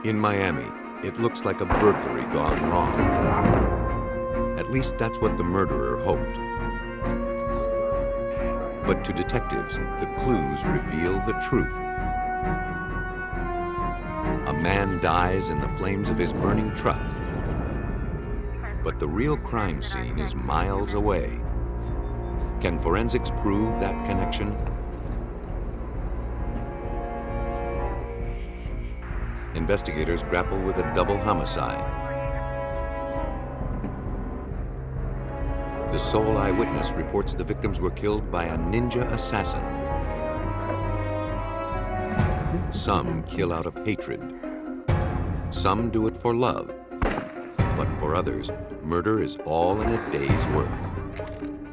In Miami, it looks like a burglary gone wrong. At least that's what the murderer hoped. But to detectives, the clues reveal the truth. A man dies in the flames of his burning truck. But the real crime scene is miles away. Can forensics prove that connection? Investigators grapple with a double homicide. The sole eyewitness reports the victims were killed by a ninja assassin. Some kill out of hatred. Some do it for love. But for others, murder is all in a day's work.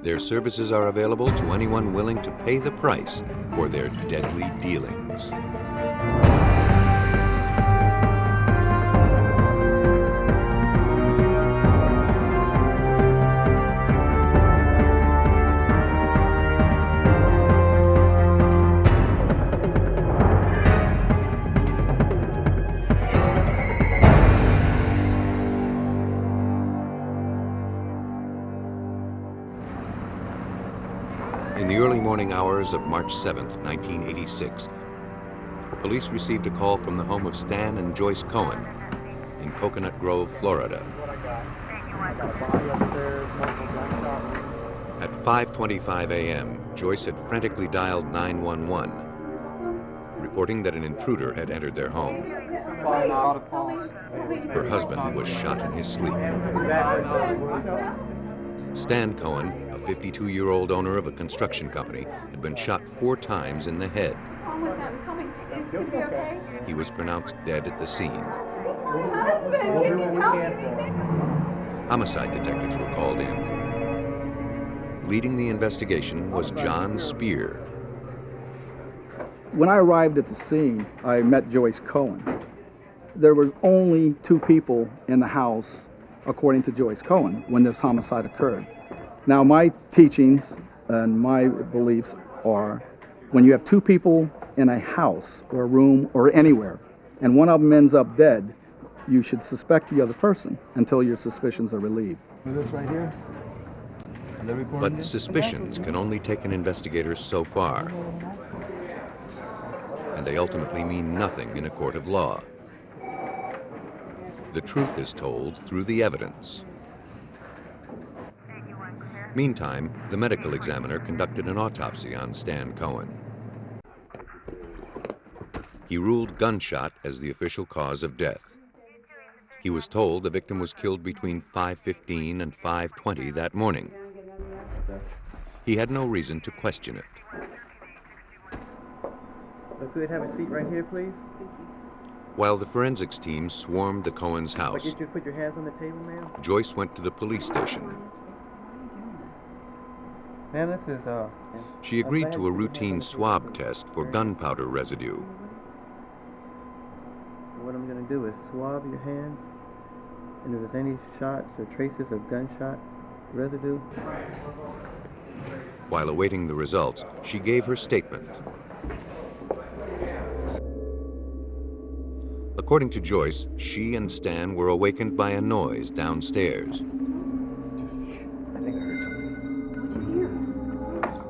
Their services are available to anyone willing to pay the price for their deadly dealings. In the early morning hours of March 7th, 1986, police received a call from the home of Stan and Joyce Cohen in Coconut Grove, Florida. At 5:25 a.m., Joyce had frantically dialed 911, reporting that an intruder had entered their home. Her husband was shot in his sleep. Stan Cohen, a 52-year-old owner of a construction company, had been shot 4 times in the head. Tell me, is he okay? He was pronounced dead at the scene. My husband, can you tell me anything? Homicide detectives were called in. Leading the investigation was John Spear. When I arrived at the scene, I met Joyce Cohen. There were only 2 people in the house, according to Joyce Cohen, when this homicide occurred. Now, my teachings and my beliefs are when you have 2 people in a house or a room or anywhere, and one of them ends up dead, you should suspect the other person until your suspicions are relieved. This right here? But suspicions can only take an investigator so far, and they ultimately mean nothing in a court of law. The truth is told through the evidence. Meantime, the medical examiner conducted an autopsy on Stan Cohen. He ruled gunshot as the official cause of death. He was told the victim was killed between 5:15 and 5:20 that morning. He had no reason to question it. If we could have a seat right here, please. While the forensics team swarmed the Cohen's I house, get you to put your hands on the table, ma'am. Joyce went to the police station. Ma'am, this is She agreed to a routine swab test for gunpowder residue. What I'm going to do is swab your hands, and if there's any shots or traces of gunshot residue. While awaiting the results, she gave her statement. According to Joyce, she and Stan were awakened by a noise downstairs. I think I heard something. What'd you hear?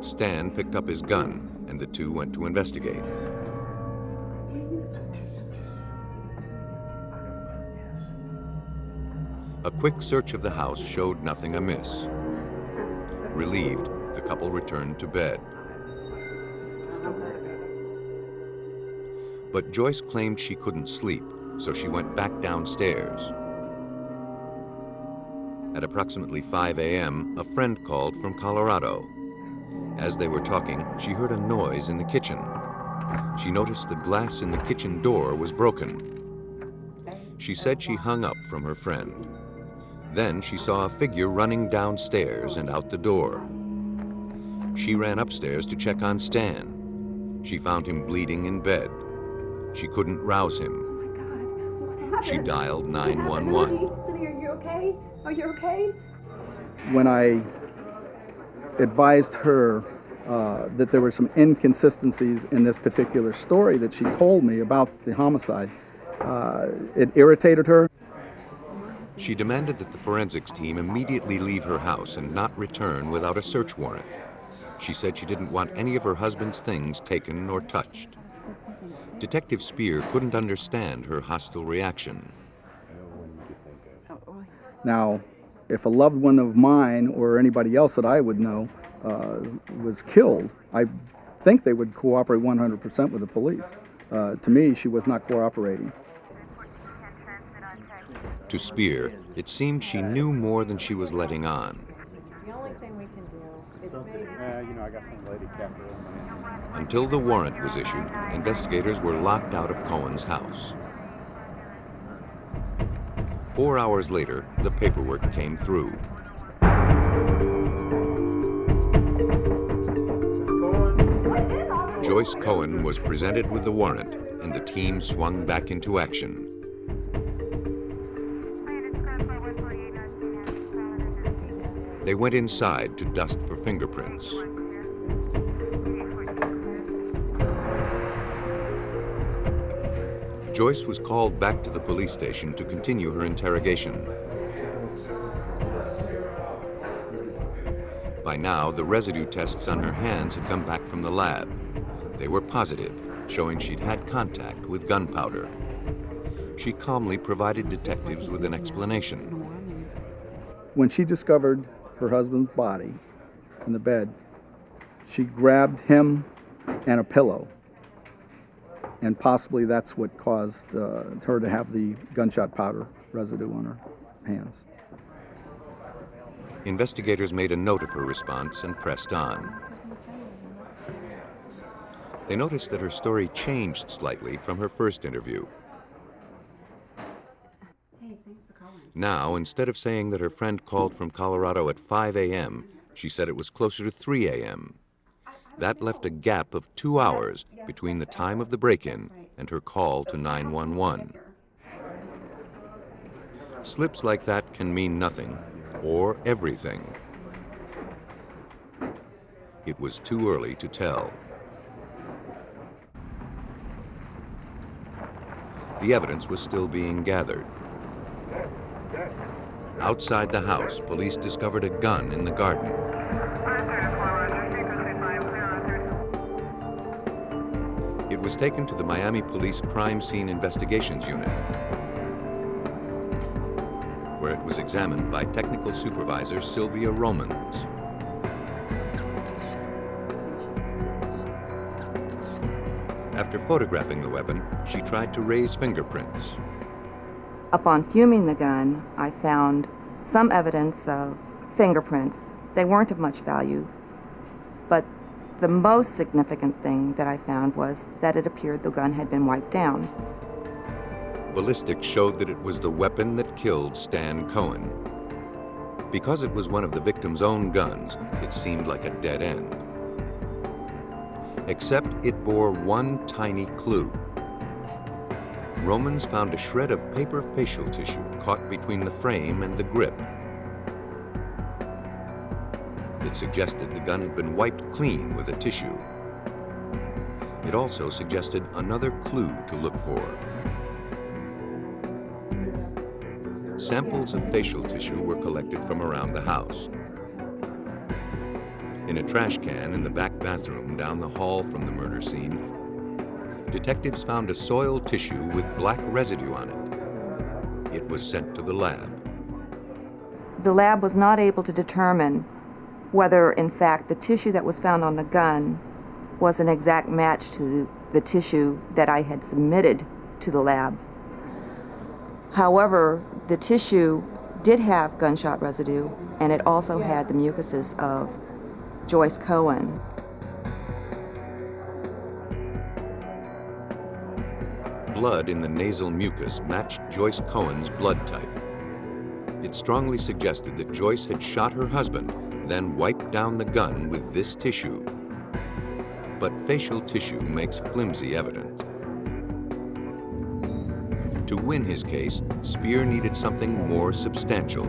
Stan picked up his gun, and the two went to investigate. A quick search of the house showed nothing amiss. Relieved, the couple returned to bed. But Joyce claimed she couldn't sleep, so she went back downstairs. At approximately 5 a.m., a friend called from Colorado. As they were talking, she heard a noise in the kitchen. She noticed the glass in the kitchen door was broken. She said she hung up from her friend. Then she saw a figure running downstairs and out the door. She ran upstairs to check on Stan. She found him bleeding in bed. She couldn't rouse him. Oh my God, what happened? She dialed What happened, 911. honey? Are you okay? Are you okay? When I advised her that there were some inconsistencies in this particular story that she told me about the homicide, It irritated her. She demanded that the forensics team immediately leave her house and not return without a search warrant. She said she didn't want any of her husband's things taken or touched. Detective Spear couldn't understand her hostile reaction. Now, if a loved one of mine or anybody else that I would know was killed, I think they would cooperate 100% with the police. To me, she was not cooperating. To Spear, it seemed she knew more than she was letting on. The only thing we can do is maybe... I got some lady captain. Until the warrant was issued, investigators were locked out of Cohen's house. 4 hours later, the paperwork came through. Joyce Cohen was presented with the warrant, and the team swung back into action. They went inside to dust for fingerprints. Joyce was called back to the police station to continue her interrogation. By now, the residue tests on her hands had come back from the lab. They were positive, showing she'd had contact with gunpowder. She calmly provided detectives with an explanation. When she discovered her husband's body in the bed, she grabbed him and a pillow. And possibly that's what caused her to have the gunshot powder residue on her hands. Investigators made a note of her response and pressed on. They noticed that her story changed slightly from her first interview. Hey, thanks for calling. Now, instead of saying that her friend called from Colorado at 5 a.m., she said it was closer to 3 a.m. That left a gap of 2 hours between the time of the break-in and her call to 911. Slips like that can mean nothing, or everything. It was too early to tell. The evidence was still being gathered. Outside the house, police discovered a gun in the garden. It was taken to the Miami Police Crime Scene Investigations Unit, where it was examined by Technical Supervisor Sylvia Romans. After photographing the weapon, she tried to raise fingerprints. Upon fuming the gun, I found some evidence of fingerprints. They weren't of much value, but the most significant thing that I found was that it appeared the gun had been wiped down. Ballistics showed that it was the weapon that killed Stan Cohen. Because it was one of the victim's own guns, it seemed like a dead end. Except it bore one tiny clue. Romans found a shred of paper facial tissue caught between the frame and the grip. It suggested the gun had been wiped clean with a tissue. It also suggested another clue to look for. Samples of facial tissue were collected from around the house. In a trash can in the back bathroom down the hall from the murder scene, detectives found a soiled tissue with black residue on it. It was sent to the lab. The lab was not able to determine whether, in fact, the tissue that was found on the gun was an exact match to the tissue that I had submitted to the lab. However, the tissue did have gunshot residue, and it also had the mucuses of Joyce Cohen. Blood in the nasal mucus matched Joyce Cohen's blood type. It strongly suggested that Joyce had shot her husband, then wiped down the gun with this tissue. But facial tissue makes flimsy evidence. To win his case, Spear needed something more substantial.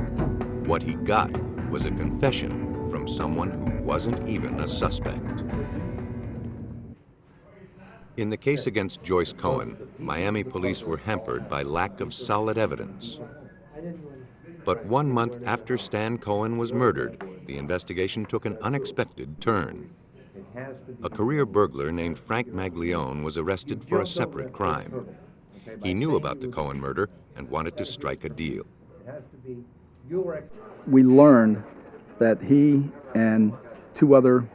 What he got was a confession from someone who wasn't even a suspect. In the case against Joyce Cohen, Miami police were hampered by lack of solid evidence. But 1 month after Stan Cohen was murdered, the investigation took an unexpected turn. A career burglar named Frank Maglione was arrested for a separate crime. He knew about the Cohen murder and wanted to strike a deal. We learned that he and 2 other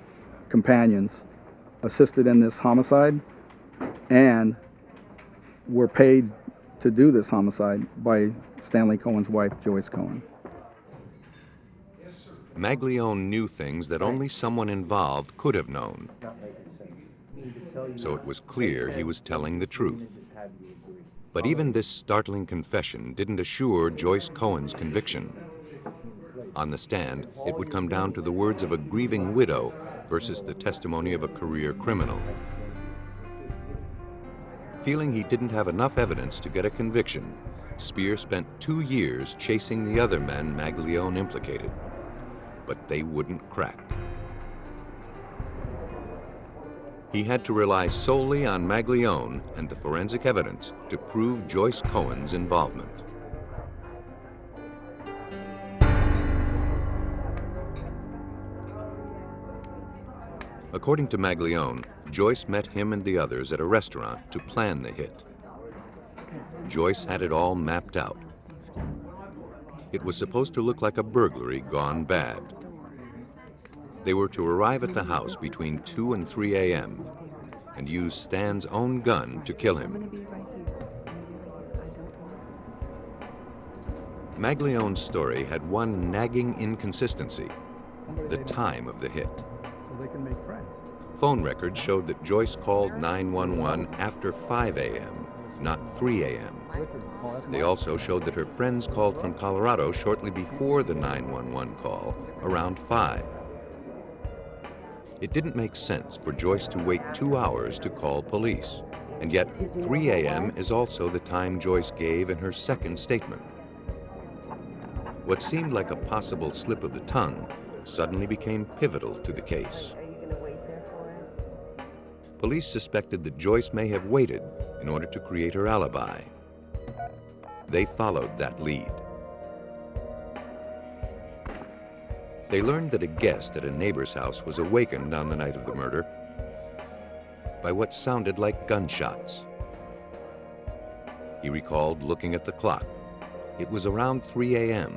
companions assisted in this homicide and were paid to do this homicide by Stanley Cohen's wife, Joyce Cohen. Maglione knew things that only someone involved could have known. So it was clear he was telling the truth. But even this startling confession didn't assure Joyce Cohen's conviction. On the stand, it would come down to the words of a grieving widow versus the testimony of a career criminal. Feeling he didn't have enough evidence to get a conviction, Spear spent 2 years chasing the other men Maglione implicated. But they wouldn't crack. He had to rely solely on Maglione and the forensic evidence to prove Joyce Cohen's involvement. According to Maglione, Joyce met him and the others at a restaurant to plan the hit. Joyce had it all mapped out. It was supposed to look like a burglary gone bad. They were to arrive at the house between 2 and 3 a.m. and use Stan's own gun to kill him. Maglione's story had one nagging inconsistency: the time of the hit. So they can make friends. Phone records showed that Joyce called 911 after 5 a.m., not 3 a.m. They also showed that her friends called from Colorado shortly before the 911 call, around 5. It didn't make sense for Joyce to wait 2 hours to call police, and yet 3 a.m. is also the time Joyce gave in her second statement. What seemed like a possible slip of the tongue suddenly became pivotal to the case. Police suspected that Joyce may have waited in order to create her alibi. They followed that lead. They learned that a guest at a neighbor's house was awakened on the night of the murder by what sounded like gunshots. He recalled looking at the clock. It was around 3 a.m.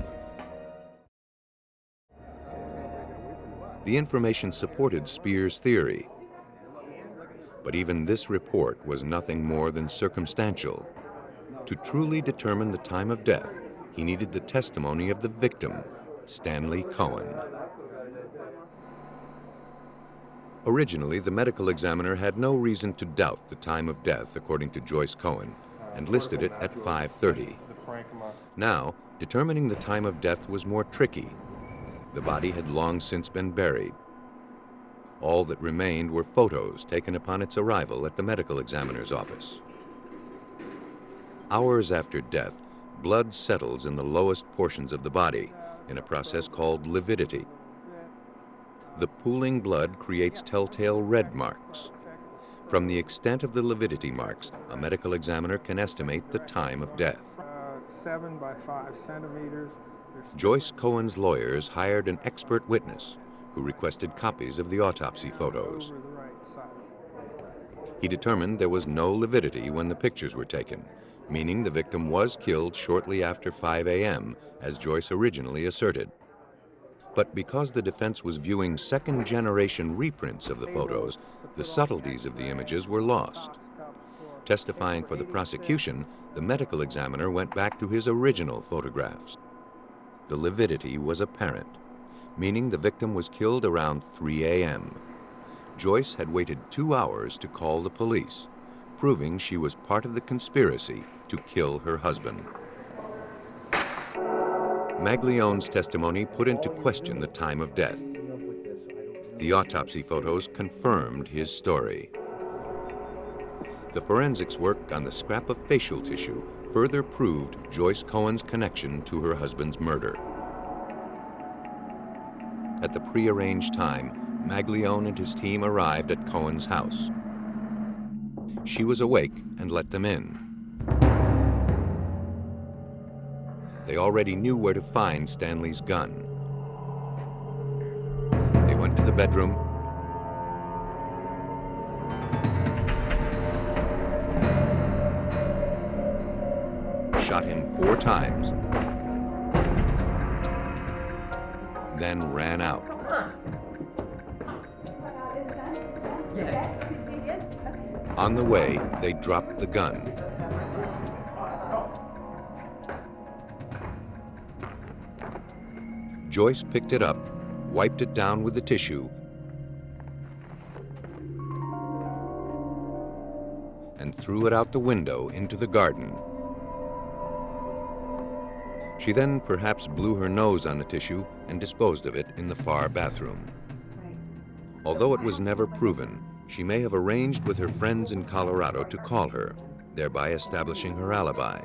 The information supported Spear's theory. But even this report was nothing more than circumstantial. To truly determine the time of death, he needed the testimony of the victim, Stanley Cohen. Originally, the medical examiner had no reason to doubt the time of death according to Joyce Cohen, and listed it at 5:30. Now, determining the time of death was more tricky. The body had long since been buried. All that remained were photos taken upon its arrival at the medical examiner's office. Hours after death, blood settles in the lowest portions of the body in a process called lividity. The pooling blood creates telltale red marks. From the extent of the lividity marks, a medical examiner can estimate the time of death. 7 by 5 centimeters. Joyce Cohen's lawyers hired an expert witness who requested copies of the autopsy photos. Over the right side. He determined there was no lividity when the pictures were taken, meaning the victim was killed shortly after 5 a.m., as Joyce originally asserted. But because the defense was viewing second-generation reprints of the photos, the subtleties of the images were lost. Testifying for the prosecution, the medical examiner went back to his original photographs. The lividity was apparent, meaning the victim was killed around 3 a.m. Joyce had waited 2 hours to call the police, proving she was part of the conspiracy to kill her husband. Maglione's testimony put into question the time of death. The autopsy photos confirmed his story. The forensics work on the scrap of facial tissue further proved Joyce Cohen's connection to her husband's murder. At the prearranged time, Maglione and his team arrived at Cohen's house. she was awake and let them in. They already knew where to find Stanley's gun. They went to the bedroom, shot him 4 times, then ran out. On the way, they dropped the gun. Joyce picked it up, wiped it down with the tissue, and threw it out the window into the garden. She then perhaps blew her nose on the tissue and disposed of it in the far bathroom. Although it was never proven, she may have arranged with her friends in Colorado to call her, thereby establishing her alibi.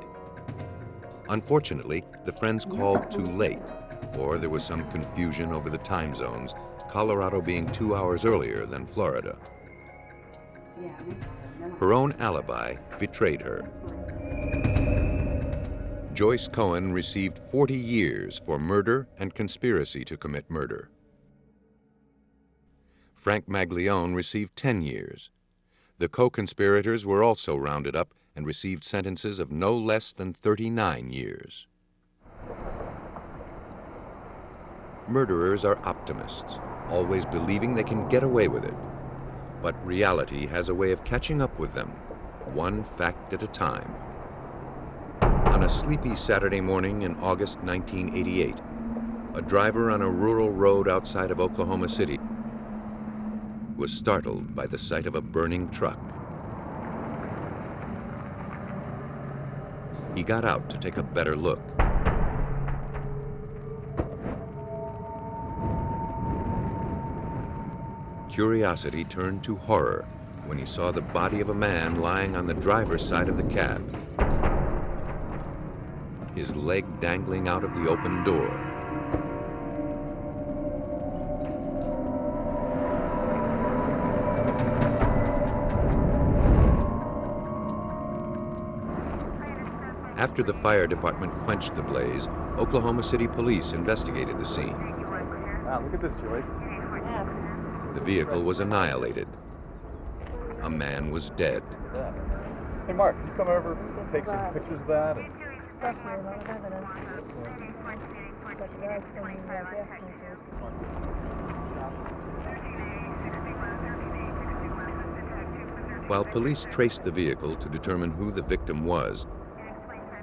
Unfortunately, the friends called too late, or there was some confusion over the time zones, Colorado being 2 hours earlier than Florida. Her own alibi betrayed her. Joyce Cohen received 40 years for murder and conspiracy to commit murder. Frank Maglione received 10 years. The co-conspirators were also rounded up and received sentences of no less than 39 years. Murderers are optimists, always believing they can get away with it. But reality has a way of catching up with them, one fact at a time. On a sleepy Saturday morning in August 1988, a driver on a rural road outside of Oklahoma City was startled by the sight of a burning truck. He got out to take a better look. Curiosity turned to horror when he saw the body of a man lying on the driver's side of the cab, his leg dangling out of the open door. After the fire department quenched the blaze, Oklahoma City police investigated the scene. Wow, look at this, Joyce. Yes. The vehicle was annihilated. A man was dead. Hey, Mark, can you come over and take some pictures of that? Stuff here, a lot of evidence. But the guy from the gas tankers. While police traced the vehicle to determine who the victim was,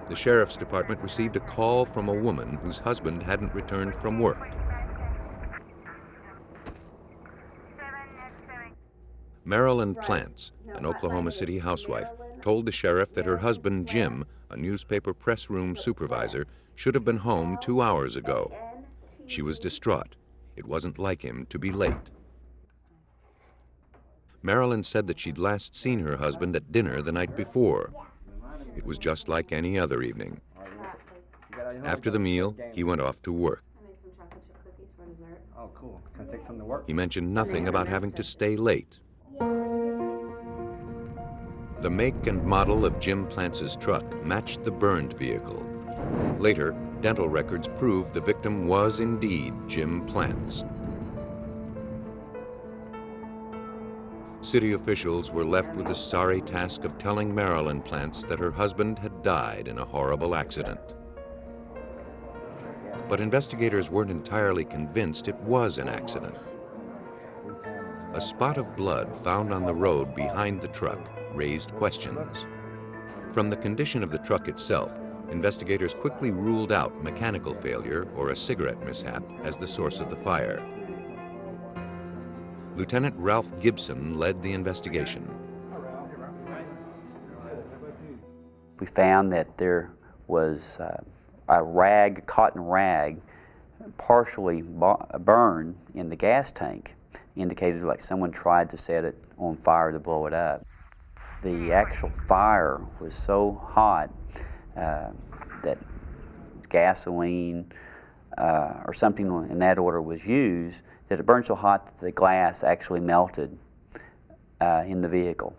the sheriff's department received a call from a woman whose husband hadn't returned from work. Marilyn Plants, an Oklahoma City housewife, told the sheriff that her husband Jim, a newspaper press room supervisor, should have been home 2 hours ago. She was distraught. It wasn't like him to be late. Marilyn said that she'd last seen her husband at dinner the night before. It was just like any other evening. After the meal, he went off to work. Oh, cool. Can I take some to work? He mentioned nothing about having to stay late. The make and model of Jim Plantz's truck matched the burned vehicle. Later, dental records proved the victim was indeed Jim Plantz. City officials were left with the sorry task of telling Marilyn Plantz that her husband had died in a horrible accident. But investigators weren't entirely convinced it was an accident. A spot of blood found on the road behind the truck raised questions. From the condition of the truck itself, investigators quickly ruled out mechanical failure or a cigarette mishap as the source of the fire. Lieutenant Ralph Gibson led the investigation. We found that there was a rag, cotton rag, partially burned in the gas tank, indicated like someone tried to set it on fire to blow it up. The actual fire was so hot that gasoline or something in that order was used, that it burned so hot that the glass actually melted in the vehicle.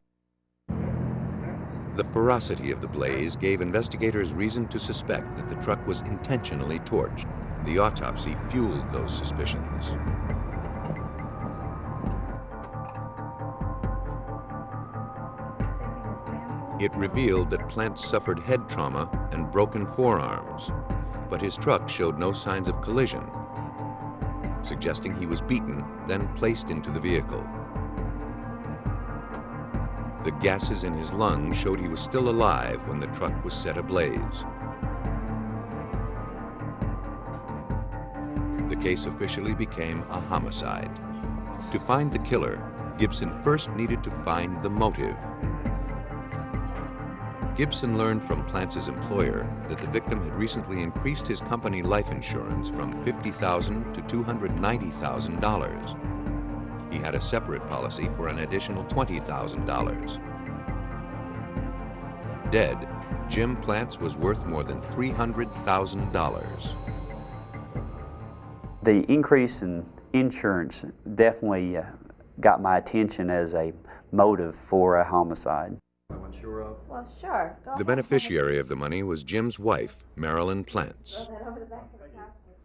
The ferocity of the blaze gave investigators reason to suspect that the truck was intentionally torched. The autopsy fueled those suspicions. It revealed that Plant suffered head trauma and broken forearms, but his truck showed no signs of collision, suggesting he was beaten, then placed into the vehicle. The gases in his lungs showed he was still alive when the truck was set ablaze. The case officially became a homicide. To find the killer, Gibson first needed to find the motive. Gibson learned from Plantz's employer that the victim had recently increased his company life insurance from $50,000 to $290,000. He had a separate policy for an additional $20,000. Dead, Jim Plantz was worth more than $300,000. The increase in insurance definitely got my attention as a motive for a homicide. Well, sure. Go The ahead. beneficiary of the money was Jim's wife, Marilyn Plantz.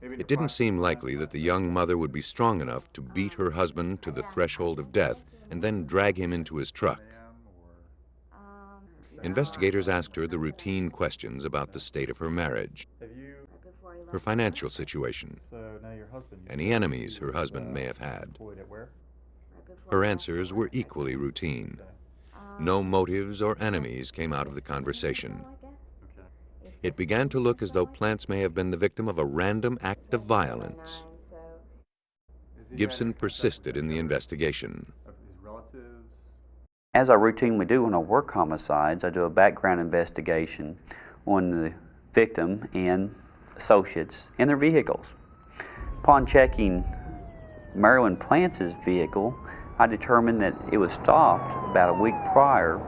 It didn't seem likely that the young mother would be strong enough to beat her husband to the threshold of death and then drag him into his truck. Investigators asked her the routine questions about the state of her marriage, her financial situation, any enemies her husband may have had. Her answers were equally routine. No motives or enemies came out of the conversation. It began to look as though Plantz may have been the victim of a random act of violence. Gibson persisted in the investigation. As I routinely do when I work homicides, I do a background investigation on the victim and associates and their vehicles. Upon checking Marilyn Plantz's vehicle, I determined that it was stopped about a week prior.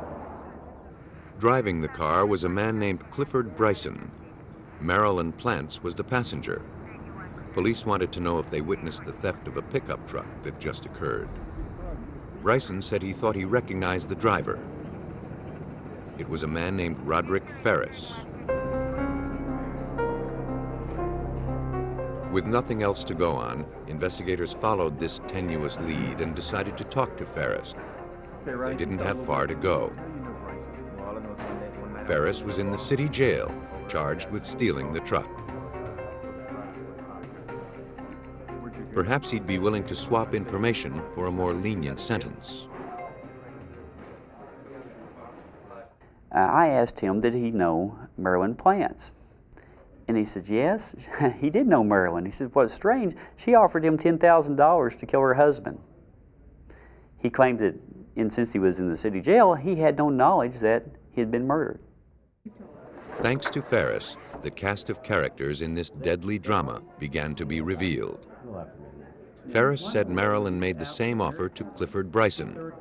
Driving the car was a man named Clifford Bryson. Marilyn Plantz was the passenger. Police wanted to know if they witnessed the theft of a pickup truck that just occurred. Bryson said he thought he recognized the driver. It was a man named Roderick Ferris. With nothing else to go on, investigators followed this tenuous lead and decided to talk to Ferris. They didn't have far to go. Ferris was in the city jail, charged with stealing the truck. Perhaps he'd be willing to swap information for a more lenient sentence. I asked him, did he know Marilyn Plantz? And he said, yes, he did know Marilyn. He said, what's strange, she offered him $10,000 to kill her husband. He claimed that, and since he was in the city jail, he had no knowledge that he had been murdered. Thanks to Ferris, the cast of characters in this deadly drama began to be revealed. Ferris said Marilyn made the same offer to Clifford Bryson.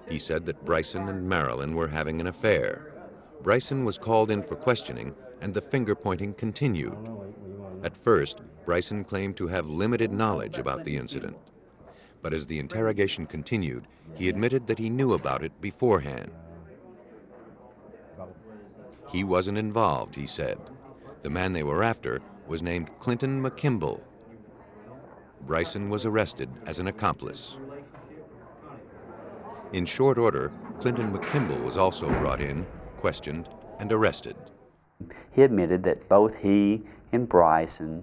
He said that Bryson and Marilyn were having an affair. Bryson was called in for questioning, and the finger-pointing continued. At first, Bryson claimed to have limited knowledge about the incident. But as the interrogation continued, he admitted that he knew about it beforehand. He wasn't involved, he said. The man they were after was named Clinton McKimball. Bryson was arrested as an accomplice. In short order, Clinton McKimball was also brought in, questioned, and arrested. He admitted that both he and Bryson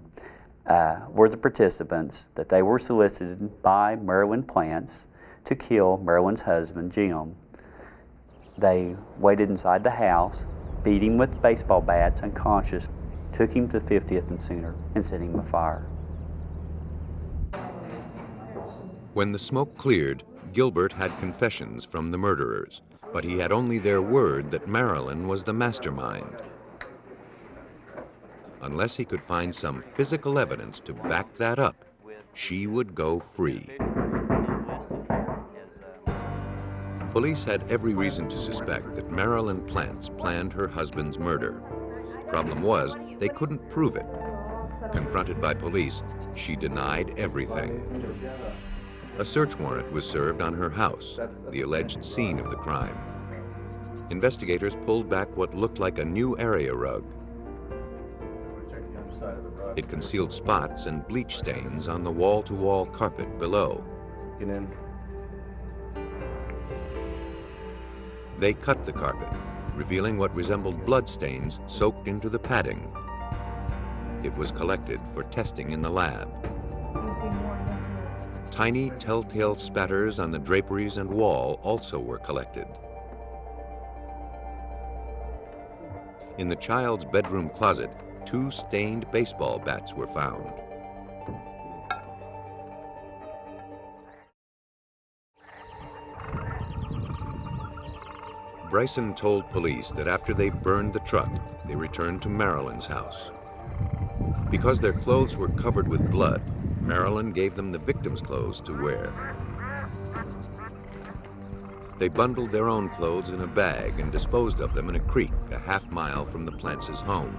were the participants, that they were solicited by Marilyn Plantz to kill Marilyn's husband, Jim. They waited inside the house, beat him with baseball bats unconscious, took him to 50th and Sooner, and set him afire. When the smoke cleared, Gilbert had confessions from the murderers, but he had only their word that Marilyn was the mastermind. Unless he could find some physical evidence to back that up, she would go free. Police had every reason to suspect that Marilyn Plantz planned her husband's murder. Problem was, they couldn't prove it. Confronted by police, she denied everything. A search warrant was served on her house, the alleged scene of the crime. Investigators pulled back what looked like a new area rug. Check the underside of the rug. It concealed spots and bleach stains on the wall-to-wall carpet below. Get in. They cut the carpet, revealing what resembled blood stains soaked into the padding. It was collected for testing in the lab. Tiny telltale spatters on the draperies and wall also were collected. In the child's bedroom closet, 2 stained baseball bats were found. Bryson told police that after they burned the truck, they returned to Marilyn's house. Because their clothes were covered with blood, Marilyn gave them the victim's clothes to wear. They bundled their own clothes in a bag and disposed of them in a creek a half-mile from the Plantz's home.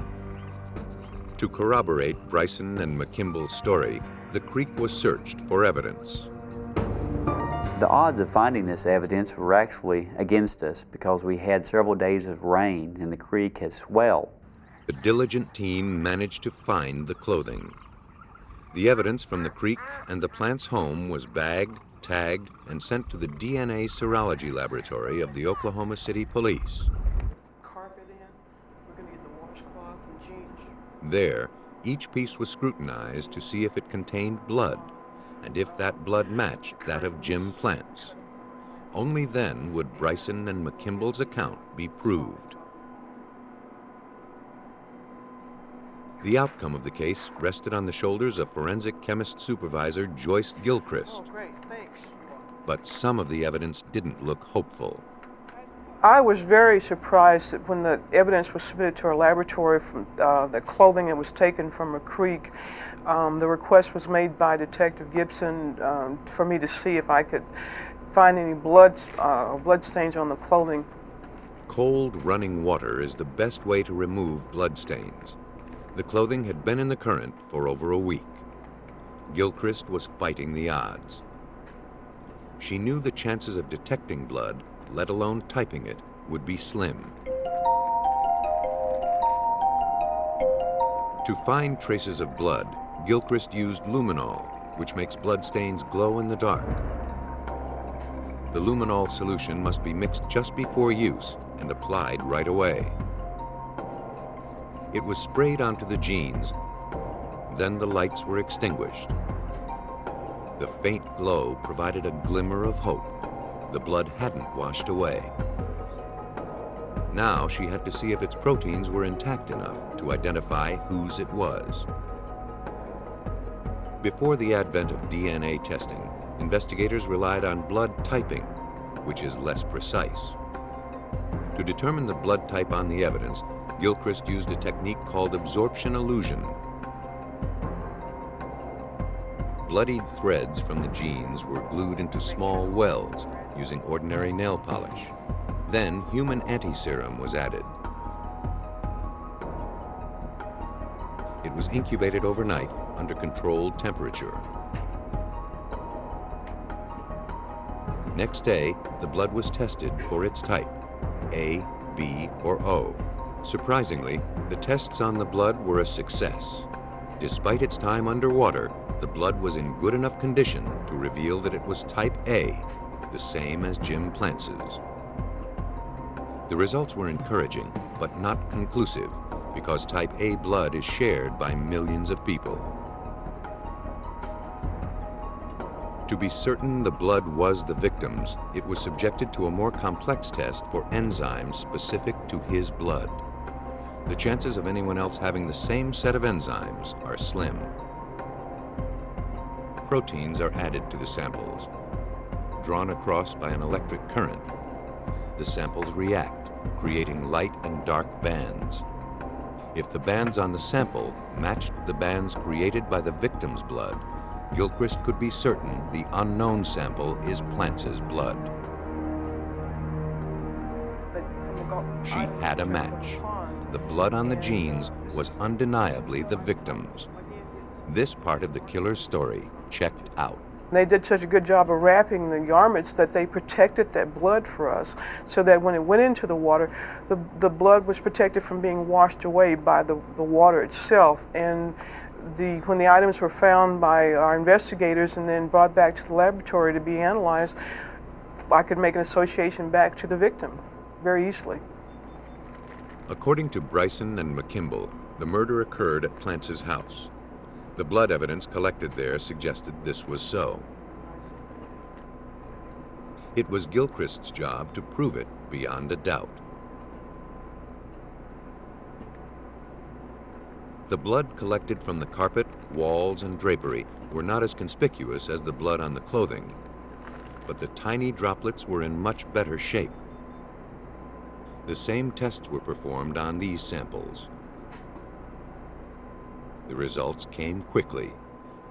To corroborate Bryson and McKimball's story, the creek was searched for evidence. The odds of finding this evidence were actually against us because we had several days of rain and the creek had swelled. The diligent team managed to find the clothing. The evidence from the creek and the Plant's home was bagged, tagged, and sent to the DNA serology laboratory of the Oklahoma City Police. Carpet in. We're going to get the washcloth and jeans. There, each piece was scrutinized to see if it contained blood, and if that blood matched that of Jim Plant's. Only then would Bryson and McKimball's account be proved. The outcome of the case rested on the shoulders of forensic chemist supervisor Joyce Gilchrist. Oh, great, thanks. But some of the evidence didn't look hopeful. I was very surprised that when the evidence was submitted to our laboratory from the clothing that was taken from a creek, the request was made by Detective Gibson for me to see if I could find any blood stains on the clothing. Cold running water is the best way to remove blood stains. The clothing had been in the current for over a week. Gilchrist was fighting the odds. She knew the chances of detecting blood, let alone typing it, would be slim. To find traces of blood, Gilchrist used luminol, which makes blood stains glow in the dark. The luminol solution must be mixed just before use and applied right away. It was sprayed onto the jeans. Then the lights were extinguished. The faint glow provided a glimmer of hope. The blood hadn't washed away. Now she had to see if its proteins were intact enough to identify whose it was. Before the advent of DNA testing, investigators relied on blood typing, which is less precise. To determine the blood type on the evidence, Gilchrist used a technique called absorption illusion. Bloodied threads from the jeans were glued into small wells using ordinary nail polish. Then human anti-serum was added. It was incubated overnight under controlled temperature. Next day, the blood was tested for its type, A, B, or O. Surprisingly, the tests on the blood were a success. Despite its time underwater, the blood was in good enough condition to reveal that it was type A, the same as Jim Plantz's. The results were encouraging, but not conclusive, because type A blood is shared by millions of people. To be certain the blood was the victim's, it was subjected to a more complex test for enzymes specific to his blood. The chances of anyone else having the same set of enzymes are slim. Proteins are added to the samples. Drawn across by an electric current, the samples react, creating light and dark bands. If the bands on the sample matched the bands created by the victim's blood, Gilchrist could be certain the unknown sample is Plantz's blood. She had a match. The blood on the jeans was undeniably the victim's. This part of the killer's story checked out. They did such a good job of wrapping the garments that they protected that blood for us, so that when it went into the water, the blood was protected from being washed away by the water itself. And when the items were found by our investigators and then brought back to the laboratory to be analyzed, I could make an association back to the victim very easily. According to Bryson and McKimble, the murder occurred at Plantz's house. The blood evidence collected there suggested this was so. It was Gilchrist's job to prove it beyond a doubt. The blood collected from the carpet, walls, and drapery were not as conspicuous as the blood on the clothing, but the tiny droplets were in much better shape. The same tests were performed on these samples. The results came quickly.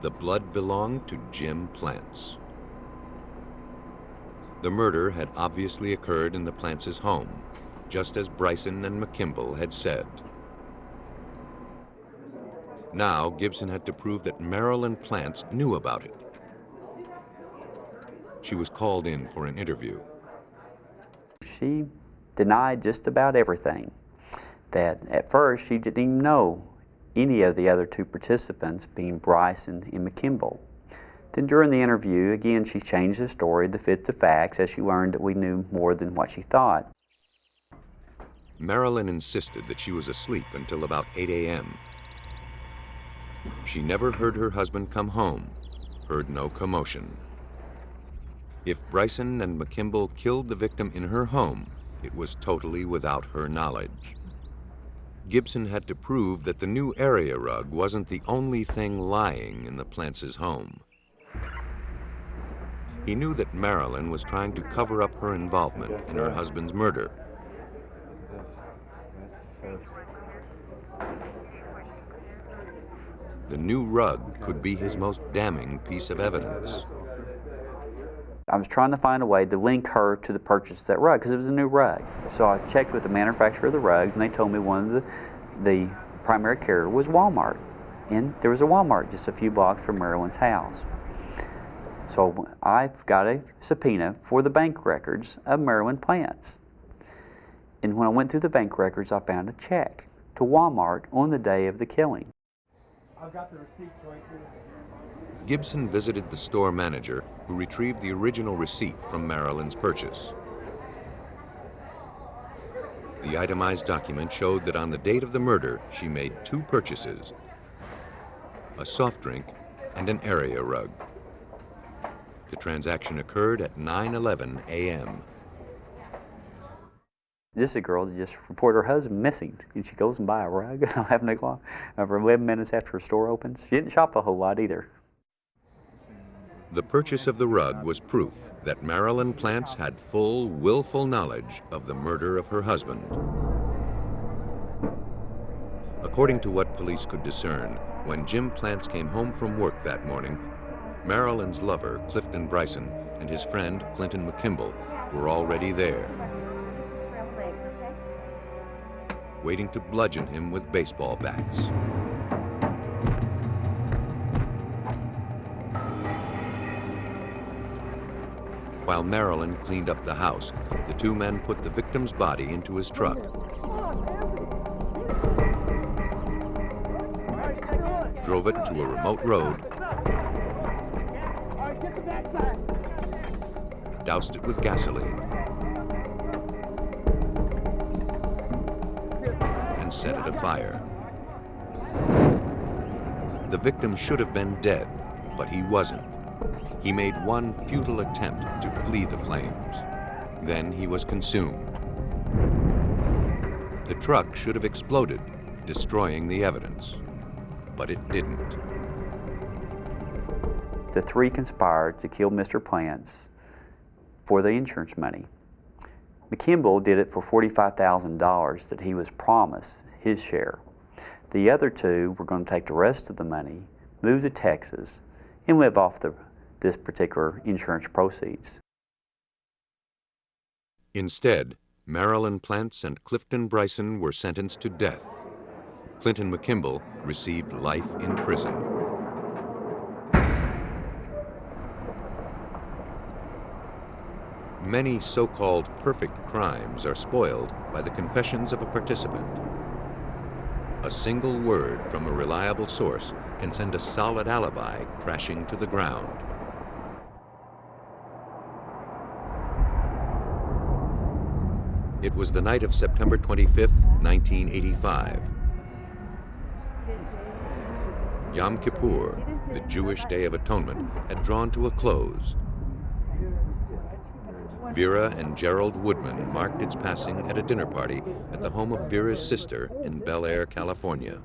The blood belonged to Jim Plantz. The murder had obviously occurred in the Plantz's home, just as Bryson and McKimble had said. Now, Gibson had to prove that Marilyn Plantz knew about it. She was called in for an interview. She denied just about everything. That at first she didn't even know any of the other two participants, being Bryson and McKimble. Then during the interview, again, she changed the story to fit the facts as she learned that we knew more than what she thought. Marilyn insisted that she was asleep until about 8 a.m. She never heard her husband come home, heard no commotion. If Bryson and McKimble killed the victim in her home, it was totally without her knowledge. Gibson had to prove that the new area rug wasn't the only thing lying in the Plantz's home. He knew that Marilyn was trying to cover up her involvement in her husband's murder. The new rug could be his most damning piece of evidence. I was trying to find a way to link her to the purchase of that rug because it was a new rug. So I checked with the manufacturer of the rugs, and they told me one of the primary carrier was Walmart. And there was a Walmart just a few blocks from Marilyn's house. So I got a subpoena for the bank records of Marilyn Plantz. And when I went through the bank records, I found a check to Walmart on the day of the killing. I've got the receipts right here. Gibson visited the store manager, who retrieved the original receipt from Marilyn's purchase. The itemized document showed that on the date of the murder, she made two purchases: a soft drink and an area rug. The transaction occurred at 9:11 a.m. This is a girl that just reported her husband missing, and she goes and buys a rug at 11 o'clock, over 11 minutes after her store opens. She didn't shop a whole lot either. The purchase of the rug was proof that Marilyn Plantz had full, willful knowledge of the murder of her husband. According to what police could discern, when Jim Plantz came home from work that morning, Marilyn's lover, Clifton Bryson, and his friend, Clinton McKimble, were already there, waiting to bludgeon him with baseball bats. While Marilyn cleaned up the house, the two men put the victim's body into his truck. Drove it to a remote road, doused it with gasoline, and set it afire. The victim should have been dead, but he wasn't. He made one futile attempt to flee the flames. Then he was consumed. The truck should have exploded, destroying the evidence, but it didn't. The three conspired to kill Mr. Plantz for the insurance money. McKimble did it for $45,000 that he was promised his share. The other two were going to take the rest of the money, move to Texas, and live off this particular insurance proceeds. Instead, Marilyn Plantz and Clifton Bryson were sentenced to death. Clinton McKimble received life in prison. Many so-called perfect crimes are spoiled by the confessions of a participant. A single word from a reliable source can send a solid alibi crashing to the ground. It was the night of September 25th, 1985. Yom Kippur, the Jewish Day of Atonement, had drawn to a close. Vera and Gerald Woodman marked its passing at a dinner party at the home of Vera's sister in Bel Air, California.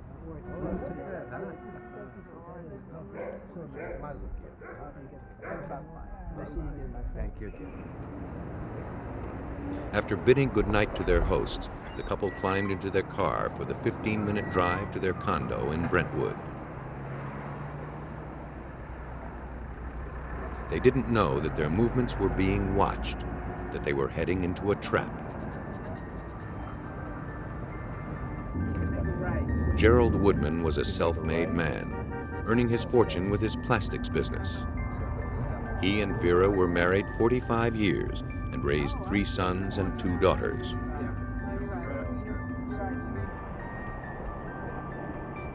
Thank you. After bidding goodnight to their hosts, the couple climbed into their car for the 15-minute drive to their condo in Brentwood. They didn't know that their movements were being watched, that they were heading into a trap. Gerald Woodman was a self-made man, earning his fortune with his plastics business. He and Vera were married 45 years and raised 3 sons and 2 daughters.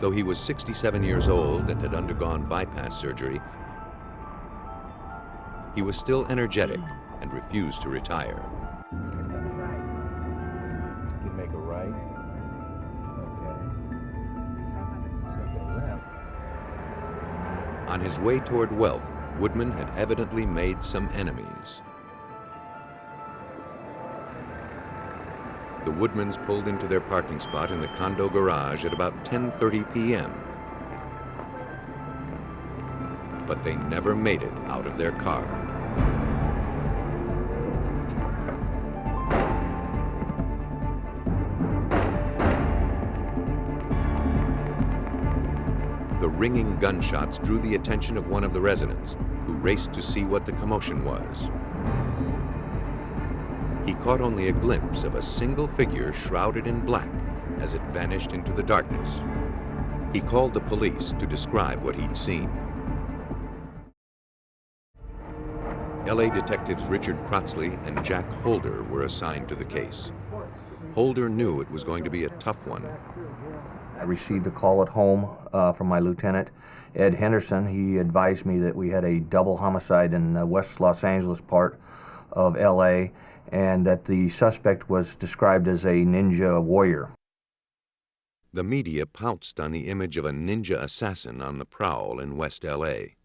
Though he was 67 years old and had undergone bypass surgery, he was still energetic and refused to retire. You make a right. Okay. On his way toward wealth, Woodman had evidently made some enemies. The Woodmans pulled into their parking spot in the condo garage at about 10:30 p.m. But they never made it out of their car. The ringing gunshots drew the attention of one of the residents, who raced to see what the commotion was. He caught only a glimpse of a single figure shrouded in black as it vanished into the darkness. He called the police to describe what he'd seen. LA detectives Richard Crotzley and Jack Holder were assigned to the case. Holder knew it was going to be a tough one. I received a call at home from my lieutenant, Ed Henderson. He advised me that we had a double homicide in the West Los Angeles part of LA, and that the suspect was described as a ninja warrior. The media pounced on the image of a ninja assassin on the prowl in West LA.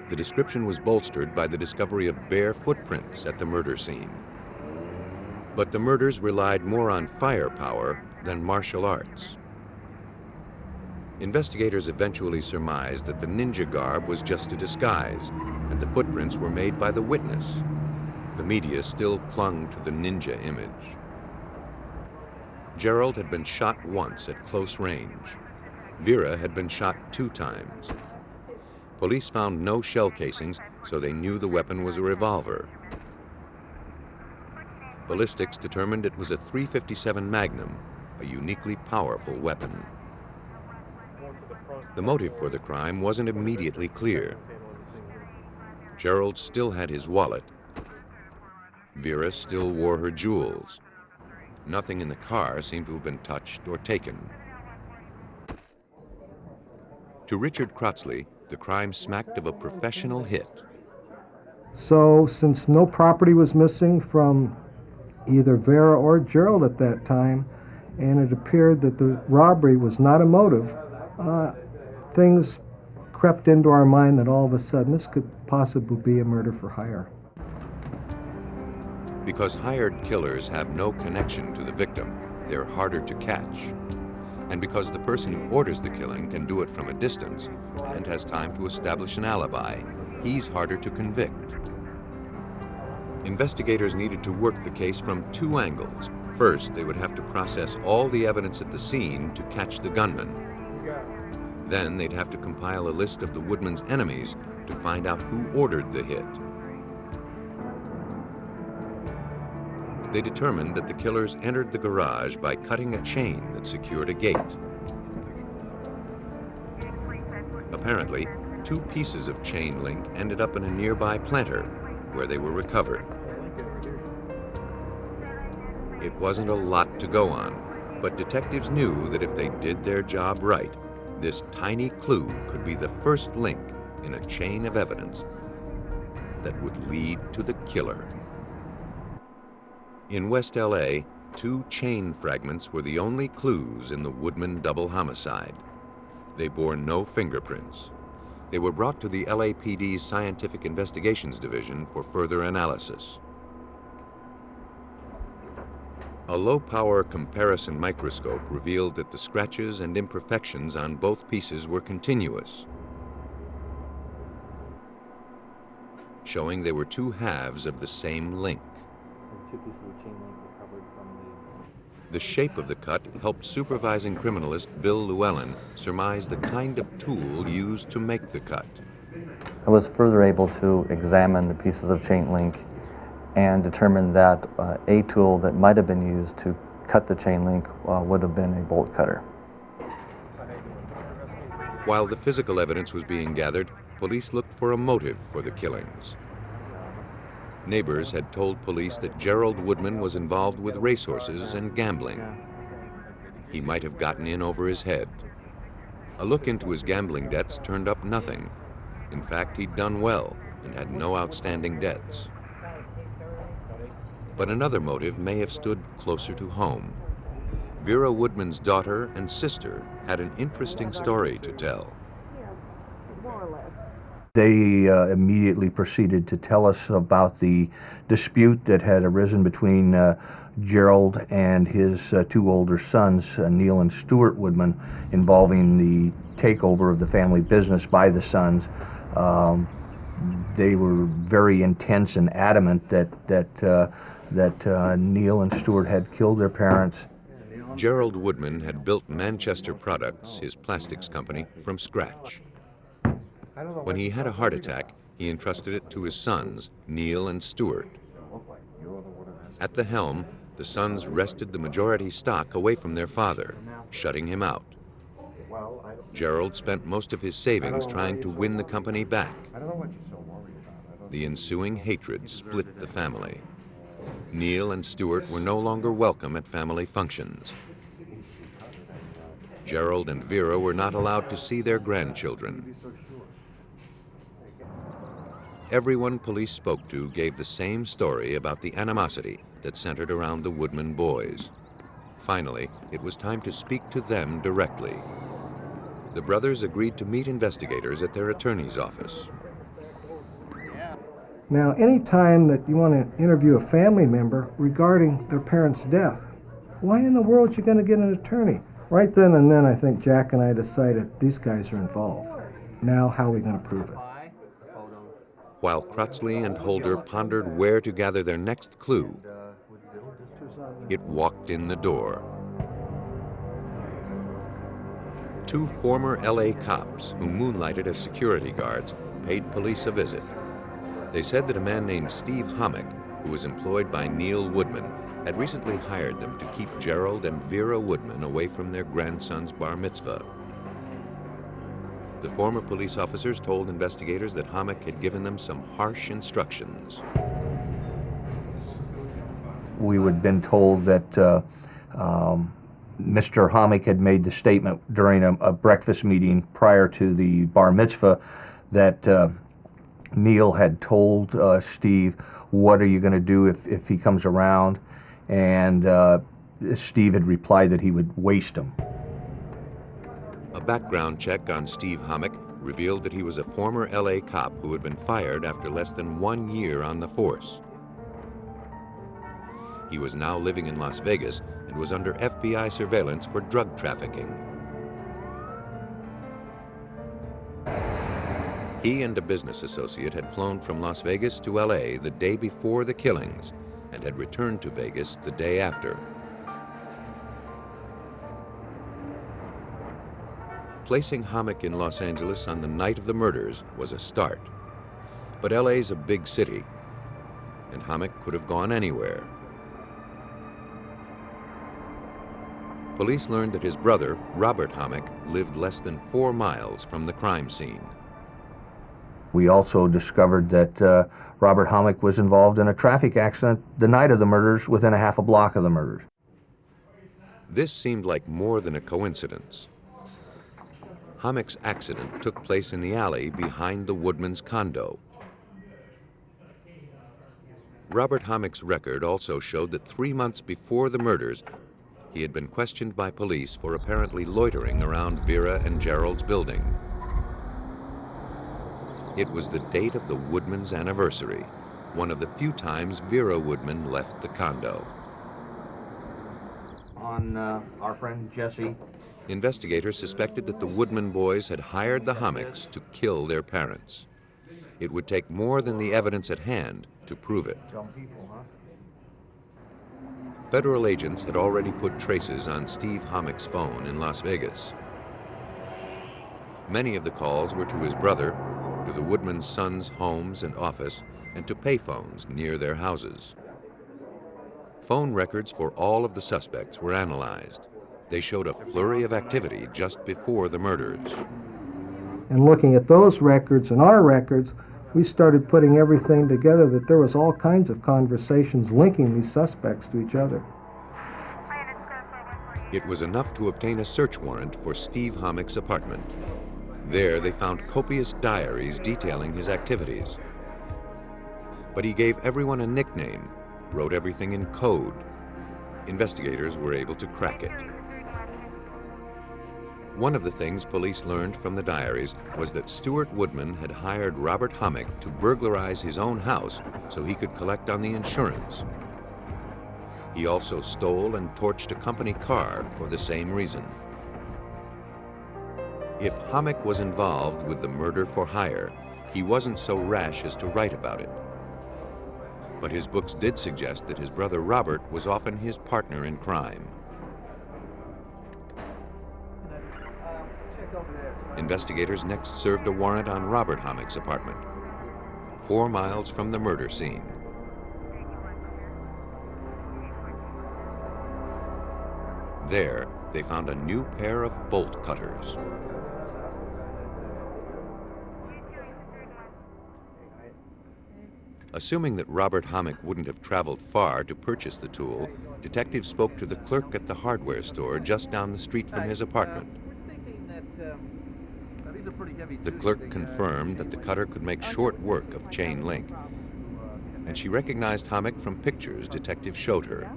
The description was bolstered by the discovery of bare footprints at the murder scene. But the murders relied more on firepower than martial arts. Investigators eventually surmised that the ninja garb was just a disguise, and the footprints were made by the witness. The media still clung to the ninja image. Gerald had been shot once at close range. Vera had been shot 2 times. Police found no shell casings, so they knew the weapon was a revolver. Ballistics determined it was a .357 Magnum, a uniquely powerful weapon. The motive for the crime wasn't immediately clear. Gerald still had his wallet. Vera still wore her jewels. Nothing in the car seemed to have been touched or taken. To Richard Crotzley, the crime smacked of a professional hit. So, since no property was missing from either Vera or Gerald at that time, and it appeared that the robbery was not a motive, things crept into our mind that all of a sudden this could possibly be a murder for hire. Because hired killers have no connection to the victim, they're harder to catch. And because the person who orders the killing can do it from a distance and has time to establish an alibi, he's harder to convict. Investigators needed to work the case from 2 angles. First, they would have to process all the evidence at the scene to catch the gunman. Then they'd have to compile a list of the Woodman's enemies to find out who ordered the hit. They determined that the killers entered the garage by cutting a chain that secured a gate. Apparently, 2 pieces of chain link ended up in a nearby planter, where they were recovered. It wasn't a lot to go on, but detectives knew that if they did their job right, this tiny clue could be the first link in a chain of evidence that would lead to the killer. In West LA, 2 chain fragments were the only clues in the Woodman double homicide. They bore no fingerprints. They were brought to the LAPD's Scientific Investigations Division for further analysis. A low-power comparison microscope revealed that the scratches and imperfections on both pieces were continuous, showing they were 2 halves of the same link. The 2 pieces of chain link recovered from the shape of the cut helped supervising criminalist Bill Llewellyn surmise the kind of tool used to make the cut. I was further able to examine the pieces of chain link and determine that a tool that might have been used to cut the chain link would have been a bolt cutter. While the physical evidence was being gathered, police looked for a motive for the killings. Neighbors had told police that Gerald Woodman was involved with racehorses and gambling. He might have gotten in over his head. A look into his gambling debts turned up nothing. In fact, he'd done well and had no outstanding debts. But another motive may have stood closer to home. Vera Woodman's daughter and sister had an interesting story to tell. They immediately proceeded to tell us about the dispute that had arisen between Gerald and his 2 older sons, Neil and Stuart Woodman, involving the takeover of the family business by the sons. They were very intense and adamant that Neil and Stuart had killed their parents. Gerald Woodman had built Manchester Products, his plastics company, from scratch. When he had a heart attack, he entrusted it to his sons, Neil and Stuart. At the helm, the sons wrested the majority stock away from their father, shutting him out. Gerald spent most of his savings trying to win the company back. The ensuing hatred split the family. Neil and Stuart were no longer welcome at family functions. Gerald and Vera were not allowed to see their grandchildren. Everyone police spoke to gave the same story about the animosity that centered around the Woodman boys. Finally, it was time to speak to them directly. The brothers agreed to meet investigators at their attorney's office. Now, any time that you want to interview a family member regarding their parent's death, why in the world are you going to get an attorney? Right then and then, I think Jack and I decided these guys are involved. Now, how are we going to prove it? While Crotsley and Holder pondered where to gather their next clue, it walked in the door. 2 former LA cops who moonlighted as security guards paid police a visit. They said that a man named Steve Hommick, who was employed by Neil Woodman, had recently hired them to keep Gerald and Vera Woodman away from their grandson's bar mitzvah. The former police officers told investigators that Hommick had given them some harsh instructions. We had been told that Mr. Hommick had made the statement during a breakfast meeting prior to the bar mitzvah that Neil had told Steve, "What are you going to do if he comes around?" And Steve had replied that he would waste him. A background check on Steve Hommick revealed that he was a former LA cop who had been fired after less than 1 year on the force. He was now living in Las Vegas and was under FBI surveillance for drug trafficking. He and a business associate had flown from Las Vegas to LA the day before the killings and had returned to Vegas the day after. Placing Hommick in Los Angeles on the night of the murders was a start. But LA's a big city, and Hommick could have gone anywhere. Police learned that his brother, Robert Hommick, lived less than 4 miles from the crime scene. We also discovered that Robert Hommick was involved in a traffic accident the night of the murders within a half a block of the murders. This seemed like more than a coincidence. Hommick's accident took place in the alley behind the Woodman's condo. Robert Hommick's record also showed that 3 months before the murders, he had been questioned by police for apparently loitering around Vera and Gerald's building. It was the date of the Woodman's anniversary, one of the few times Vera Woodman left the condo. On our friend Jesse. Investigators suspected that the Woodman boys had hired the Hommicks to kill their parents. It would take more than the evidence at hand to prove it. Federal agents had already put traces on Steve Hommick's phone in Las Vegas. Many of the calls were to his brother, to the Woodman's sons' homes and office, and to payphones near their houses. Phone records for all of the suspects were analyzed. They showed a flurry of activity just before the murders. And looking at those records and our records, we started putting everything together that there was all kinds of conversations linking these suspects to each other. It was enough to obtain a search warrant for Steve Hommick's apartment. There they found copious diaries detailing his activities. But he gave everyone a nickname, wrote everything in code. Investigators were able to crack it. One of the things police learned from the diaries was that Stuart Woodman had hired Robert Hommick to burglarize his own house so he could collect on the insurance. He also stole and torched a company car for the same reason. If Hommick was involved with the murder for hire, he wasn't so rash as to write about it. But his books did suggest that his brother Robert was often his partner in crime. Investigators next served a warrant on Robert Hommick's apartment, 4 miles from the murder scene. There, they found a new pair of bolt cutters. Assuming that Robert Hommick wouldn't have traveled far to purchase the tool, detectives spoke to the clerk at the hardware store just down the street from his apartment. The clerk confirmed that the cutter could make short work of chain link, and she recognized Hommick from pictures detectives showed her.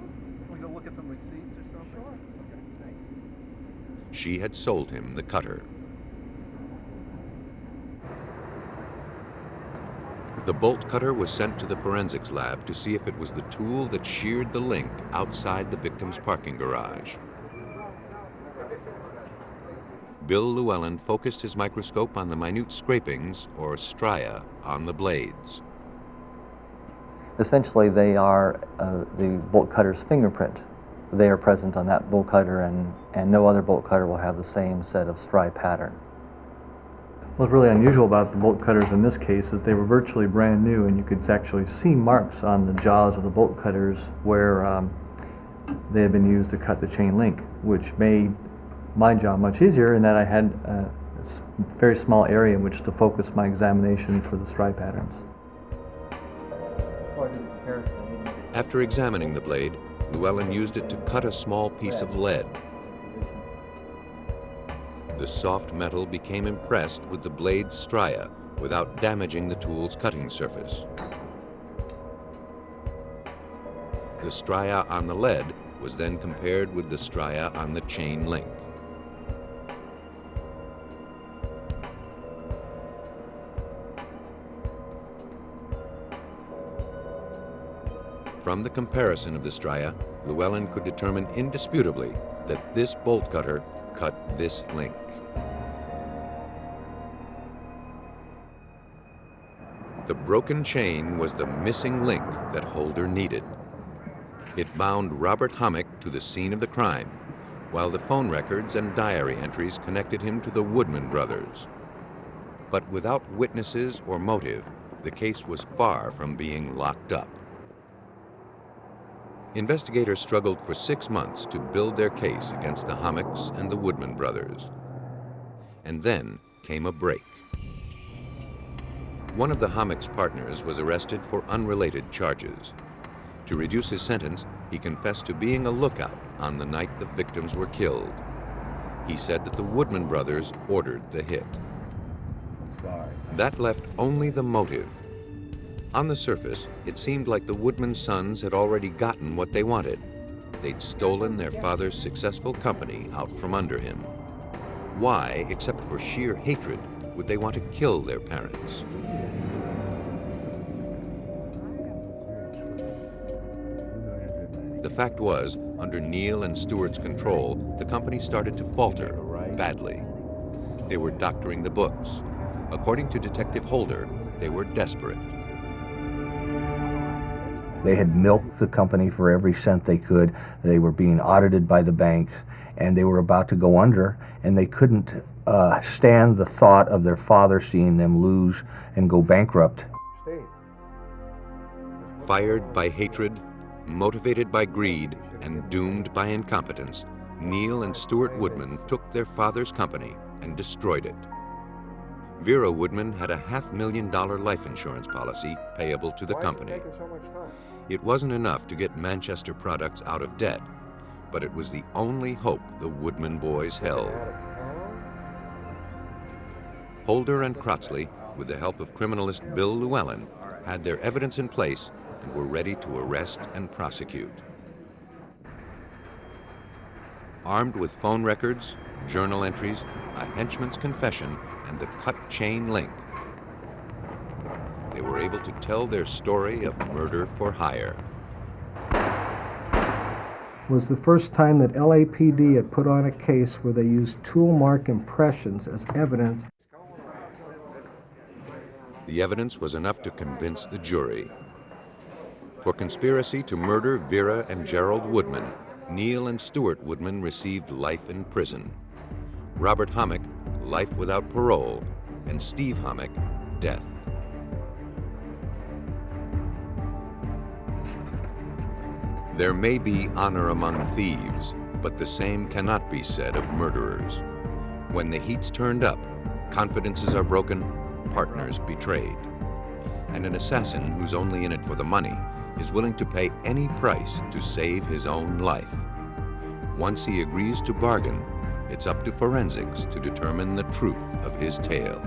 She had sold him the cutter. The bolt cutter was sent to the forensics lab to see if it was the tool that sheared the link outside the victim's parking garage. Bill Llewellyn focused his microscope on the minute scrapings, or stria, on the blades. Essentially, they are the bolt cutter's fingerprint. They are present on that bolt cutter, and no other bolt cutter will have the same set of stri pattern. What's really unusual about the bolt cutters in this case is they were virtually brand new, and you could actually see marks on the jaws of the bolt cutters where they had been used to cut the chain link, which made my job much easier in that I had a very small area in which to focus my examination for the stri patterns. After examining the blade, Llewellyn used it to cut a small piece of lead. The soft metal became impressed with the blade's stria without damaging the tool's cutting surface. The stria on the lead was then compared with the stria on the chain link. From the comparison of the stria, Llewellyn could determine indisputably that this bolt cutter cut this link. The broken chain was the missing link that Holder needed. It bound Robert Hommick to the scene of the crime, while the phone records and diary entries connected him to the Woodman brothers. But without witnesses or motive, the case was far from being locked up. Investigators struggled for 6 months to build their case against the Hommicks and the Woodman brothers. And then came a break. One of the Hammock's partners was arrested for unrelated charges. To reduce his sentence, he confessed to being a lookout on the night the victims were killed. He said that the Woodman brothers ordered the hit. Sorry. That left only the motive. On the surface, it seemed like the Woodman sons had already gotten what they wanted. They'd stolen their father's successful company out from under him. Why, except for sheer hatred, would they want to kill their parents? The fact was, under Neal and Stewart's control, the company started to falter badly. They were doctoring the books. According to Detective Holder, they were desperate. They had milked the company for every cent they could. They were being audited by the banks, and they were about to go under, and they couldn't stand the thought of their father seeing them lose and go bankrupt. Fired by hatred, motivated by greed, and doomed by incompetence, Neal and Stewart Woodman took their father's company and destroyed it. Vera Woodman had a $500,000 life insurance policy payable to the company. It wasn't enough to get Manchester Products out of debt, but it was the only hope the Woodman boys held. Holder and Crotsley, with the help of criminalist Bill Llewellyn, had their evidence in place and were ready to arrest and prosecute. Armed with phone records, journal entries, a henchman's confession, and the cut chain link, they were able to tell their story of murder for hire. Was the first time that LAPD had put on a case where they used tool mark impressions as evidence. The evidence was enough to convince the jury. For conspiracy to murder Vera and Gerald Woodman, Neal and Stewart Woodman received life in prison. Robert Hammock, life without parole, and Steve Hammock, death. There may be honor among thieves, but the same cannot be said of murderers. When the heat's turned up, confidences are broken, partners betrayed. And an assassin who's only in it for the money is willing to pay any price to save his own life. Once he agrees to bargain, it's up to forensics to determine the truth of his tale.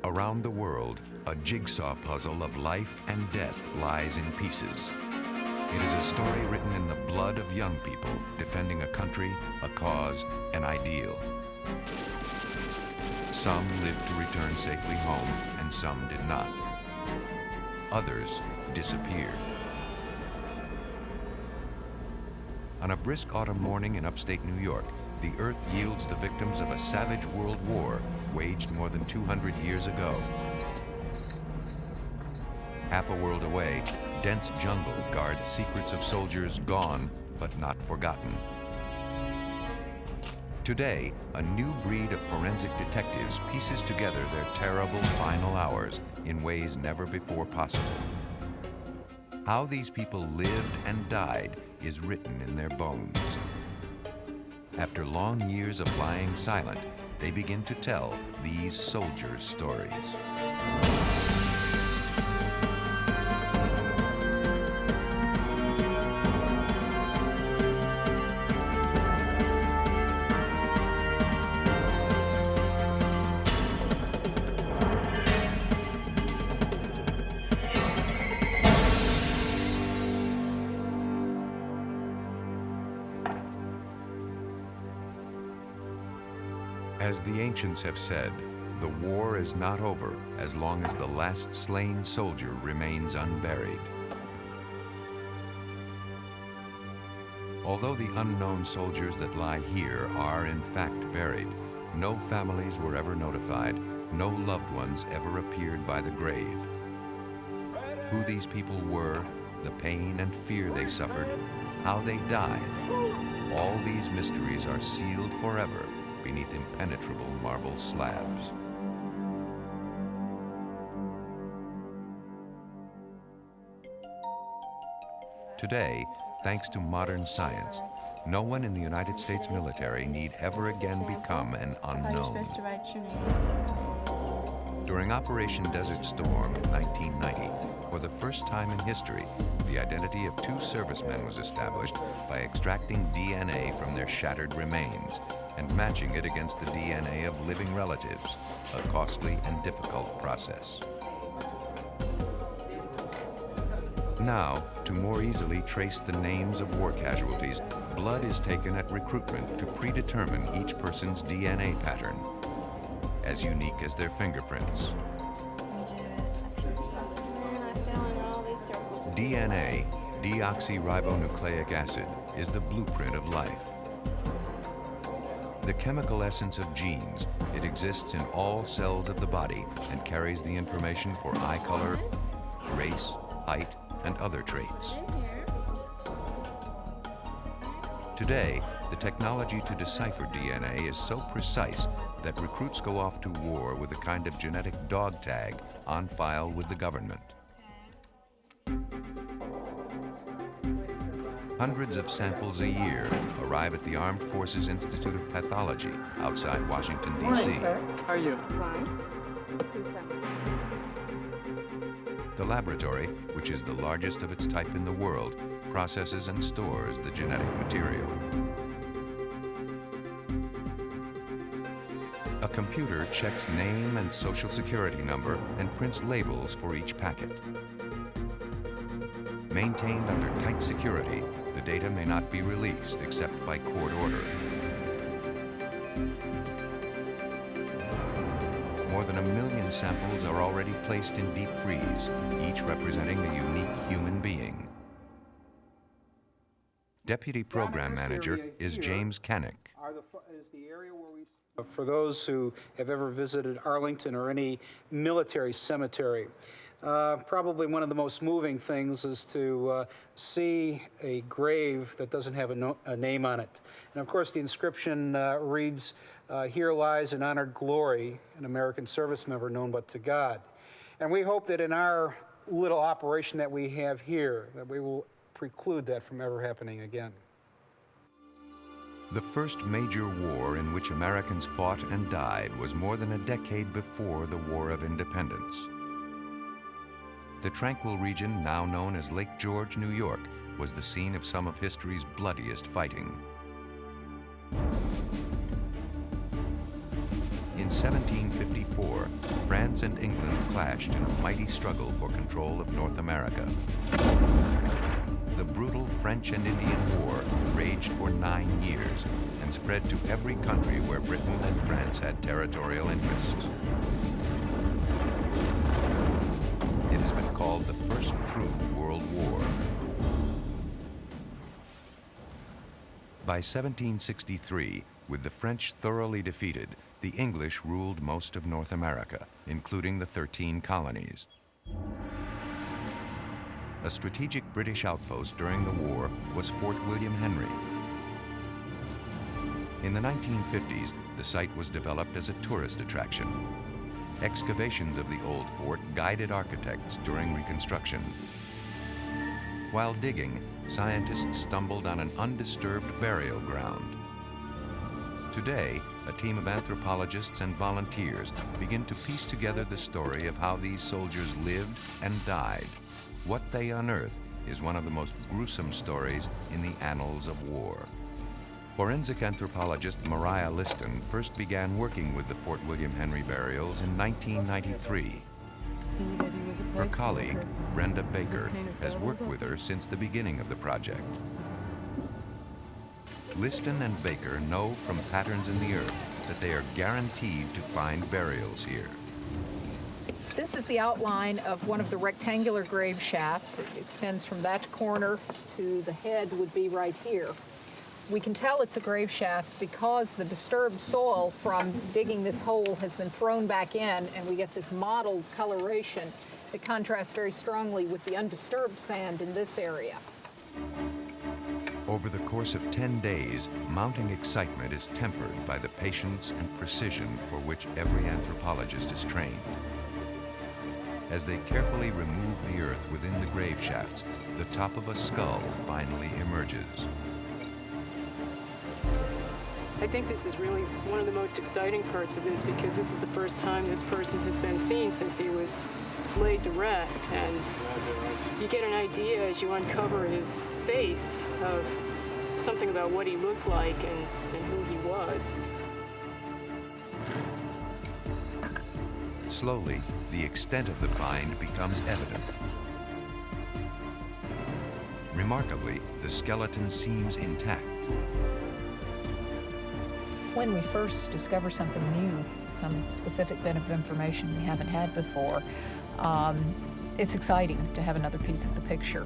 Around the world, a jigsaw puzzle of life and death lies in pieces. It is a story written in the blood of young people defending a country, a cause, an ideal. Some lived to return safely home, and some did not. Others disappeared. On a brisk autumn morning in upstate New York, the earth yields the victims of a savage world war waged more than 200 years ago. Half a world away, dense jungle guards secrets of soldiers gone but not forgotten. Today, a new breed of forensic detectives pieces together their terrible final hours in ways never before possible. How these people lived and died is written in their bones. After long years of lying silent, they begin to tell these soldiers' stories. As the ancients have said, the war is not over as long as the last slain soldier remains unburied. Although the unknown soldiers that lie here are in fact buried, no families were ever notified, no loved ones ever appeared by the grave. Who these people were, the pain and fear they suffered, how they died, all these mysteries are sealed forever beneath impenetrable marble slabs. Today, thanks to modern science, no one in the United States military need ever again become an unknown. You're supposed to write your name. During Operation Desert Storm in 1990, for the first time in history, the identity of 2 servicemen was established by extracting DNA from their shattered remains and matching it against the DNA of living relatives, a costly and difficult process. Now, to more easily trace the names of war casualties, blood is taken at recruitment to predetermine each person's DNA pattern, as unique as their fingerprints. DNA, deoxyribonucleic acid, is the blueprint of life. The chemical essence of genes, it exists in all cells of the body and carries the information for eye color, race, height, and other traits. Today, the technology to decipher DNA is so precise that recruits go off to war with a kind of genetic dog tag on file with the government. Hundreds of samples a year arrive at the Armed Forces Institute of Pathology outside Washington, D.C. Morning, sir. How are you? The laboratory, which is the largest of its type in the world, processes and stores the genetic material. A computer checks name and social security number and prints labels for each packet. Maintained under tight security, the data may not be released except by court order. More than 1 million samples are already placed in deep freeze, each representing a unique human being. Deputy Program Manager is James Canick. For those who have ever visited Arlington or any military cemetery, probably one of the most moving things is to see a grave that doesn't have a name on it. And of course the inscription reads, "Here lies in honored glory an American service member known but to God." And we hope that in our little operation that we have here, that we will preclude that from ever happening again. The first major war in which Americans fought and died was more than a decade before the War of Independence. The tranquil region, now known as Lake George, New York, was the scene of some of history's bloodiest fighting. In 1754, France and England clashed in a mighty struggle for control of North America. The brutal French and Indian War raged for 9 years and spread to every country where Britain and France had territorial interests. It has been called the first true World War. By 1763, with the French thoroughly defeated, the English ruled most of North America, including the 13 colonies. A strategic British outpost during the war was Fort William Henry. In the 1950s, the site was developed as a tourist attraction. Excavations of the old fort guided architects during reconstruction. While digging, scientists stumbled on an undisturbed burial ground. Today, a team of anthropologists and volunteers begin to piece together the story of how these soldiers lived and died. What they unearth is one of the most gruesome stories in the annals of war. Forensic anthropologist Mariah Liston first began working with the Fort William Henry burials in 1993. Her colleague, Brenda Baker, has worked with her since the beginning of the project. Liston and Baker know from patterns in the earth that they are guaranteed to find burials here. This is the outline of one of the rectangular grave shafts. It extends from that corner to the head would be right here. We can tell it's a grave shaft because the disturbed soil from digging this hole has been thrown back in, and we get this mottled coloration that contrasts very strongly with the undisturbed sand in this area. Over the course of 10 days, mounting excitement is tempered by the patience and precision for which every anthropologist is trained. As they carefully remove the earth within the grave shafts, the top of a skull finally emerges. I think this is really one of the most exciting parts of this, because this is the first time this person has been seen since he was laid to rest, and you get an idea as you uncover his face of something about what he looked like and who he was. Slowly, the extent of the find becomes evident. Remarkably, the skeleton seems intact. When we first discover something new, some specific bit of information we haven't had before, it's exciting to have another piece of the picture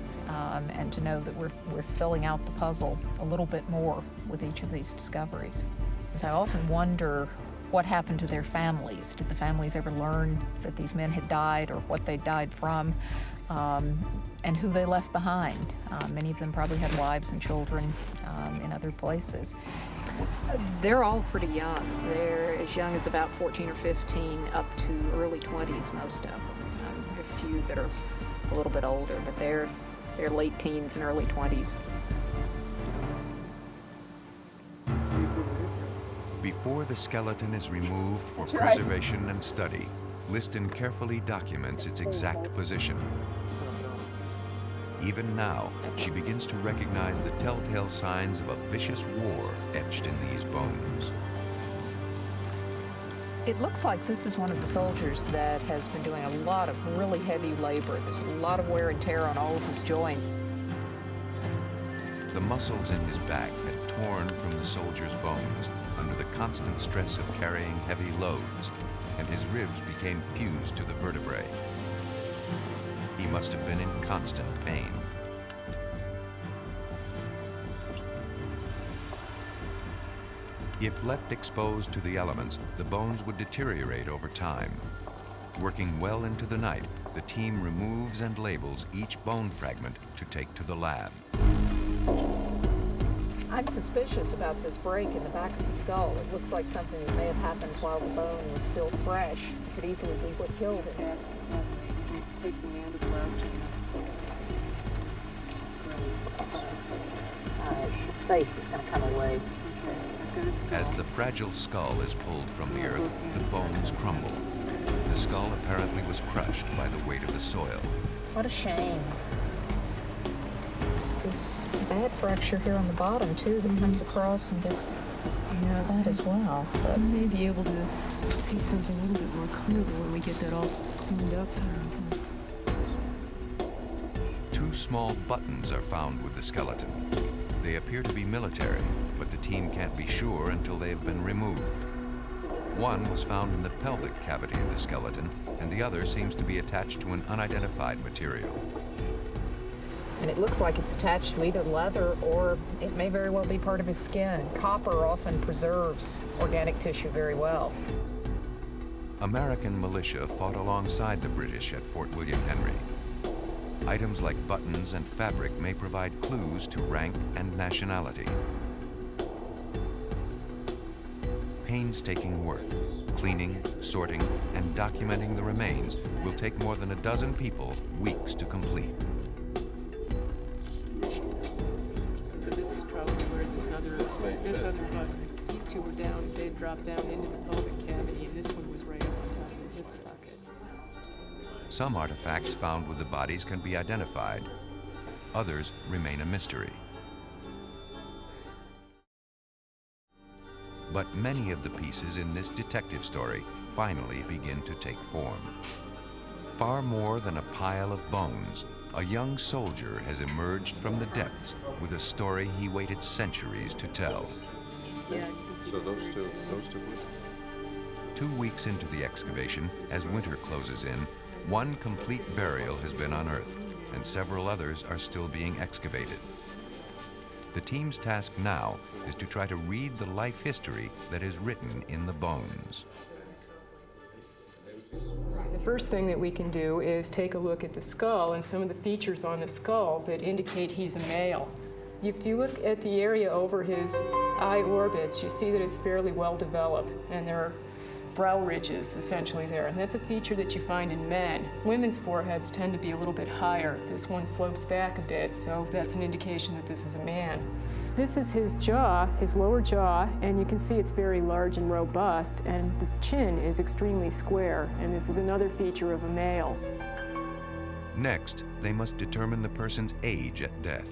and to know that we're filling out the puzzle a little bit more with each of these discoveries. So I often wonder what happened to their families. Did the families ever learn that these men had died or what they died from, and who they left behind? Many of them probably had wives and children in other places. They're all pretty young. They're as young as about 14 or 15 up to early 20s, most of them. There are a few that are a little bit older, but they're late teens and early 20s. Before the skeleton is removed for preservation and study, Liston carefully documents its exact position. Even now, she begins to recognize the telltale signs of a vicious war etched in these bones. It looks like this is one of the soldiers that has been doing a lot of really heavy labor. There's a lot of wear and tear on all of his joints. The muscles in his back had torn from the soldier's bones under the constant stress of carrying heavy loads, and his ribs became fused to the vertebrae. He must have been in constant pain. If left exposed to the elements, the bones would deteriorate over time. Working well into the night, the team removes and labels each bone fragment to take to the lab. I'm suspicious about this break in the back of the skull. It looks like something that may have happened while the bone was still fresh. It could easily be what killed him. His face is going to come away. As the fragile skull is pulled from the earth, the bones crumble. The skull apparently was crushed by the weight of the soil. What a shame. It's this bad fracture here on the bottom, too, that comes across and gets, that as well. But we may be able to see something a little bit more clearly when we get that all cleaned up. Two small buttons are found with the skeleton. They appear to be military, but the team can't be sure until they have been removed. One was found in the pelvic cavity of the skeleton, and the other seems to be attached to an unidentified material. And it looks like it's attached to either leather or it may very well be part of his skin. Copper often preserves organic tissue very well. American militia fought alongside the British at Fort William Henry. Items like buttons and fabric may provide clues to rank and nationality. Painstaking work, cleaning, sorting, and documenting the remains will take more than a dozen people weeks to complete. So this is probably where this other button, these two were down, they dropped down into the pelvic cavity, and this one was right up on top of the hip socket. Some artifacts found with the bodies can be identified. Others remain a mystery. But many of the pieces in this detective story finally begin to take form. Far more than a pile of bones, a young soldier has emerged from the depths with a story he waited centuries to tell. Yeah, you can see so those two. 2 weeks into the excavation, as winter closes in, one complete burial has been unearthed, and several others are still being excavated. The team's task now is to try to read the life history that is written in the bones. The first thing that we can do is take a look at the skull and some of the features on the skull that indicate he's a male. If you look at the area over his eye orbits, you see that it's fairly well developed, and there are brow ridges essentially there, and that's a feature that you find in men. Women's foreheads tend to be a little bit higher. This one slopes back a bit, so that's an indication that this is a man. This is his jaw, his lower jaw, and you can see it's very large and robust, and the chin is extremely square, and this is another feature of a male. Next, they must determine the person's age at death.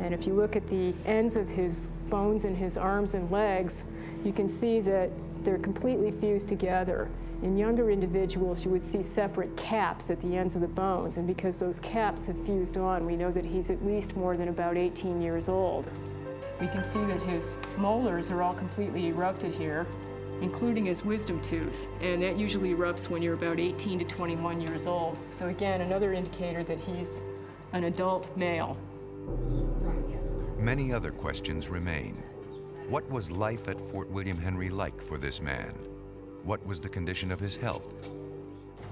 And if you look at the ends of his bones in his arms and legs, you can see that they're completely fused together. In younger individuals, you would see separate caps at the ends of the bones, and because those caps have fused on, we know that he's at least more than about 18 years old. We can see that his molars are all completely erupted here, including his wisdom tooth, and that usually erupts when you're about 18 to 21 years old. So again, another indicator that he's an adult male. Many other questions remain. What was life at Fort William Henry like for this man? What was the condition of his health?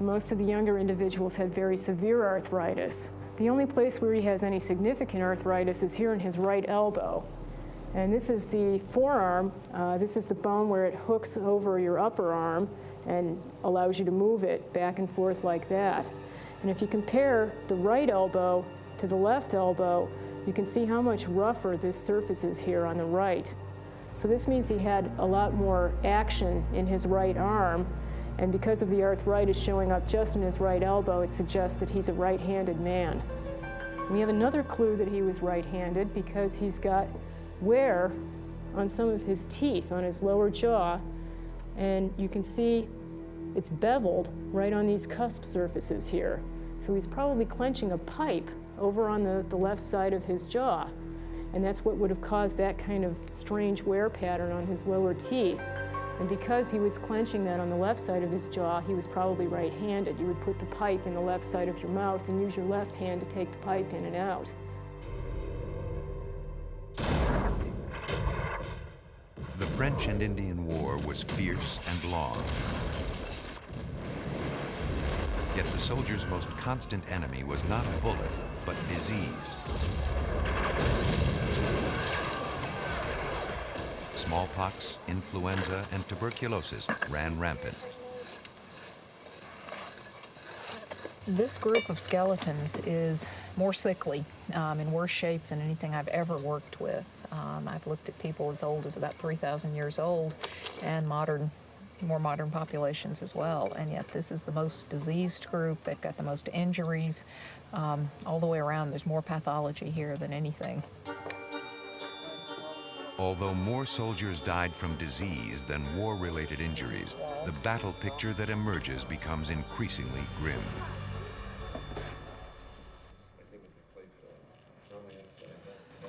Most of the younger individuals had very severe arthritis. The only place where he has any significant arthritis is here in his right elbow. And this is the forearm. This is the bone where it hooks over your upper arm and allows you to move it back and forth like that. And if you compare the right elbow to the left elbow, you can see how much rougher this surface is here on the right. So this means he had a lot more action in his right arm, and because of the arthritis showing up just in his right elbow, it suggests that he's a right-handed man. We have another clue that he was right-handed because he's got wear on some of his teeth on his lower jaw, and you can see it's beveled right on these cusp surfaces here. So he's probably clenching a pipe over on the left side of his jaw. And that's what would have caused that kind of strange wear pattern on his lower teeth. And because he was clenching that on the left side of his jaw, he was probably right-handed. You would put the pipe in the left side of your mouth and use your left hand to take the pipe in and out. The French and Indian War was fierce and long. Yet the soldiers' most constant enemy was not a bullet, but disease. Smallpox, influenza, and tuberculosis ran rampant. This group of skeletons is more sickly, in worse shape than anything I've ever worked with. I've looked at people as old as about 3,000 years old and more modern populations as well, and yet this is the most diseased group. They've got the most injuries. All the way around, there's more pathology here than anything. Although more soldiers died from disease than war-related injuries, the battle picture that emerges becomes increasingly grim.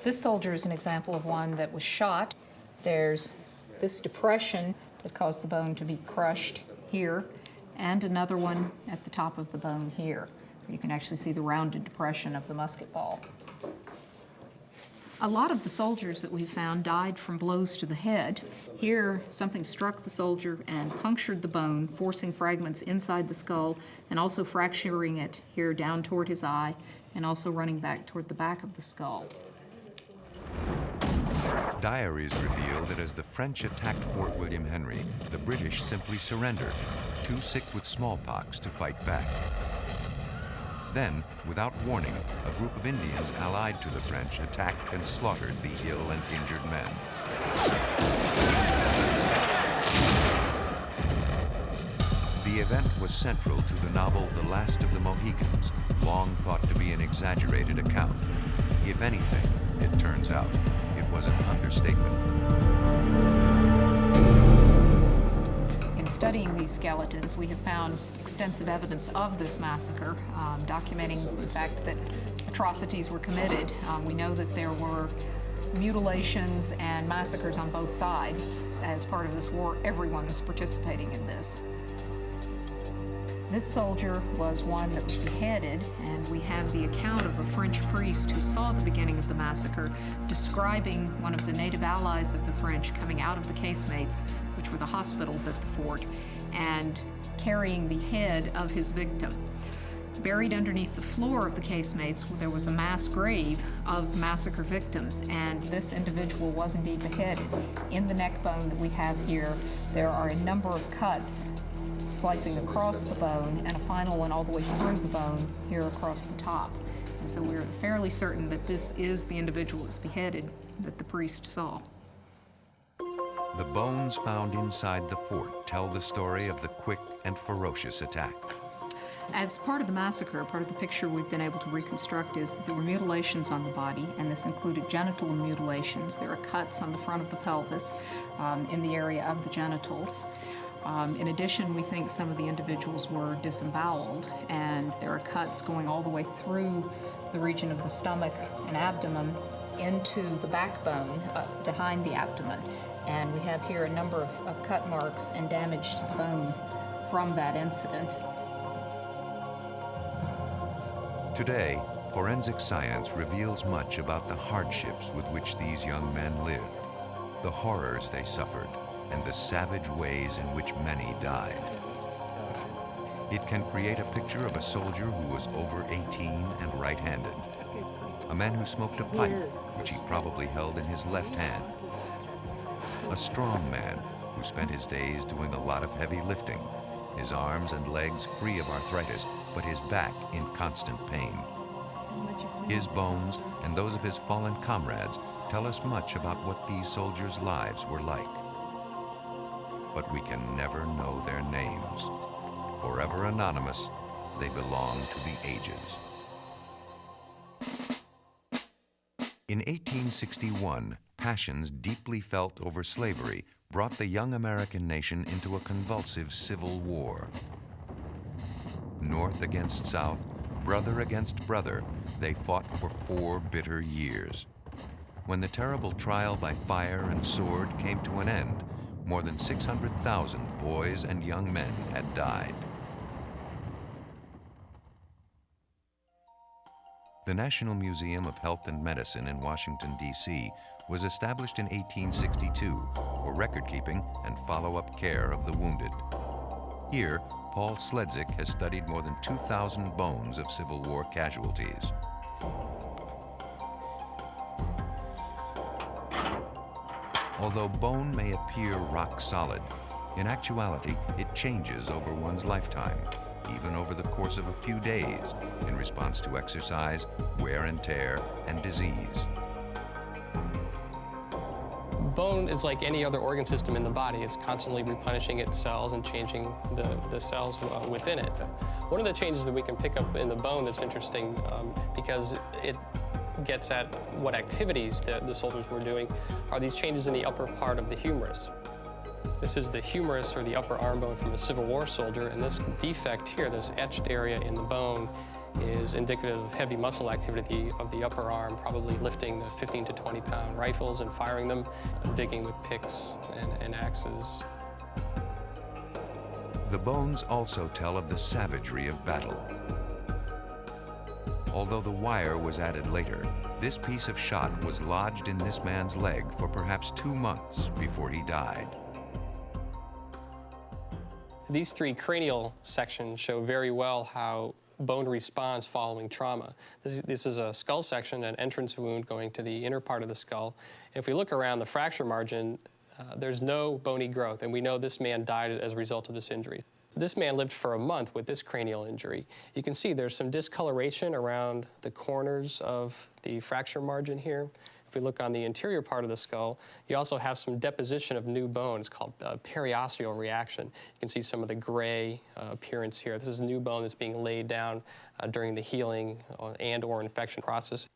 This soldier is an example of one that was shot. There's this depression that caused the bone to be crushed here, and another one at the top of the bone here. You can actually see the rounded depression of the musket ball. A lot of the soldiers that we found died from blows to the head. Here, something struck the soldier and punctured the bone, forcing fragments inside the skull and also fracturing it here down toward his eye and also running back toward the back of the skull. Diaries reveal that as the French attacked Fort William Henry, the British simply surrendered, too sick with smallpox to fight back. Then, without warning, a group of Indians allied to the French attacked and slaughtered the ill and injured men. The event was central to the novel The Last of the Mohicans, long thought to be an exaggerated account. If anything, it turns out, it was an understatement. In studying these skeletons, we have found extensive evidence of this massacre, documenting the fact that atrocities were committed. We know that there were mutilations and massacres on both sides. As part of this war, everyone was participating in this. This soldier was one that was beheaded, and we have the account of a French priest who saw the beginning of the massacre describing one of the native allies of the French coming out of the casemates, which were the hospitals at the fort, and carrying the head of his victim. Buried underneath the floor of the casemates, there was a mass grave of massacre victims, and this individual was indeed beheaded. In the neck bone that we have here, there are a number of cuts slicing across the bone, and a final one all the way through the bone here across the top. And so we're fairly certain that this is the individual that was beheaded that the priest saw. The bones found inside the fort tell the story of the quick and ferocious attack. As part of the massacre, part of the picture we've been able to reconstruct is that there were mutilations on the body, and this included genital mutilations. There are cuts on the front of the pelvis in the area of the genitals. In addition, we think some of the individuals were disemboweled, and there are cuts going all the way through the region of the stomach and abdomen into the backbone behind the abdomen. And we have here a number of cut marks and damage to the bone from that incident. Today, forensic science reveals much about the hardships with which these young men lived, the horrors they suffered, and the savage ways in which many died. It can create a picture of a soldier who was over 18 and right-handed, a man who smoked a pipe, which he probably held in his left hand, a strong man who spent his days doing a lot of heavy lifting, his arms and legs free of arthritis, but his back in constant pain. His bones and those of his fallen comrades tell us much about what these soldiers' lives were like. But we can never know their names. Forever anonymous, they belong to the ages. In 1861, passions deeply felt over slavery brought the young American nation into a convulsive civil war. North against South, brother against brother, they fought for 4 bitter years. When the terrible trial by fire and sword came to an end, more than 600,000 boys and young men had died. The National Museum of Health and Medicine in Washington, D.C. was established in 1862 for record-keeping and follow-up care of the wounded. Here, Paul Sledzik has studied more than 2,000 bones of Civil War casualties. Although bone may appear rock solid, in actuality, it changes over one's lifetime, even over the course of a few days, in response to exercise, wear and tear, and disease. Bone is like any other organ system in the body. It's constantly replenishing its cells and changing the cells within it. One of the changes that we can pick up in the bone that's interesting because it gets at what activities the soldiers were doing are these changes in the upper part of the humerus. This is the humerus, or the upper arm bone, from a Civil War soldier, and this defect here, this etched area in the bone, is indicative of heavy muscle activity of the upper arm, probably lifting the 15 to 20 pound rifles and firing them, digging with picks and axes. The bones also tell of the savagery of battle. Although the wire was added later, this piece of shot was lodged in this man's leg for perhaps 2 months before he died. These 3 cranial sections show very well how bone responds following trauma. This is a skull section, an entrance wound going to the inner part of the skull. And if we look around the fracture margin, there's no bony growth, and we know this man died as a result of this injury. This man lived for a month with this cranial injury. You can see there's some discoloration around the corners of the fracture margin here. If we look on the interior part of the skull, you also have some deposition of new bone. It's called periosteal reaction. You can see some of the gray appearance here. This is new bone that's being laid down during the healing and/or infection process.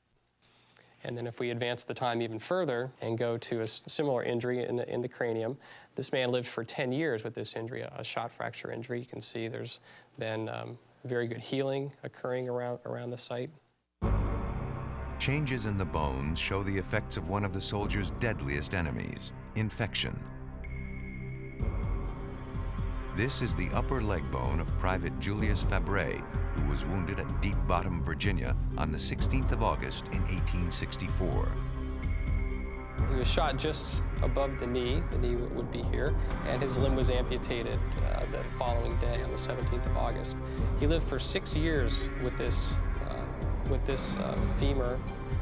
And then if we advance the time even further and go to a similar injury in the cranium, this man lived for 10 years with this injury, a shot fracture injury. You can see there's been very good healing occurring around the site. Changes in the bones show the effects of one of the soldier's deadliest enemies, infection. This is the upper leg bone of Private Julius Fabre, who was wounded at Deep Bottom, Virginia on the 16th of August in 1864. He was shot just above the knee would be here, and his limb was amputated the following day on the 17th of August. He lived for 6 years with this femur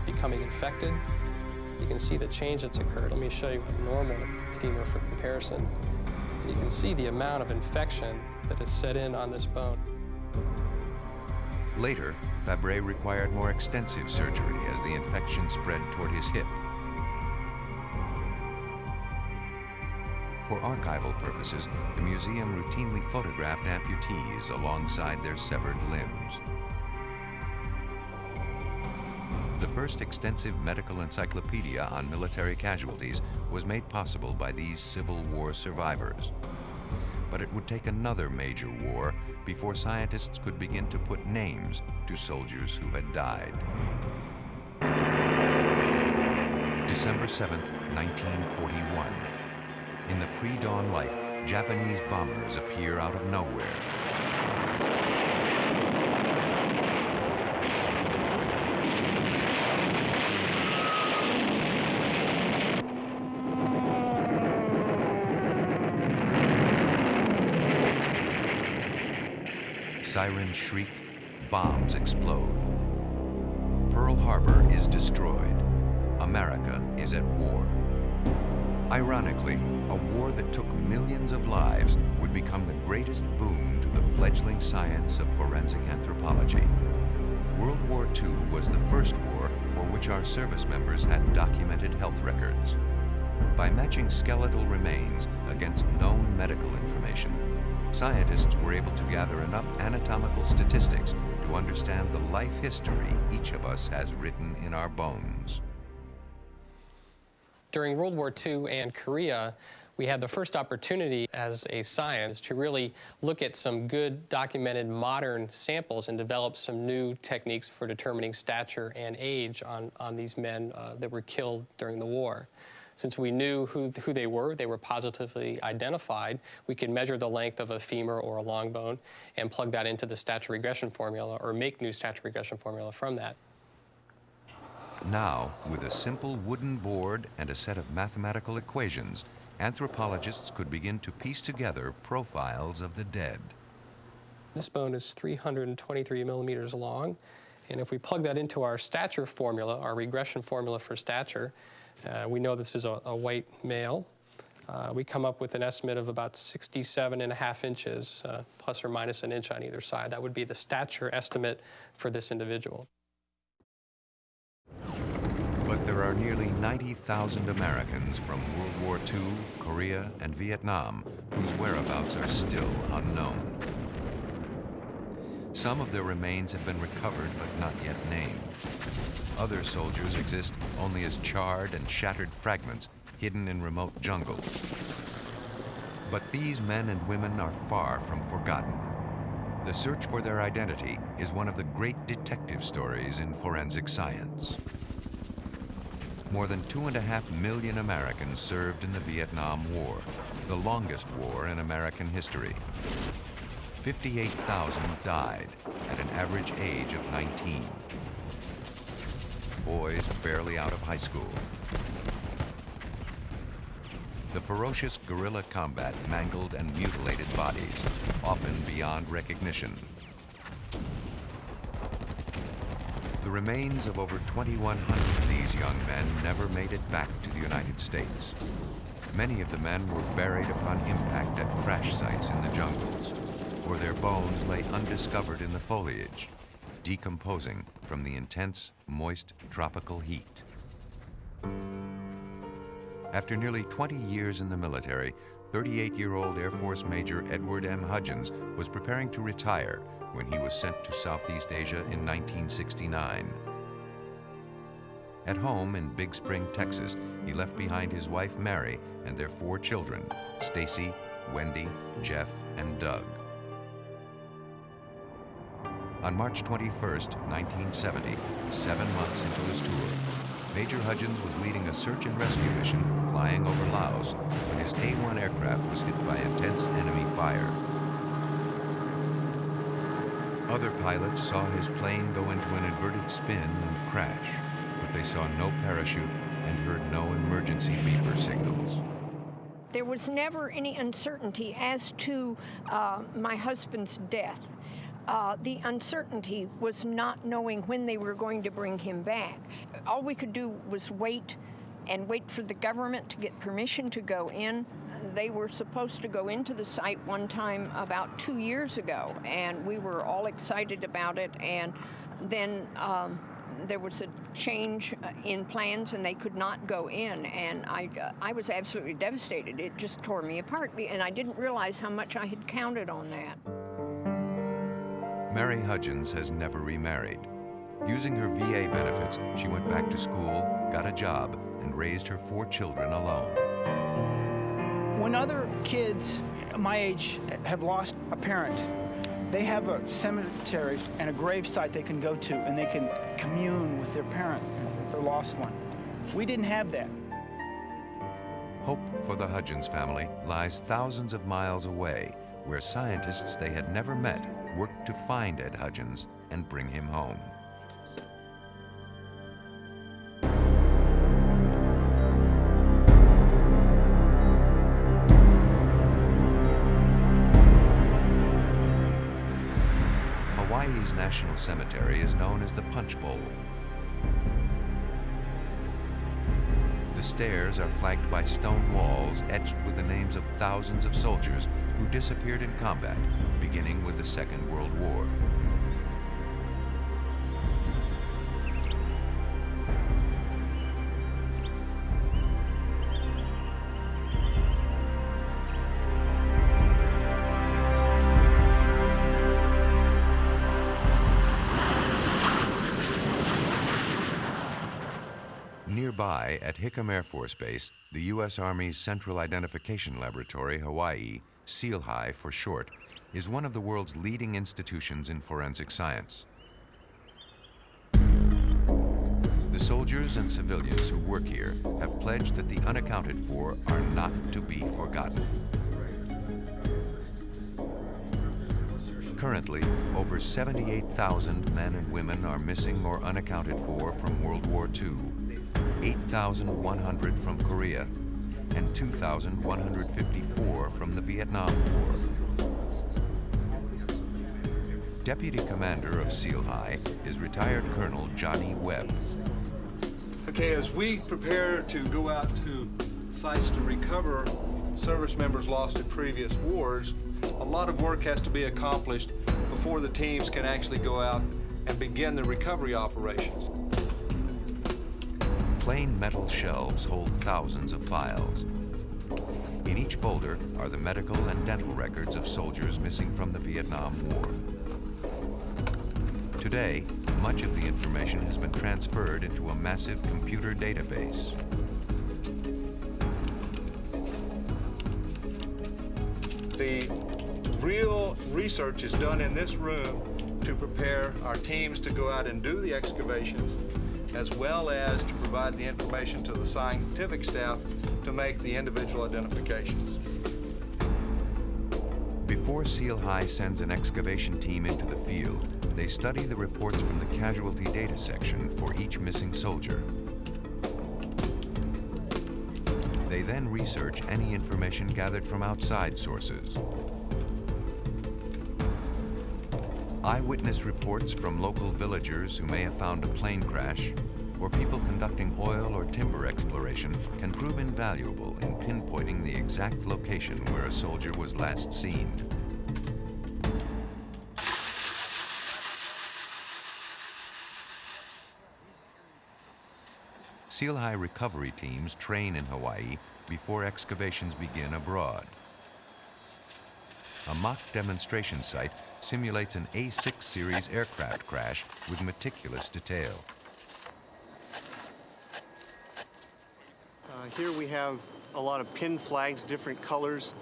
becoming infected. You can see the change that's occurred. Let me show you a normal femur for comparison. And you can see the amount of infection that has set in on this bone. Later, Fabre required more extensive surgery as the infection spread toward his hip. For archival purposes, the museum routinely photographed amputees alongside their severed limbs. The first extensive medical encyclopedia on military casualties was made possible by these Civil War survivors. But it would take another major war before scientists could begin to put names to soldiers who had died. December 7th, 1941. In the pre-dawn light, Japanese bombers appear out of nowhere. Sirens shriek, bombs explode. Pearl Harbor is destroyed. America is at war. Ironically, a war that took millions of lives would become the greatest boon to the fledgling science of forensic anthropology. World War II was the first war for which our service members had documented health records. By matching skeletal remains against known medical information, scientists were able to gather enough anatomical statistics to understand the life history each of us has written in our bones. During World War II and Korea, we had the first opportunity as a science to really look at some good documented modern samples and develop some new techniques for determining stature and age on these men that were killed during the war. Since we knew who they were positively identified, we could measure the length of a femur or a long bone and plug that into the stature regression formula or make new stature regression formula from that. Now, with a simple wooden board and a set of mathematical equations, anthropologists could begin to piece together profiles of the dead. This bone is 323 millimeters long, and if we plug that into our stature formula, our regression formula for stature, we know this is a white male. We come up with an estimate of about 67.5 inches, plus or minus an inch on either side. That would be the stature estimate for this individual. But there are nearly 90,000 Americans from World War II, Korea, and Vietnam whose whereabouts are still unknown. Some of their remains have been recovered but not yet named. Other soldiers exist only as charred and shattered fragments hidden in remote jungles. But these men and women are far from forgotten. The search for their identity is one of the great detective stories in forensic science. More than 2.5 million Americans served in the Vietnam War, the longest war in American history. 58,000 died at an average age of 19. Boys barely out of high school. The ferocious guerrilla combat mangled and mutilated bodies, often beyond recognition. The remains of over 2,100 of these young men never made it back to the United States. Many of the men were buried upon impact at crash sites in the jungles, or their bones lay undiscovered in the foliage, decomposing from the intense, moist, tropical heat. After nearly 20 years in the military, 38-year-old Air Force Major Edward M. Hudgens was preparing to retire when he was sent to Southeast Asia in 1969. At home in Big Spring, Texas, he left behind his wife Mary and their 4 children, Stacy, Wendy, Jeff, and Doug. On March 21, 1970, 7 months into his tour, Major Hudgens was leading a search and rescue mission flying over Laos when his A-1 aircraft was hit by intense enemy fire. Other pilots saw his plane go into an inverted spin and crash, but they saw no parachute and heard no emergency beeper signals. There was never any uncertainty as to my husband's death. The uncertainty was not knowing when they were going to bring him back. All we could do was wait and wait for the government to get permission to go in. They were supposed to go into the site one time about 2 years ago, and we were all excited about it, and then there was a change in plans and they could not go in, and I was absolutely devastated. It just tore me apart, and I didn't realize how much I had counted on that. Mary Hudgens has never remarried. Using her VA benefits, she went back to school, got a job, and raised her 4 children alone. When other kids my age have lost a parent, they have a cemetery and a grave site they can go to, and they can commune with their parent, their lost one. We didn't have that. Hope for the Hudgens family lies thousands of miles away, where scientists they had never met worked to find Ed Hudgens and bring him home. Hawaii's National Cemetery is known as the Punch Bowl. The stairs are flanked by stone walls etched with the names of thousands of soldiers who disappeared in combat, beginning with the Second World War. Nearby at Hickam Air Force Base, the U.S. Army's Central Identification Laboratory, Hawaii, SEALHI for short, is one of the world's leading institutions in forensic science. The soldiers and civilians who work here have pledged that the unaccounted for are not to be forgotten. Currently, over 78,000 men and women are missing or unaccounted for from World War II, 8,100 from Korea, and 2,154 from the Vietnam War. Deputy Commander of SEALHI is retired Colonel Johnny Webb. Okay, as we prepare to go out to sites to recover service members lost in previous wars, a lot of work has to be accomplished before the teams can actually go out and begin the recovery operations. Plain metal shelves hold thousands of files. In each folder are the medical and dental records of soldiers missing from the Vietnam War. Today, much of the information has been transferred into a massive computer database. The real research is done in this room to prepare our teams to go out and do the excavations, as well as to provide the information to the scientific staff to make the individual identifications. Before SEALHI sends an excavation team into the field, they study the reports from the casualty data section for each missing soldier. They then research any information gathered from outside sources. Eyewitness reports from local villagers who may have found a plane crash, or people conducting oil or timber exploration can prove invaluable in pinpointing the exact location where a soldier was last seen. SEALHI recovery teams train in Hawaii before excavations begin abroad. A mock demonstration site simulates an A6 series aircraft crash with meticulous detail. Here we have a lot of pin flags, different colors,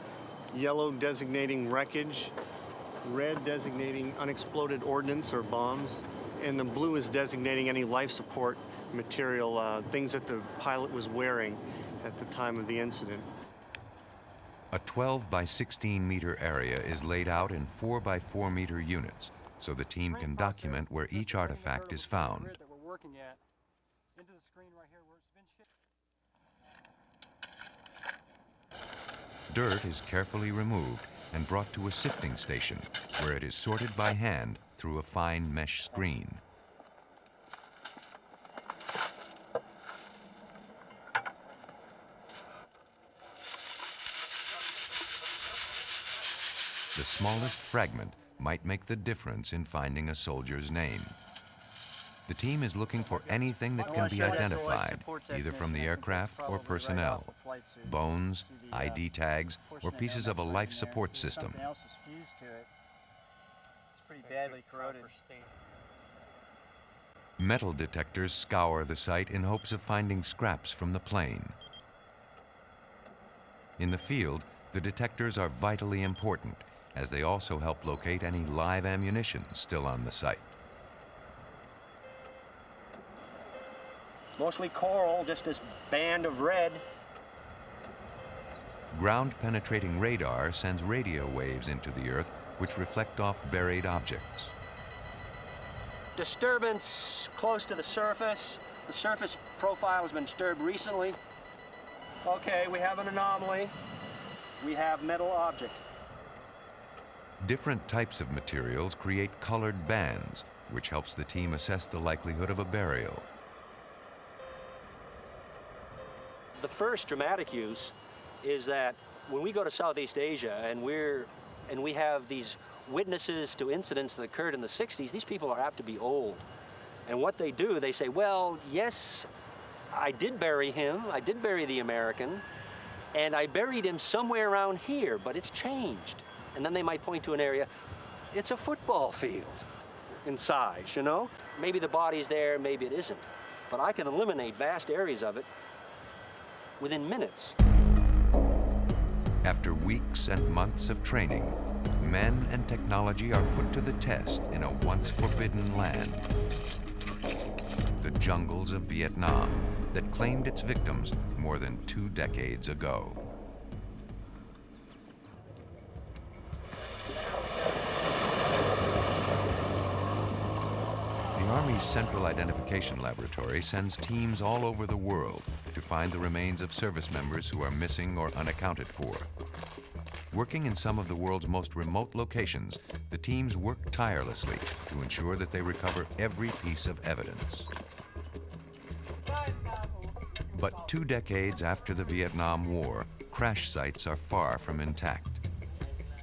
yellow designating wreckage, red designating unexploded ordnance or bombs, and the blue is designating any life support material, things that the pilot was wearing at the time of the incident. A 12 by 16 meter area is laid out in 4 by 4 meter units, so the team can document where each artifact is found. Dirt is carefully removed and brought to a sifting station, where it is sorted by hand through a fine mesh screen. the smallest fragment might make the difference in finding a soldier's name. The team is looking for anything that can be identified, either from the aircraft or personnel, bones, ID tags, or pieces of a life support system. Something else is fused to it. It's pretty badly corroded. Metal detectors scour the site in hopes of finding scraps from the plane. In the field, the detectors are vitally important, as they also help locate any live ammunition still on the site. Mostly coral, just this band of red. Ground-penetrating radar sends radio waves into the earth which reflect off buried objects. Disturbance close to the surface. The surface profile has been disturbed recently. Okay, we have an anomaly. We have metal object. Different types of materials create colored bands, which helps the team assess the likelihood of a burial. The first dramatic use is that when we go to Southeast Asia and we have these witnesses to incidents that occurred in the 60s, these people are apt to be old. And what they do, they say, well, yes, I did bury him, I did bury the American, and I buried him somewhere around here, but it's changed. And then they might point to an area, it's a football field in size, you know? Maybe the body's there, maybe it isn't. But I can eliminate vast areas of it within minutes. After weeks and months of training, men and technology are put to the test in a once forbidden land. The jungles of Vietnam that claimed its victims more than 2 decades ago. The Army's Central Identification Laboratory sends teams all over the world to find the remains of service members who are missing or unaccounted for. Working in some of the world's most remote locations, the teams work tirelessly to ensure that they recover every piece of evidence. But 2 decades after the Vietnam War, crash sites are far from intact.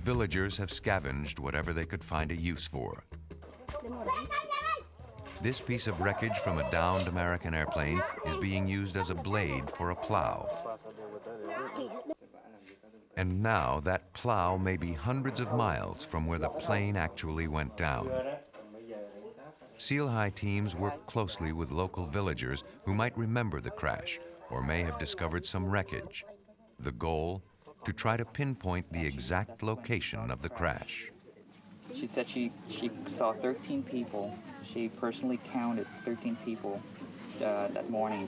Villagers have scavenged whatever they could find a use for. This piece of wreckage from a downed American airplane is being used as a blade for a plow. And now that plow may be hundreds of miles from where the plane actually went down. Seal High teams work closely with local villagers who might remember the crash or may have discovered some wreckage. The goal, to try to pinpoint the exact location of the crash. She said she saw 13 people. She personally counted 13 people that morning.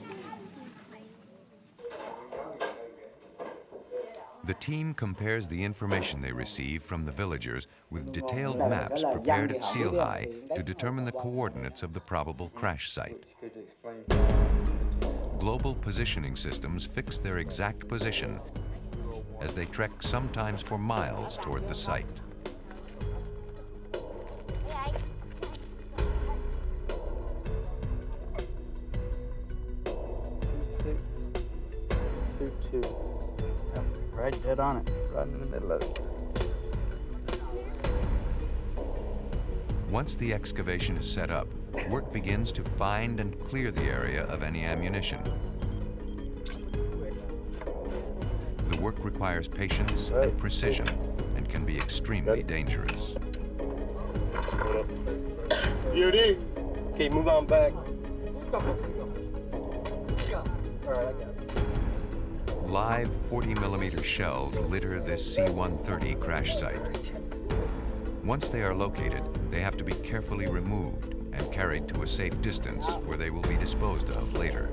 The team compares the information they receive from the villagers with detailed maps prepared at Seal High to determine the coordinates of the probable crash site. Global positioning systems fix their exact position as they trek sometimes for miles toward the site. Right dead on it, right in the middle of it. Once the excavation is set up, work begins to find and clear the area of any ammunition. The work requires patience and precision and can be extremely dangerous. Beauty. Okay, move on back. All right, I got it. Live 40mm shells litter this C-130 crash site. Once they are located, they have to be carefully removed and carried to a safe distance where they will be disposed of later.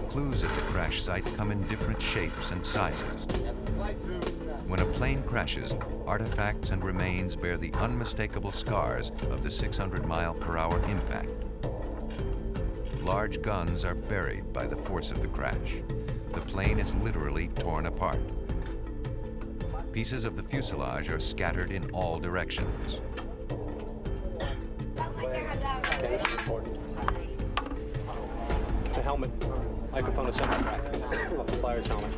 Clues at the crash site come in different shapes and sizes. When a plane crashes, artifacts and remains bear the unmistakable scars of the 600-mile-per-hour impact. Large guns are buried by the force of the crash. The plane is literally torn apart. Pieces of the fuselage are scattered in all directions. Okay, this is important. It's a helmet. Microphone assembly rack off the flyer's helmet.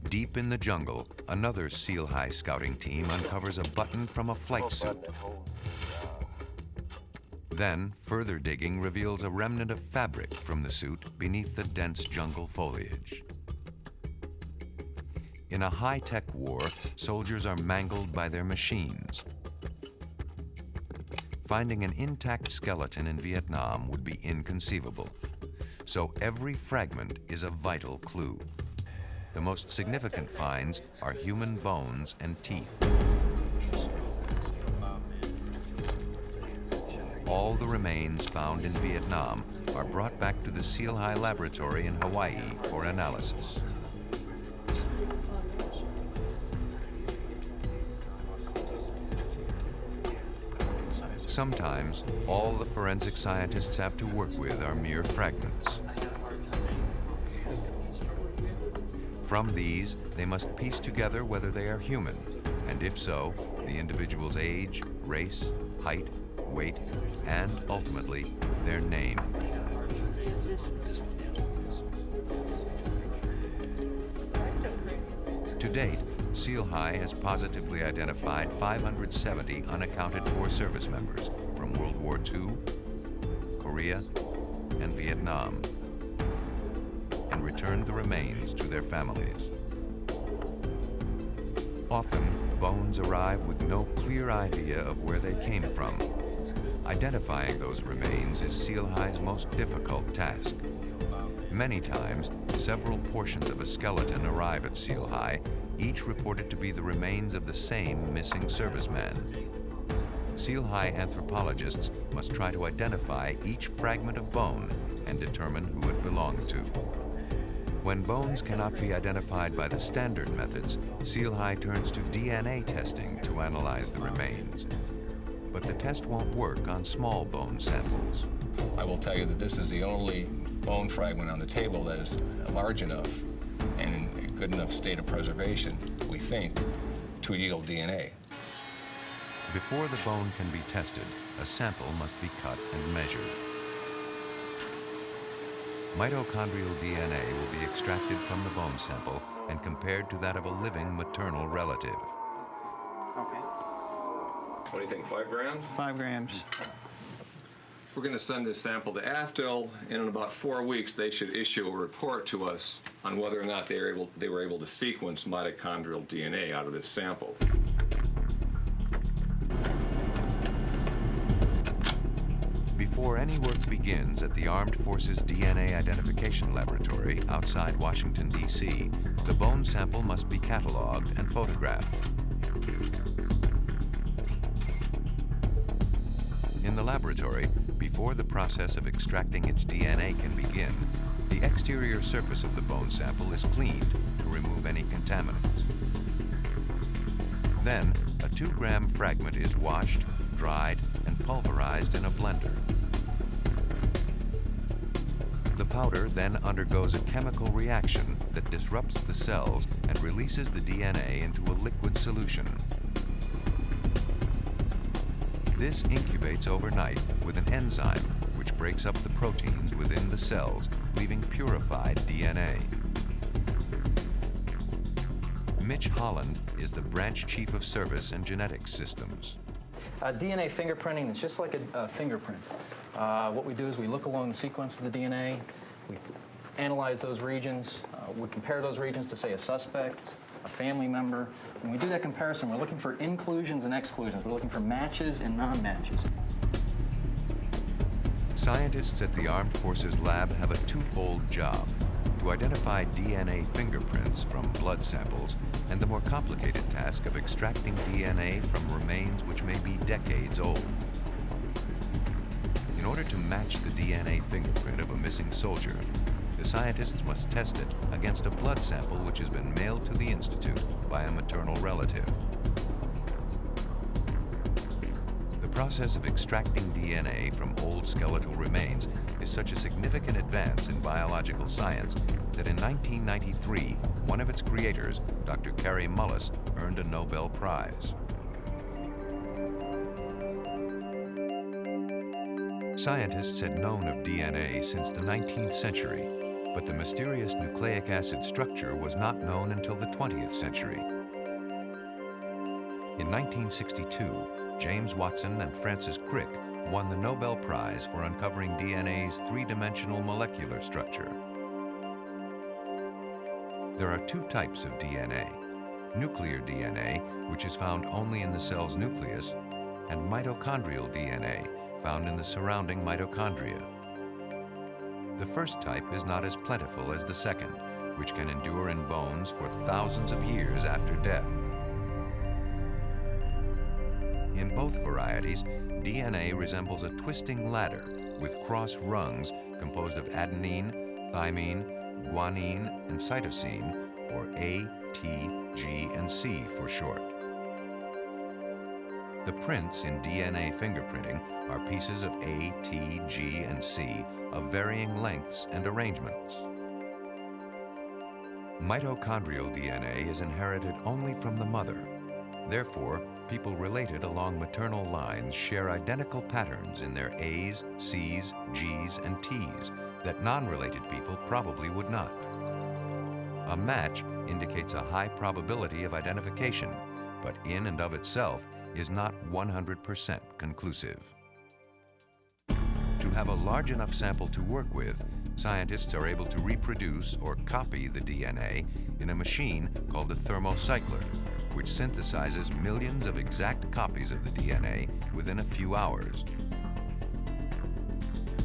Deep in the jungle, another Seal High scouting team uncovers a button from a flight suit. Then, further digging reveals a remnant of fabric from the suit beneath the dense jungle foliage. In a high-tech war, soldiers are mangled by their machines. Finding an intact skeleton in Vietnam would be inconceivable. So every fragment is a vital clue. The most significant finds are human bones and teeth. All the remains found in Vietnam are brought back to the Seal High Laboratory in Hawaii for analysis. Sometimes, all the forensic scientists have to work with are mere fragments. From these, they must piece together whether they are human, and if so, the individual's age, race, height, weight, and ultimately, their name. To date, Seal High has positively identified 570 unaccounted for service members from World War II, Korea, and Vietnam, and returned the remains to their families. Often, bones arrive with no clear idea of where they came from. Identifying those remains is Seal High's most difficult task. Many times, several portions of a skeleton arrive at Seal High, each reported to be the remains of the same missing serviceman. Seal High anthropologists must try to identify each fragment of bone and determine who it belonged to. When bones cannot be identified by the standard methods, Seal High turns to DNA testing to analyze the remains. But the test won't work on small bone samples. I will tell you that this is the only bone fragment on the table that is large enough and in a good enough state of preservation, we think, to yield DNA. Before the bone can be tested, a sample must be cut and measured. Mitochondrial DNA will be extracted from the bone sample and compared to that of a living maternal relative. Okay. What do you think, 5 grams? 5 grams. We're going to send this sample to AFDL, and in about 4 weeks, they should issue a report to us on whether or not they were able to sequence mitochondrial DNA out of this sample. Before any work begins at the Armed Forces DNA Identification Laboratory outside Washington, D.C., the bone sample must be cataloged and photographed. In the laboratory, before the process of extracting its DNA can begin, the exterior surface of the bone sample is cleaned to remove any contaminants. Then, a 2-gram fragment is washed, dried, and pulverized in a blender. The powder then undergoes a chemical reaction that disrupts the cells and releases the DNA into a liquid solution. This incubates overnight with an enzyme which breaks up the proteins within the cells, leaving purified DNA. Mitch Holland is the branch chief of service and genetics systems. DNA fingerprinting is just like a fingerprint. What we do is we look along the sequence of the DNA, we analyze those regions, we compare those regions to, say, a suspect, a family member. When we do that comparison, we're looking for inclusions and exclusions. We're looking for matches and non-matches. Scientists at the Armed Forces Lab have a twofold job: to identify DNA fingerprints from blood samples, and the more complicated task of extracting DNA from remains which may be decades old. In order to match the DNA fingerprint of a missing soldier, the scientists must test it against a blood sample which has been mailed to the Institute by a maternal relative. The process of extracting DNA from old skeletal remains is such a significant advance in biological science that in 1993, one of its creators, Dr. Kary Mullis, earned a Nobel Prize. Scientists had known of DNA since the 19th century, but the mysterious nucleic acid structure was not known until the 20th century. In 1962, James Watson and Francis Crick won the Nobel Prize for uncovering DNA's three-dimensional molecular structure. There are two types of DNA: nuclear DNA, which is found only in the cell's nucleus, and mitochondrial DNA, found in the surrounding mitochondria. The first type is not as plentiful as the second, which can endure in bones for thousands of years after death. In both varieties, DNA resembles a twisting ladder with cross rungs composed of adenine, thymine, guanine, and cytosine, or A, T, G, and C for short. The prints in DNA fingerprinting are pieces of A, T, G, and C of varying lengths and arrangements. Mitochondrial DNA is inherited only from the mother. Therefore, people related along maternal lines share identical patterns in their A's, C's, G's, and T's that non-related people probably would not. A match indicates a high probability of identification, but in and of itself is not 100% conclusive. To have a large enough sample to work with, scientists are able to reproduce or copy the DNA in a machine called a thermocycler, which synthesizes millions of exact copies of the DNA within a few hours.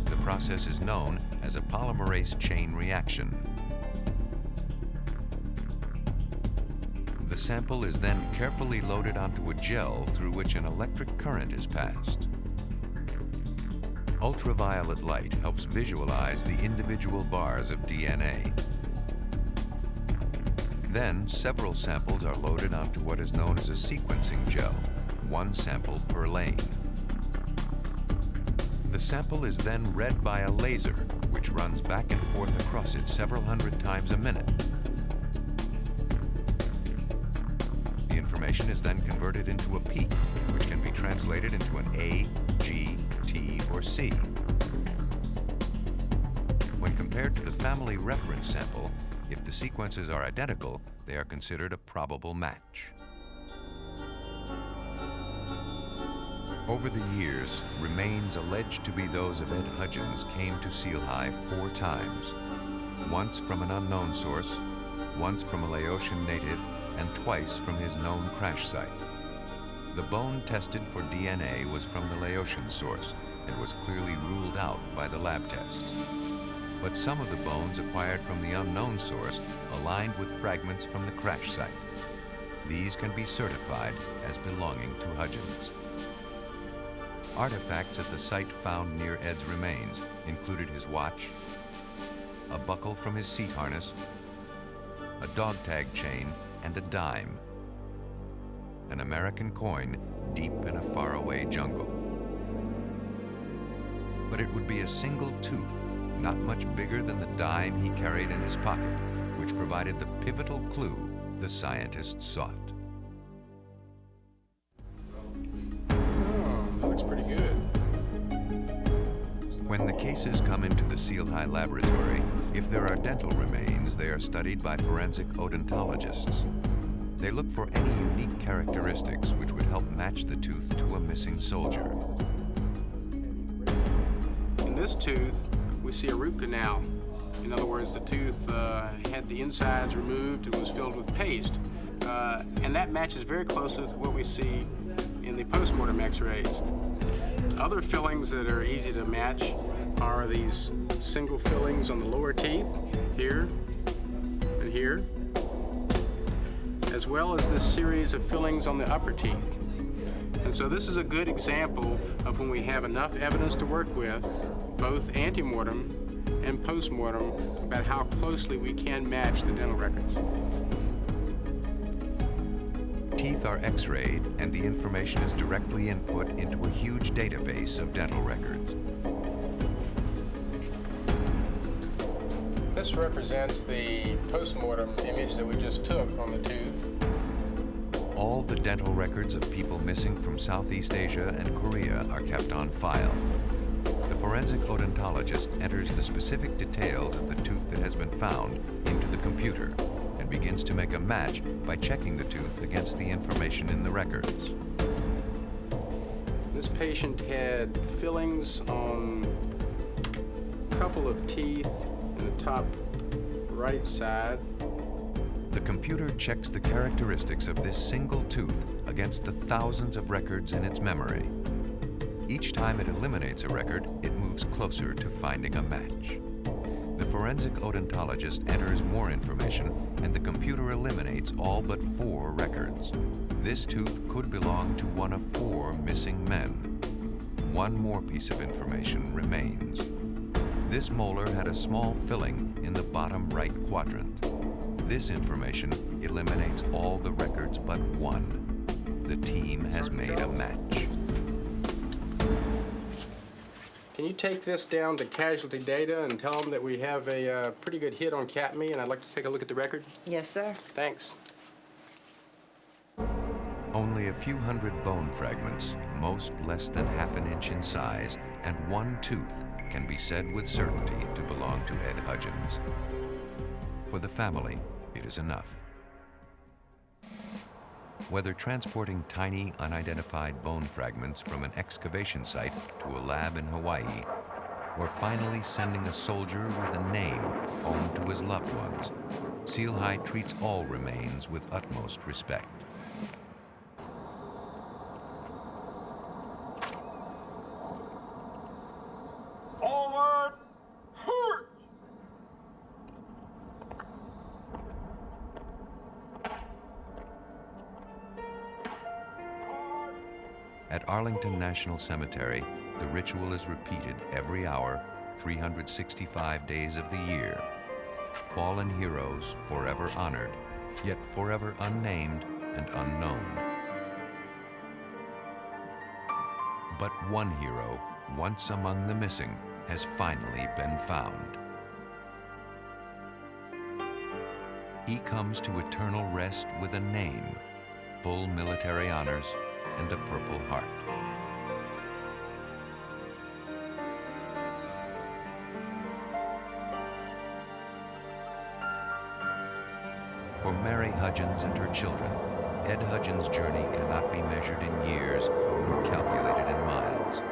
The process is known as a polymerase chain reaction. The sample is then carefully loaded onto a gel through which an electric current is passed. Ultraviolet light helps visualize the individual bars of DNA. Then, several samples are loaded onto what is known as a sequencing gel, one sample per lane. The sample is then read by a laser, which runs back and forth across it several hundred times a minute. The information is then converted into a peak, which can be translated into an A, G, T, or C. When compared to the family reference sample, if the sequences are identical, they are considered a probable match. Over the years, remains alleged to be those of Ed Hudgens came to Seal High 4 times. Once from an unknown source, once from a Laotian native, and twice from his known crash site. The bone tested for DNA was from the Laotian source and was clearly ruled out by the lab tests. But some of the bones acquired from the unknown source aligned with fragments from the crash site. These can be certified as belonging to Hudgens. Artifacts at the site found near Ed's remains included his watch, a buckle from his seat harness, a dog tag chain, and a dime, an American coin deep in a faraway jungle. But it would be a single tooth, not much bigger than the dime he carried in his pocket, which provided the pivotal clue the scientists sought. Oh, that looks pretty good. When the cases come into the Seal High laboratory, if there are dental remains, they are studied by forensic odontologists. They look for any unique characteristics which would help match the tooth to a missing soldier. In this tooth, we see a root canal. In other words, the tooth had the insides removed and was filled with paste. And that matches very closely with what we see in the postmortem x-rays. Other fillings that are easy to match are these single fillings on the lower teeth, here and here, as well as this series of fillings on the upper teeth. And so this is a good example of when we have enough evidence to work with, both ante-mortem and post-mortem, about how closely we can match the dental records. Teeth are x-rayed and the information is directly input into a huge database of dental records. This represents the post-mortem image that we just took on the tooth. All the dental records of people missing from Southeast Asia and Korea are kept on file. The forensic odontologist enters the specific details of the tooth that has been found into the computer and begins to make a match by checking the tooth against the information in the records. This patient had fillings on a couple of teeth in the top right side. The computer checks the characteristics of this single tooth against the thousands of records in its memory. Each time it eliminates a record, it moves closer to finding a match. The forensic odontologist enters more information, and the computer eliminates all but 4 records. This tooth could belong to one of 4 missing men. One more piece of information remains. This molar had a small filling in the bottom right quadrant. This information eliminates all the records but one. The team has made a match. Can you take this down to casualty data and tell them that we have a pretty good hit on Capme, and I'd like to take a look at the record? Yes, sir. Thanks. Only a few hundred bone fragments, most less than ½ an inch in size, and one tooth can be said with certainty to belong to Ed Hudgens. For the family, it is enough. Whether transporting tiny, unidentified bone fragments from an excavation site to a lab in Hawaii, or finally sending a soldier with a name home to his loved ones, Seal High treats all remains with utmost respect. Forward! Hurt! At Arlington National Cemetery, the ritual is repeated every hour, 365 days of the year. Fallen heroes forever honored, yet forever unnamed and unknown. But one hero, once among the missing, has finally been found. He comes to eternal rest with a name, full military honors, and a Purple Heart. For Mary Hudgens and her children, Ed Hudgens' journey cannot be measured in years nor calculated in miles.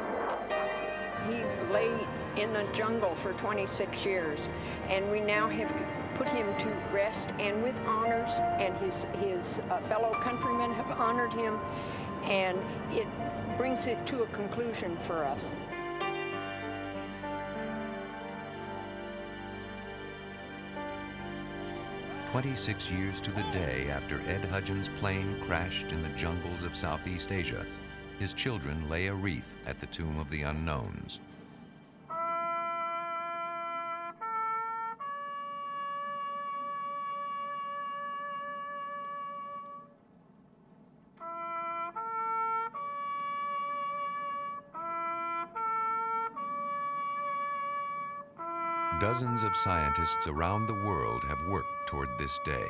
He lay in the jungle for 26 years, and we now have put him to rest and with honors, and his fellow countrymen have honored him, and it brings it to a conclusion for us. "26 years to the day after Ed Hudgens' plane crashed in the jungles of Southeast Asia, his children lay a wreath at the Tomb of the Unknowns. Dozens of scientists around the world have worked toward this day.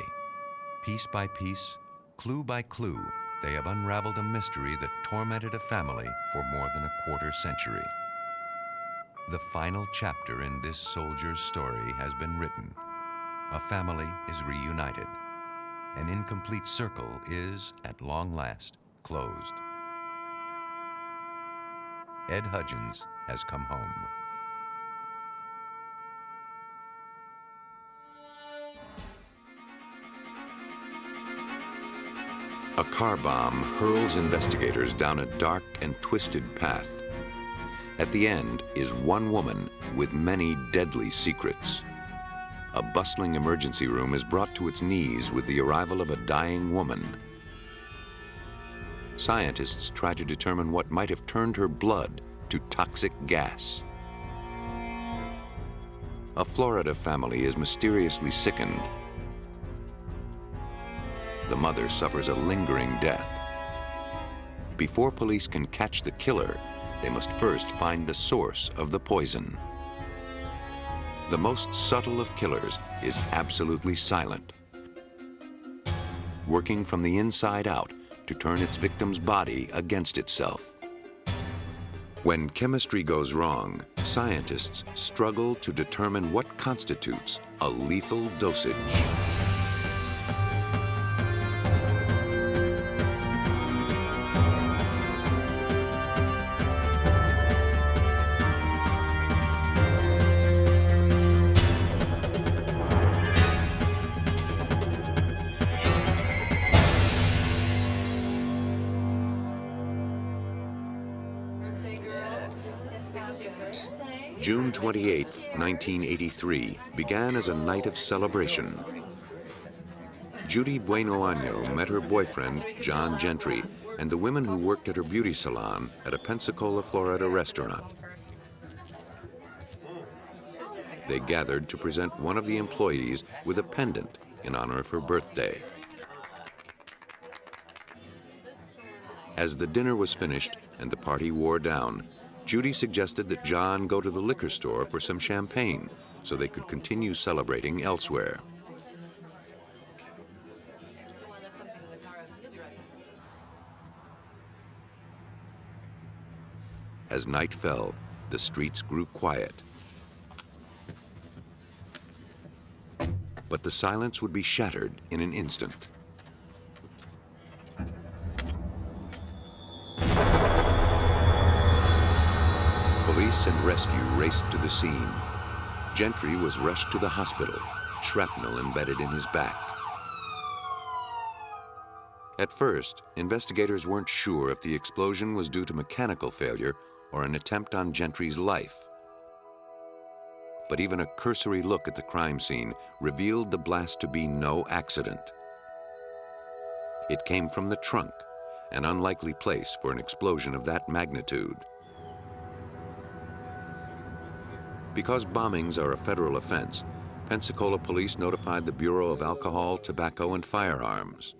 Piece by piece, clue by clue, they have unraveled a mystery that tormented a family for more than a quarter century. The final chapter in this soldier's story has been written. A family is reunited. An incomplete circle is, at long last, closed. Ed Hudgens has come home. A car bomb hurls investigators down a dark and twisted path. At the end is one woman with many deadly secrets. A bustling emergency room is brought to its knees with the arrival of a dying woman. Scientists try to determine what might have turned her blood to toxic gas. A Florida family is mysteriously sickened. The mother suffers a lingering death. Before police can catch the killer, they must first find the source of the poison. The most subtle of killers is absolutely silent, working from the inside out to turn its victim's body against itself. When chemistry goes wrong, scientists struggle to determine what constitutes a lethal dosage. June 28, 1983, began as a night of celebration. Judy Bueno Año met her boyfriend, John Gentry, and the women who worked at her beauty salon at a Pensacola, Florida restaurant. They gathered to present one of the employees with a pendant in honor of her birthday. As the dinner was finished and the party wore down, Judy suggested that John go to the liquor store for some champagne so they could continue celebrating elsewhere. As night fell, the streets grew quiet. But the silence would be shattered in an instant. Police and rescue raced to the scene. Gentry was rushed to the hospital, shrapnel embedded in his back. At first, investigators weren't sure if the explosion was due to mechanical failure or an attempt on Gentry's life. But even a cursory look at the crime scene revealed the blast to be no accident. It came from the trunk, an unlikely place for an explosion of that magnitude. Because bombings are a federal offense, Pensacola police notified the Bureau of Alcohol, Tobacco, and Firearms.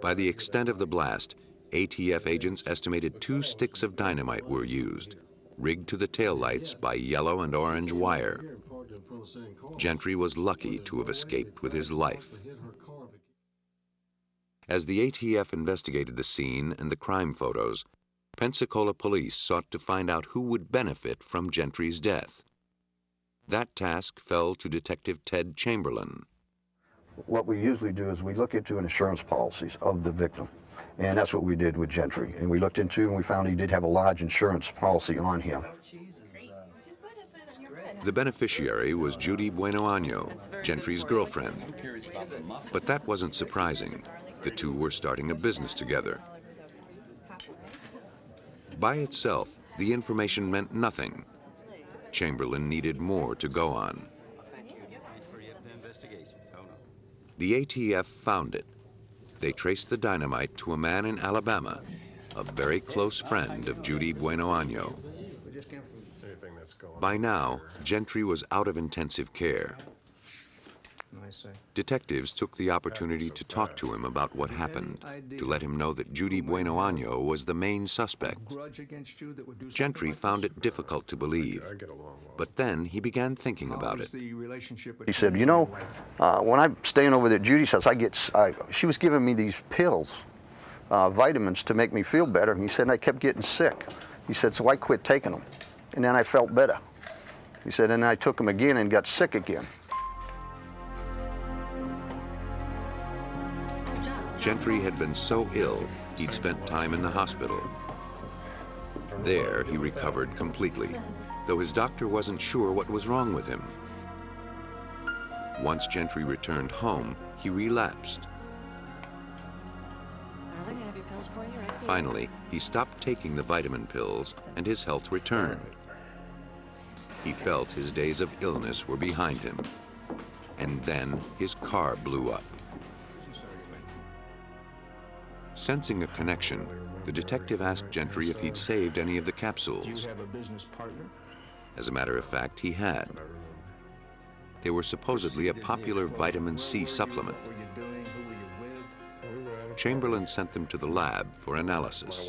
By the extent of the blast, ATF agents estimated 2 sticks of dynamite were used, rigged to the taillights by yellow and orange wire. Gentry was lucky to have escaped with his life. As the ATF investigated the scene and the crime photos, Pensacola police sought to find out who would benefit from Gentry's death. That task fell to Detective Ted Chamberlain. What we usually do is we look into insurance policies of the victim, and that's what we did with Gentry. And we looked into and we found he did have a large insurance policy on him. The beneficiary was Judy Bueno Año, Gentry's girlfriend. But that wasn't surprising. The two were starting a business together. By itself, the information meant nothing. Chamberlain needed more to go on. The ATF found it. They traced the dynamite to a man in Alabama, a very close friend of Judy Bueno Año. By now, Gentry was out of intensive care. Detectives took the opportunity to talk to him about what happened, to let him know that Judy Bueno Año was the main suspect. Gentry found it difficult to believe, but then he began thinking about it. He said, you know, when I'm staying over there at Judy's house, she was giving me these pills, vitamins to make me feel better. And he said, and I kept getting sick. He said, so I quit taking them. And then I felt better. He said, and I took them again and got sick again. Gentry had been so ill, he'd spent time in the hospital. There, he recovered completely, though his doctor wasn't sure what was wrong with him. Once Gentry returned home, he relapsed. Finally, he stopped taking the vitamin pills, and his health returned. He felt his days of illness were behind him. And then his car blew up. Sensing a connection, the detective asked Gentry if he'd saved any of the capsules. Do you have a business partner? As a matter of fact, he had. They were supposedly a popular vitamin C supplement. Chamberlain sent them to the lab for analysis.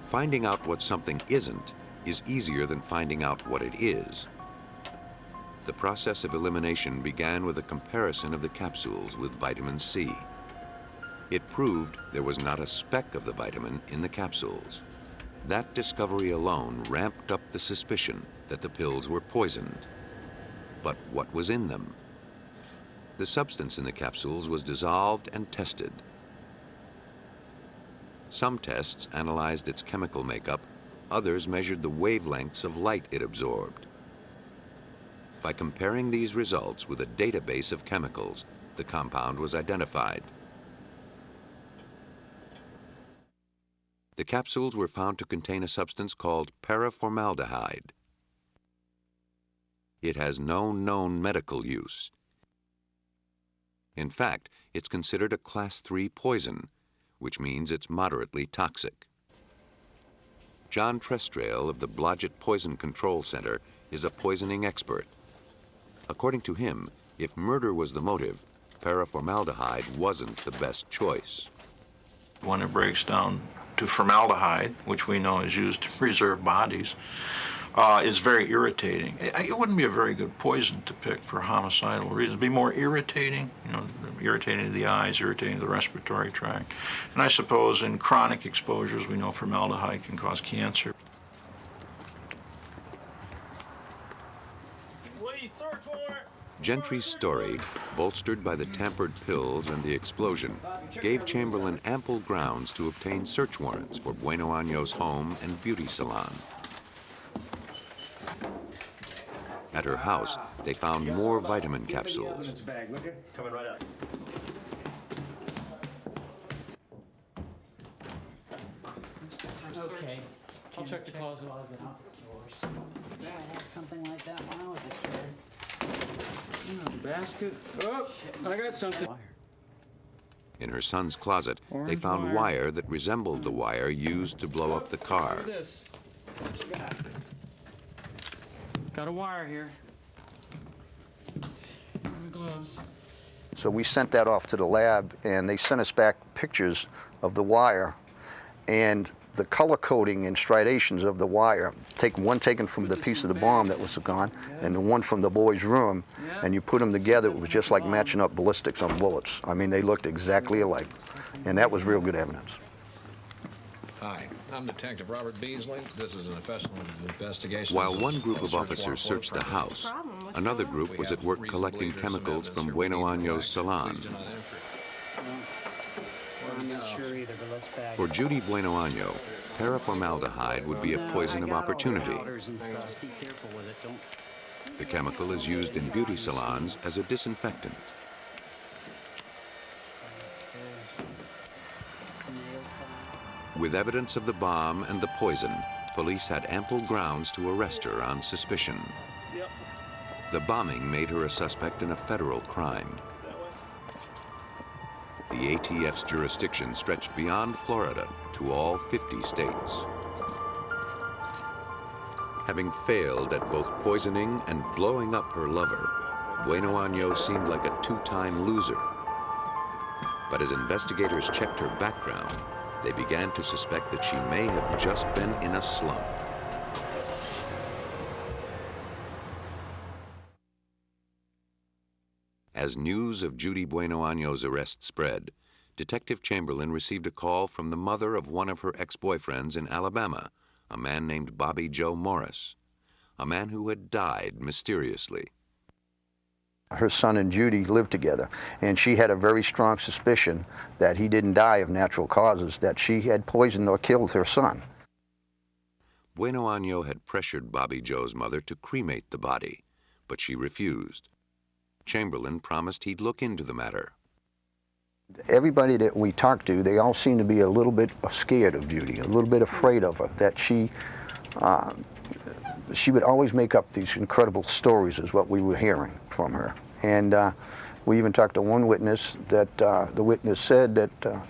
Finding out what something isn't is easier than finding out what it is. The process of elimination began with a comparison of the capsules with vitamin C. It proved there was not a speck of the vitamin in the capsules. That discovery alone ramped up the suspicion that the pills were poisoned. But what was in them? The substance in the capsules was dissolved and tested. Some tests analyzed its chemical makeup, others measured the wavelengths of light it absorbed. By comparing these results with a database of chemicals, the compound was identified. The capsules were found to contain a substance called paraformaldehyde. It has no known medical use. In fact, it's considered a Class 3 poison, which means it's moderately toxic. John Trestrail of the Blodgett Poison Control Center is a poisoning expert. According to him, if murder was the motive, paraformaldehyde wasn't the best choice. When it breaks down to formaldehyde, which we know is used to preserve bodies, is very irritating. It wouldn't be a very good poison to pick for homicidal reasons. It'd be more irritating, irritating to the eyes, irritating to the respiratory tract. And I suppose in chronic exposures, we know formaldehyde can cause cancer. Gentry's story, bolstered by the tampered pills and the explosion, gave Chamberlain ample grounds to obtain search warrants for Bueno Año's home and beauty salon. At her house, they found more vitamin capsules. Coming right up. Okay. I'll check the closet. Yeah, I had something like that when I was a kid. Basket. Oh, I got something. In her son's closet, they found wire that resembled the wire used to blow up the car. Look at this. What you got? Got a wire here. My gloves. So we sent that off to the lab, and they sent us back pictures of the wire and the color coding and striations of the wire. One taken from the piece of the bomb that was gone, and the one from the boy's room, and you put them together, it was just like matching up ballistics on bullets. I mean, they looked exactly alike, and that was real good evidence. Hi, I'm Detective Robert Beasley. This is an investigation. While one group of officers searched the house, another group was at work collecting chemicals from Bueno Año's salon. I'm not sure either, but let's bag For Judy Bueno Año, paraformaldehyde would be a poison of opportunity. The chemical is used in beauty salons as a disinfectant. With evidence of the bomb and the poison, police had ample grounds to arrest her on suspicion. The bombing made her a suspect in a federal crime. The ATF's jurisdiction stretched beyond Florida to all 50 states. Having failed at both poisoning and blowing up her lover, Bueno Año seemed like a two-time loser. But as investigators checked her background, they began to suspect that she may have just been in a slump. As news of Judy Bueno Año's arrest spread, Detective Chamberlain received a call from the mother of one of her ex-boyfriends in Alabama, a man named Bobby Joe Morris, a man who had died mysteriously. Her son and Judy lived together, and she had a very strong suspicion that he didn't die of natural causes, that she had poisoned or killed her son. Bueno Año had pressured Bobby Joe's mother to cremate the body, but she refused. Chamberlain promised he'd look into the matter. Everybody that we talked to, they all seemed to be a little bit scared of Judy, a little bit afraid of her, that she would always make up these incredible stories is what we were hearing from her. And we even talked to one witness that the witness said that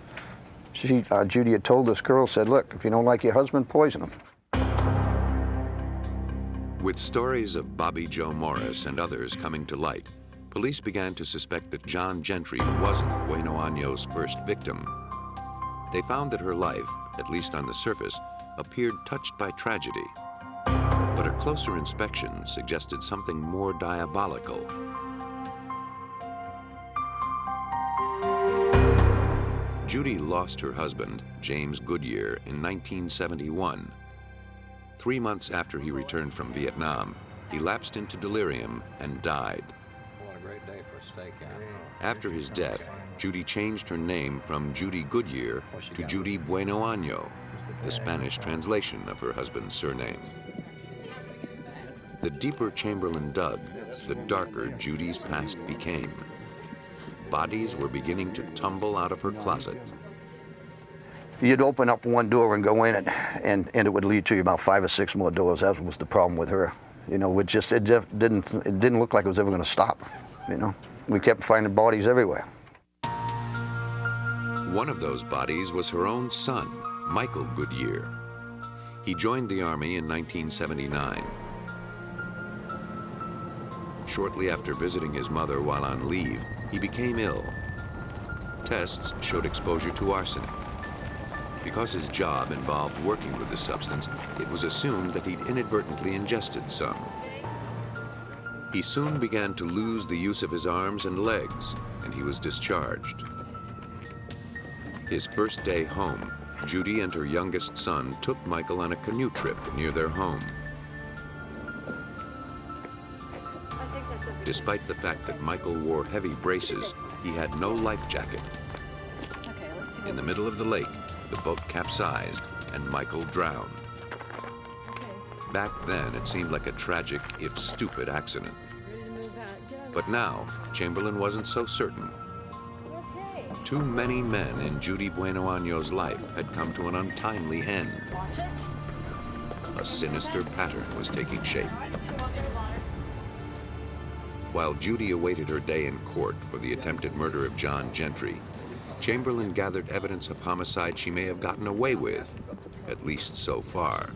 Judy had told this girl, said, look, if you don't like your husband, poison him. With stories of Bobby Joe Morris and others coming to light, police began to suspect that John Gentry wasn't Bueno Año's first victim. They found that her life, at least on the surface, appeared touched by tragedy. But a closer inspection suggested something more diabolical. Judy lost her husband, James Goodyear, in 1971. 3 months after he returned from Vietnam, he lapsed into delirium and died. What a great day for a stakeout. After his death, Judy changed her name from Judy Goodyear to Judy Bueno Año, the Spanish translation of her husband's surname. The deeper Chamberlain dug, the darker Judy's past became. Bodies were beginning to tumble out of her closet. You'd open up one door and go in, and it would lead to about 5 or 6 more doors. That was the problem with her. You know, it didn't look like it was ever going to stop. You know, we kept finding bodies everywhere. One of those bodies was her own son, Michael Goodyear. He joined the Army in 1979. Shortly after visiting his mother while on leave, he became ill. Tests showed exposure to arsenic. Because his job involved working with the substance, it was assumed that he'd inadvertently ingested some. He soon began to lose the use of his arms and legs, and he was discharged. His first day home, Judy and her youngest son took Michael on a canoe trip near their home. Despite the fact that Michael wore heavy braces, he had no life jacket. In the middle of the lake, the boat capsized and Michael drowned. Back then, it seemed like a tragic, if stupid, accident. But now, Chamberlain wasn't so certain. Too many men in Judy Bueno Año's life had come to an untimely end. A sinister pattern was taking shape. While Judy awaited her day in court for the attempted murder of John Gentry, Chamberlain gathered evidence of homicide she may have gotten away with, at least so far.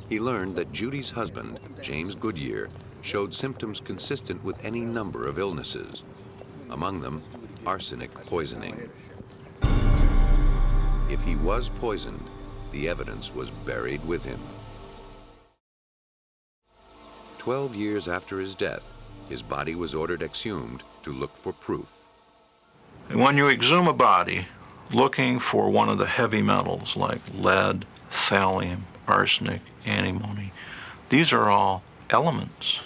He learned that Judy's husband, James Goodyear, showed symptoms consistent with any number of illnesses, among them arsenic poisoning. If he was poisoned, the evidence was buried with him. 12 years after his death, his body was ordered exhumed to look for proof. And when you exhume a body looking for one of the heavy metals like lead, thallium, arsenic, antimony, these are all elements.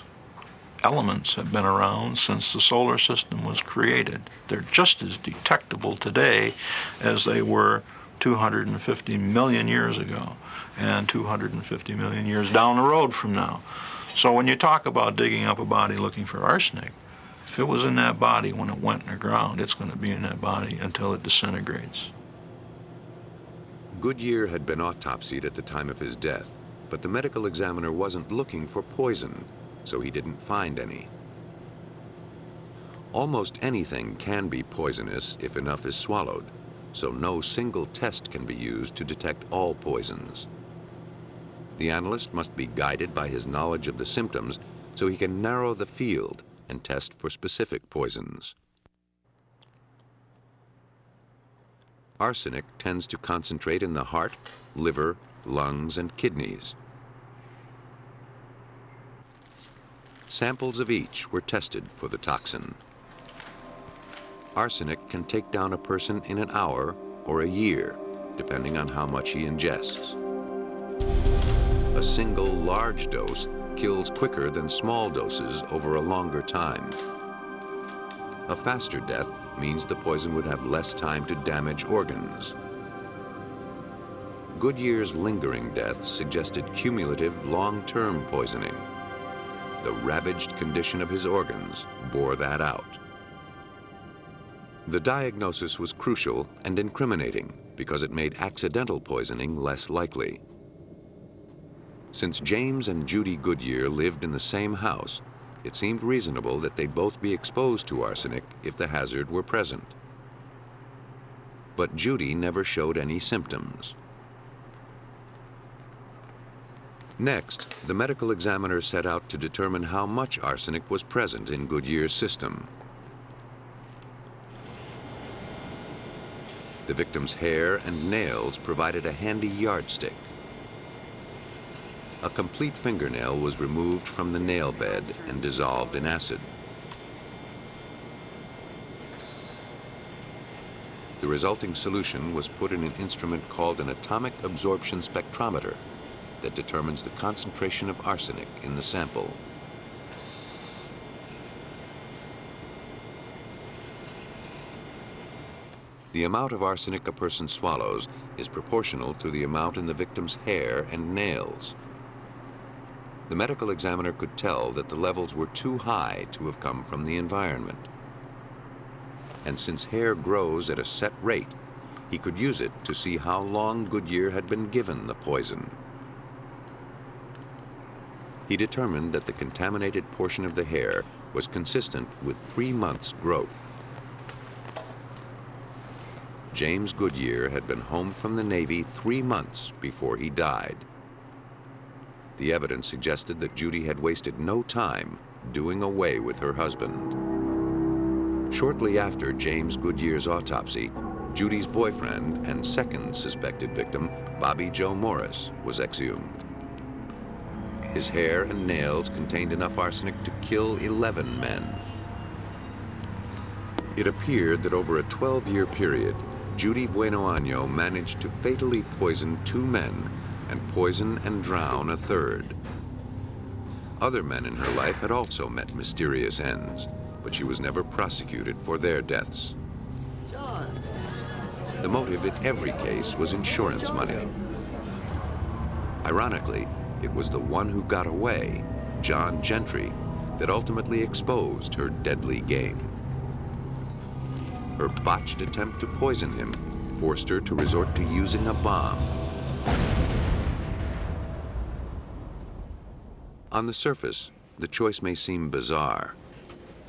Elements have been around since the solar system was created. They're just as detectable today as they were 250 million years ago and 250 million years down the road from now. So when you talk about digging up a body looking for arsenic, if it was in that body when it went in the ground, it's going to be in that body until it disintegrates. Goodyear had been autopsied at the time of his death, but the medical examiner wasn't looking for poison, so he didn't find any. Almost anything can be poisonous if enough is swallowed, so no single test can be used to detect all poisons. The analyst must be guided by his knowledge of the symptoms so he can narrow the field and test for specific poisons. Arsenic tends to concentrate in the heart, liver, lungs, and kidneys. Samples of each were tested for the toxin. Arsenic can take down a person in an hour or a year, depending on how much he ingests. A single large dose kills quicker than small doses over a longer time. A faster death means the poison would have less time to damage organs. Goodyear's lingering death suggested cumulative long-term poisoning. The ravaged condition of his organs bore that out. The diagnosis was crucial and incriminating because it made accidental poisoning less likely. Since James and Judy Goodyear lived in the same house, it seemed reasonable that they'd both be exposed to arsenic if the hazard were present. But Judy never showed any symptoms. Next, the medical examiner set out to determine how much arsenic was present in Goodyear's system. The victim's hair and nails provided a handy yardstick. A complete fingernail was removed from the nail bed and dissolved in acid. The resulting solution was put in an instrument called an atomic absorption spectrometer that determines the concentration of arsenic in the sample. The amount of arsenic a person swallows is proportional to the amount in the victim's hair and nails. The medical examiner could tell that the levels were too high to have come from the environment. And since hair grows at a set rate, he could use it to see how long Goodyear had been given the poison. He determined that the contaminated portion of the hair was consistent with 3 months' growth. James Goodyear had been home from the Navy 3 months before he died. The evidence suggested that Judy had wasted no time doing away with her husband. Shortly after James Goodyear's autopsy, Judy's boyfriend and second suspected victim, Bobby Joe Morris, was exhumed. His hair and nails contained enough arsenic to kill 11 men. It appeared that over a 12-year period, Judy Bueno Año managed to fatally poison 2 men and poison and drown a third. Other men in her life had also met mysterious ends, but she was never prosecuted for their deaths. The motive in every case was insurance money. Ironically, it was the one who got away, John Gentry, that ultimately exposed her deadly game. Her botched attempt to poison him forced her to resort to using a bomb. On the surface, the choice may seem bizarre,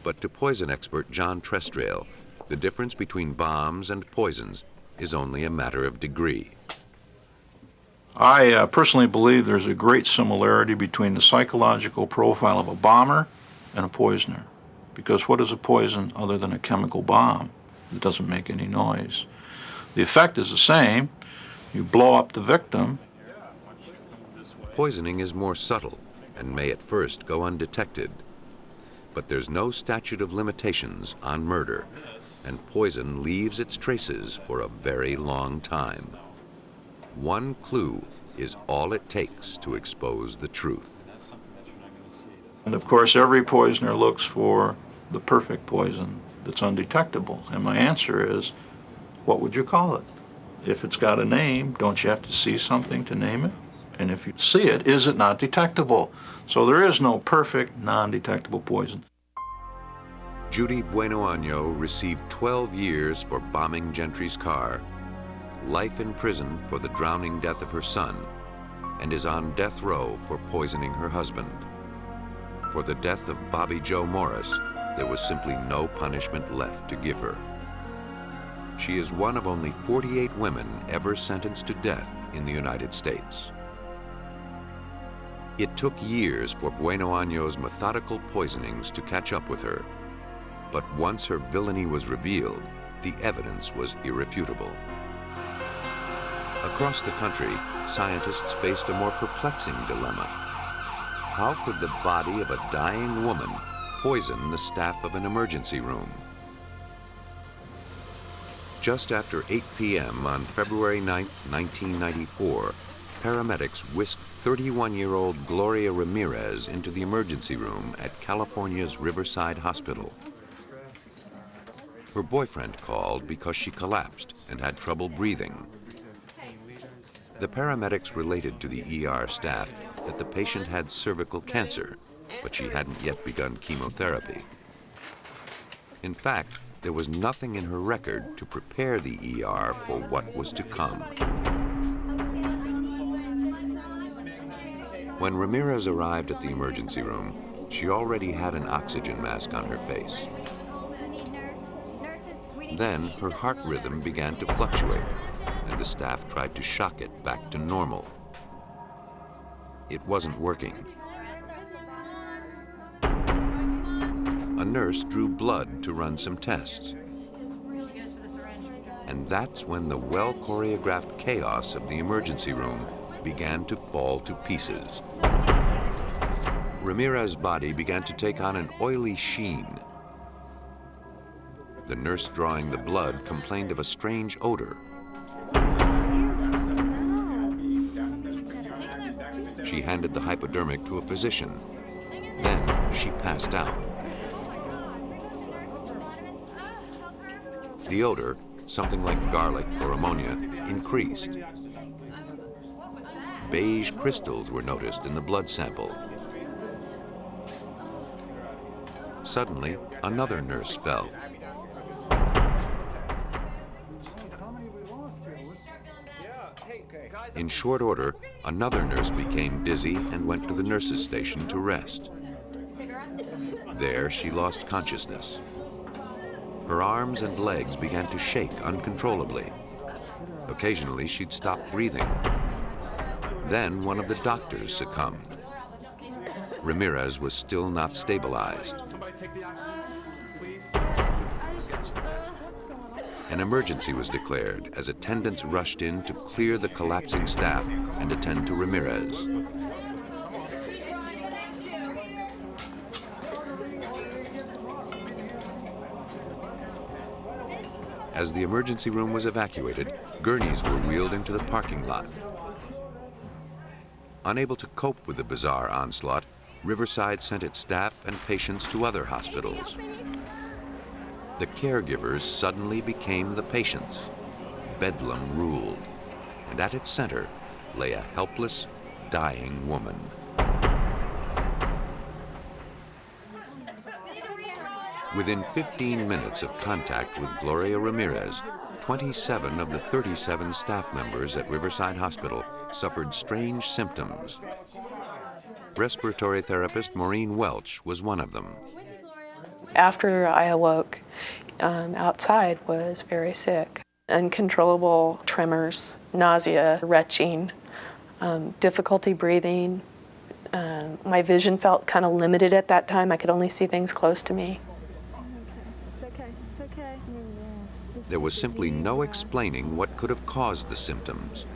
but to poison expert John Trestrail, the difference between bombs and poisons is only a matter of degree. I personally believe there's a great similarity between the psychological profile of a bomber and a poisoner, because what is a poison other than a chemical bomb? It doesn't make any noise. The effect is the same. You blow up the victim. Poisoning is more subtle and may at first go undetected. But there's no statute of limitations on murder, and poison leaves its traces for a very long time. One clue is all it takes to expose the truth. And of course, every poisoner looks for the perfect poison that's undetectable. And my answer is, what would you call it? If it's got a name, don't you have to see something to name it? And if you see it, is it not detectable? So there is no perfect, non-detectable poison. Judy Bueno Año received 12 years for bombing Gentry's car, life in prison for the drowning death of her son, and is on death row for poisoning her husband. For the death of Bobby Joe Morris, there was simply no punishment left to give her. She is one of only 48 women ever sentenced to death in the United States. It took years for Bueno Año's methodical poisonings to catch up with her, but once her villainy was revealed, the evidence was irrefutable. Across the country, scientists faced a more perplexing dilemma. How could the body of a dying woman poison the staff of an emergency room? Just after 8 p.m. on February 9, 1994, paramedics whisked 31-year-old Gloria Ramirez into the emergency room at California's Riverside Hospital. Her boyfriend called because she collapsed and had trouble breathing. The paramedics related to the ER staff that the patient had cervical cancer, but she hadn't yet begun chemotherapy. In fact, there was nothing in her record to prepare the ER for what was to come. When Ramirez arrived at the emergency room, she already had an oxygen mask on her face. Then her heart rhythm began to fluctuate, and the staff tried to shock it back to normal. It wasn't working. A nurse drew blood to run some tests. And that's when the well-choreographed chaos of the emergency room began to fall to pieces. Ramirez's body began to take on an oily sheen. The nurse drawing the blood complained of a strange odor. She handed the hypodermic to a physician. Then she passed out. The odor, something like garlic or ammonia, increased. Beige crystals were noticed in the blood sample. Suddenly, another nurse fell. In short order, another nurse became dizzy and went to the nurses' station to rest. There, she lost consciousness. Her arms and legs began to shake uncontrollably. Occasionally, she'd stop breathing. Then one of the doctors succumbed. Ramirez was still not stabilized. An emergency was declared as attendants rushed in to clear the collapsing staff and attend to Ramirez. As the emergency room was evacuated, gurneys were wheeled into the parking lot. Unable to cope with the bizarre onslaught, Riverside sent its staff and patients to other hospitals. The caregivers suddenly became the patients. Bedlam ruled, and at its center lay a helpless, dying woman. Within 15 minutes of contact with Gloria Ramirez, 27 of the 37 staff members at Riverside Hospital suffered strange symptoms. Respiratory therapist Maureen Welch was one of them. After I awoke, outside was very sick. Uncontrollable tremors, nausea, retching, difficulty breathing. My vision felt kind of limited at that time. I could only see things close to me. There was simply no explaining what could have caused the symptoms.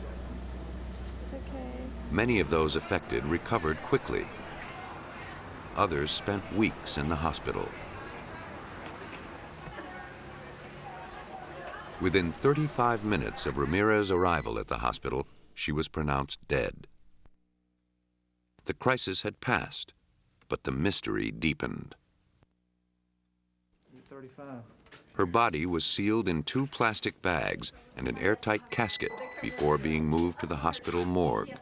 Many of those affected recovered quickly. Others spent weeks in the hospital. Within 35 minutes of Ramirez's arrival at the hospital, she was pronounced dead. The crisis had passed, but the mystery deepened. 35. Her body was sealed in 2 plastic bags and an airtight casket before being moved to the hospital morgue.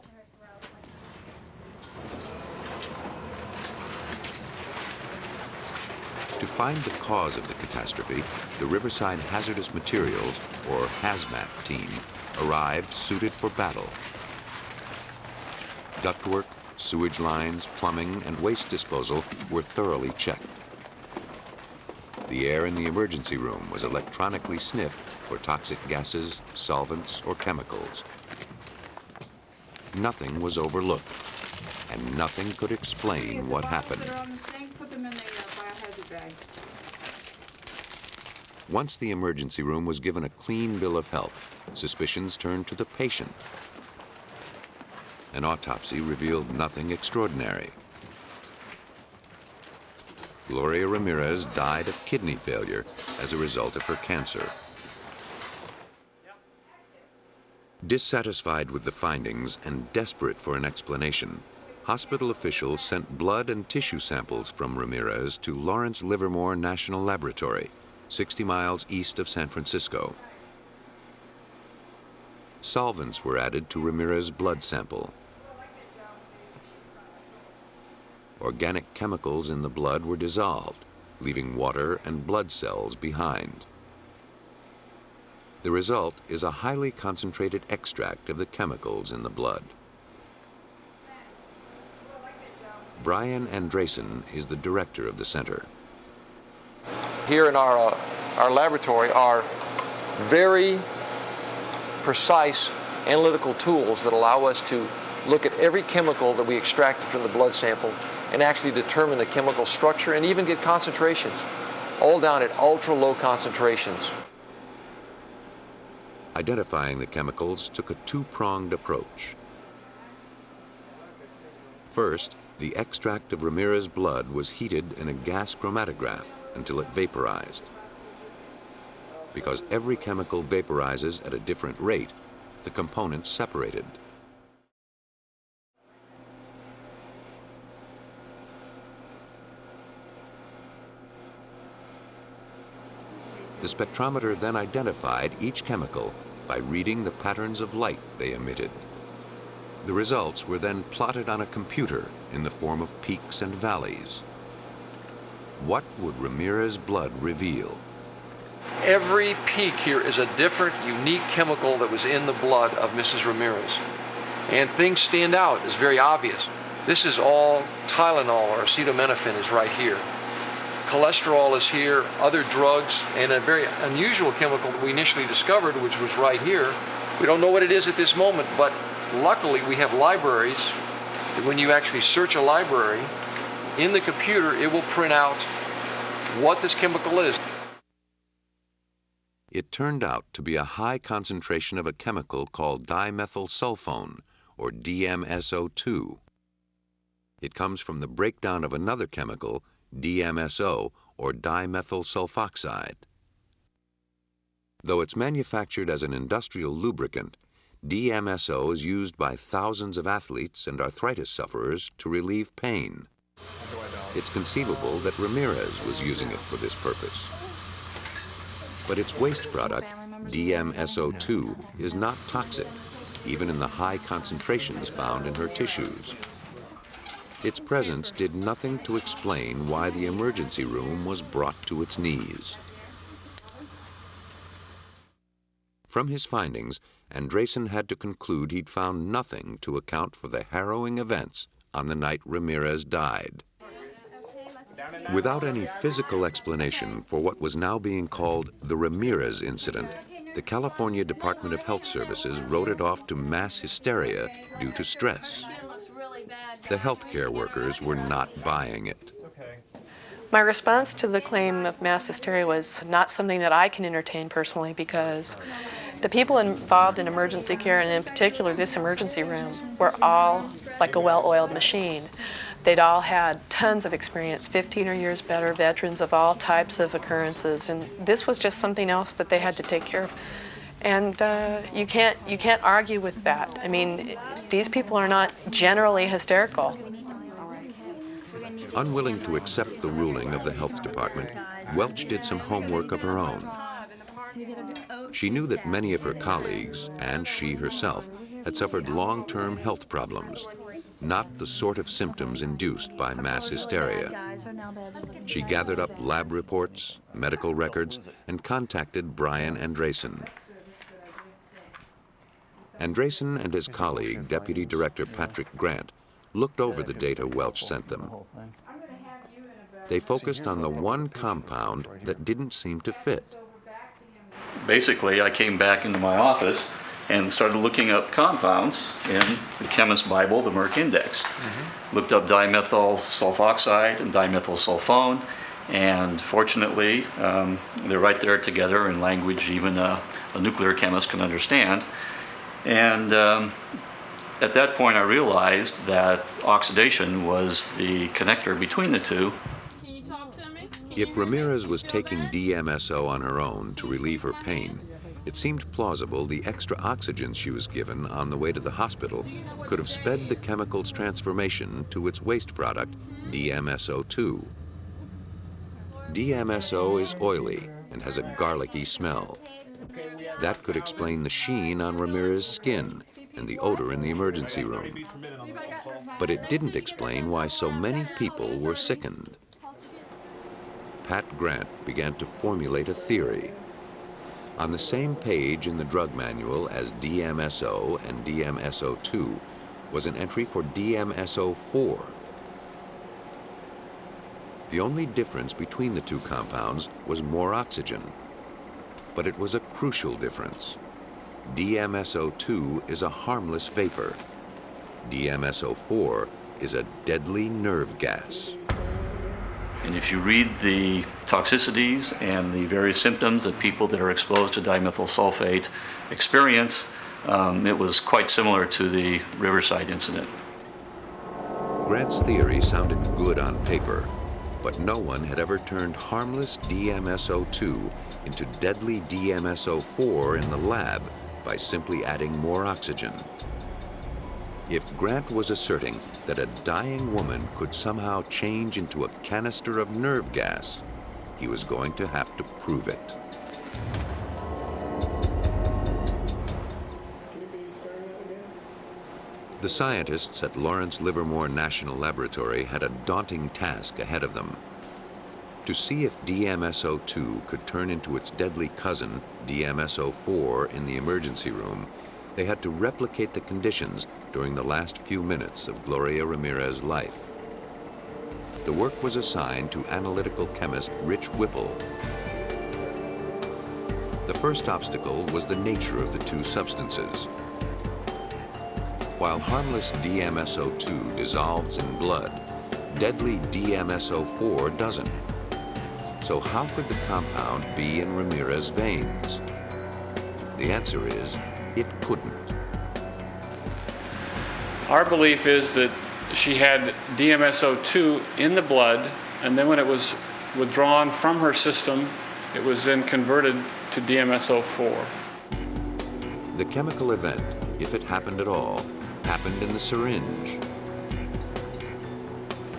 To find the cause of the catastrophe, the Riverside Hazardous Materials, or HAZMAT team, arrived suited for battle. Ductwork, sewage lines, plumbing, and waste disposal were thoroughly checked. The air in the emergency room was electronically sniffed for toxic gases, solvents, or chemicals. Nothing was overlooked, and nothing could explain what happened. Once the emergency room was given a clean bill of health, suspicions turned to the patient. An autopsy revealed nothing extraordinary. Gloria Ramirez died of kidney failure as a result of her cancer. Dissatisfied with the findings and desperate for an explanation, hospital officials sent blood and tissue samples from Ramirez to Lawrence Livermore National Laboratory, 60 miles east of San Francisco. Solvents were added to Ramirez's blood sample. Organic chemicals in the blood were dissolved, leaving water and blood cells behind. The result is a highly concentrated extract of the chemicals in the blood. Brian Andresen is the director of the center. Here in our laboratory are very precise analytical tools that allow us to look at every chemical that we extracted from the blood sample and actually determine the chemical structure and even get concentrations, all down at ultra-low concentrations. Identifying the chemicals took a 2-pronged approach. First, the extract of Ramirez's blood was heated in a gas chromatograph until it vaporized. because every chemical vaporizes at a different rate, the components separated. The spectrometer then identified each chemical by reading the patterns of light they emitted. The results were then plotted on a computer in the form of peaks and valleys. What would Ramirez's blood reveal? Every peak here is a different, unique chemical that was in the blood of Mrs. Ramirez. And things stand out, it's very obvious. This is all Tylenol or acetaminophen is right here. Cholesterol is here, other drugs, and a very unusual chemical that we initially discovered, which was right here. We don't know what it is at this moment, but luckily we have libraries that when you actually search a library, in the computer it will print out what this chemical is. It turned out to be a high concentration of a chemical called dimethylsulfone, or DMSO2. It comes from the breakdown of another chemical, DMSO, or dimethyl sulfoxide. Though it's manufactured as an industrial lubricant, DMSO is used by thousands of athletes and arthritis sufferers to relieve pain. It's conceivable that Ramirez was using it for this purpose. But its waste product, DMSO2, is not toxic, even in the high concentrations found in her tissues. Its presence did nothing to explain why the emergency room was brought to its knees. From his findings, Andresen had to conclude he'd found nothing to account for the harrowing events on the night Ramirez died. Without any physical explanation for what was now being called the Ramirez incident, the California Department of Health Services wrote it off to mass hysteria due to stress. The healthcare workers were not buying it. My response to the claim of mass hysteria was not something that I can entertain personally, because the people involved in emergency care, and in particular this emergency room, were all like a well-oiled machine. They'd all had tons of experience, 15 or years better, veterans of all types of occurrences, and this was just something else that they had to take care of. And you can't argue with that. I mean, these people are not generally hysterical. Unwilling to accept the ruling of the health department, Welch did some homework of her own. She knew that many of her colleagues, and she herself, had suffered long-term health problems, not the sort of symptoms induced by mass hysteria. She gathered up lab reports, medical records, and contacted Brian Andresen. Andresen and his colleague, Deputy Director Patrick Grant, looked over the data Welch sent them. They focused on the one compound that didn't seem to fit. Basically, I came back into my office and started looking up compounds in the Chemist's Bible, the Merck Index. Looked up dimethyl sulfoxide and dimethyl sulfone, and fortunately, they're right there together in language even a nuclear chemist can understand. And at that point, I realized that oxidation was the connector between the two. If Ramirez was taking DMSO on her own to relieve her pain, it seemed plausible the extra oxygen she was given on the way to the hospital could have sped the chemical's transformation to its waste product, DMSO2. DMSO is oily and has a garlicky smell. That could explain the sheen on Ramirez's skin and the odor in the emergency room. But it didn't explain why so many people were sickened. Pat Grant began to formulate a theory. On the same page in the drug manual as DMSO and DMSO2 was an entry for DMSO4. The only difference between the two compounds was more oxygen. But it was a crucial difference. DMSO2 is a harmless vapor. DMSO4 is a deadly nerve gas. And if you read the toxicities and the various symptoms that people that are exposed to dimethyl sulfate experience, it was quite similar to the Riverside incident. Grant's theory sounded good on paper, But no one had ever turned harmless DMSO2 into deadly DMSO4 in the lab by simply adding more oxygen. If Grant was asserting that a dying woman could somehow change into a canister of nerve gas, he was going to have to prove it. The scientists at Lawrence Livermore National Laboratory had a daunting task ahead of them. To see if DMSO2 could turn into its deadly cousin, DMSO4, in the emergency room, they had to replicate the conditions during the last few minutes of Gloria Ramirez's life. The work was assigned to analytical chemist Rich Whipple. The first obstacle was the nature of the two substances. While harmless DMSO2 dissolves in blood, deadly DMSO4 doesn't. So how could the compound be in Ramirez's veins? The answer is, it couldn't. Our belief is that she had DMSO2 in the blood, and then when it was withdrawn from her system, it was then converted to DMSO4. The chemical event, if it happened at all, happened in the syringe.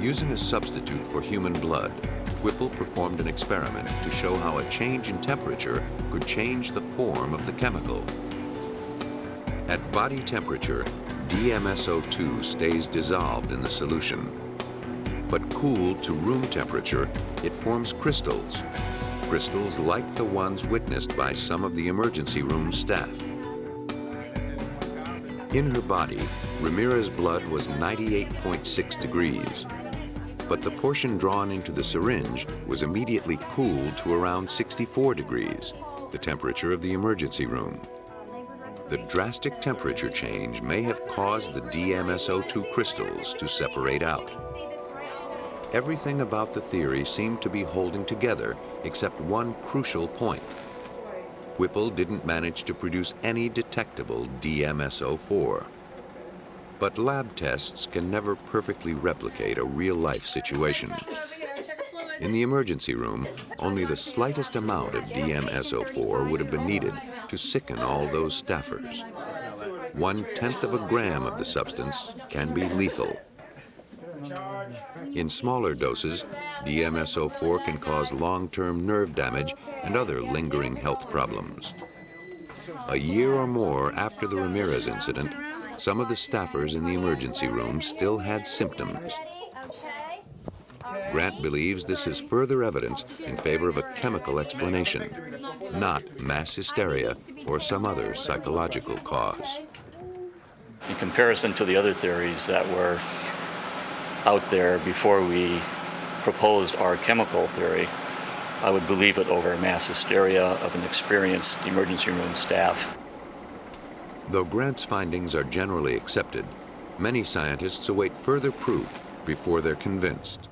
Using a substitute for human blood, Whipple performed an experiment to show how a change in temperature could change the form of the chemical. At body temperature, DMSO2 stays dissolved in the solution. But cooled to room temperature, it forms crystals. Crystals like the ones witnessed by some of the emergency room staff. In her body, Ramirez's blood was 98.6 degrees, but the portion drawn into the syringe was immediately cooled to around 64 degrees, the temperature of the emergency room. The drastic temperature change may have caused the DMSO2 crystals to separate out. Everything about the theory seemed to be holding together except one crucial point. Whipple didn't manage to produce any detectable DMSO4. But lab tests can never perfectly replicate a real-life situation. In the emergency room, only the slightest amount of DMSO4 would have been needed to sicken all those staffers. 1/10 of a gram of the substance can be lethal. In smaller doses, DMSO4 can cause long-term nerve damage and other lingering health problems. A year or more after the Ramirez incident, some of the staffers in the emergency room still had symptoms. Grant believes this is further evidence in favor of a chemical explanation, not mass hysteria or some other psychological cause. In comparison to the other theories that were out there before we proposed our chemical theory, I would believe it over mass hysteria of an experienced emergency room staff. Though Grant's findings are generally accepted, many scientists await further proof before they're convinced.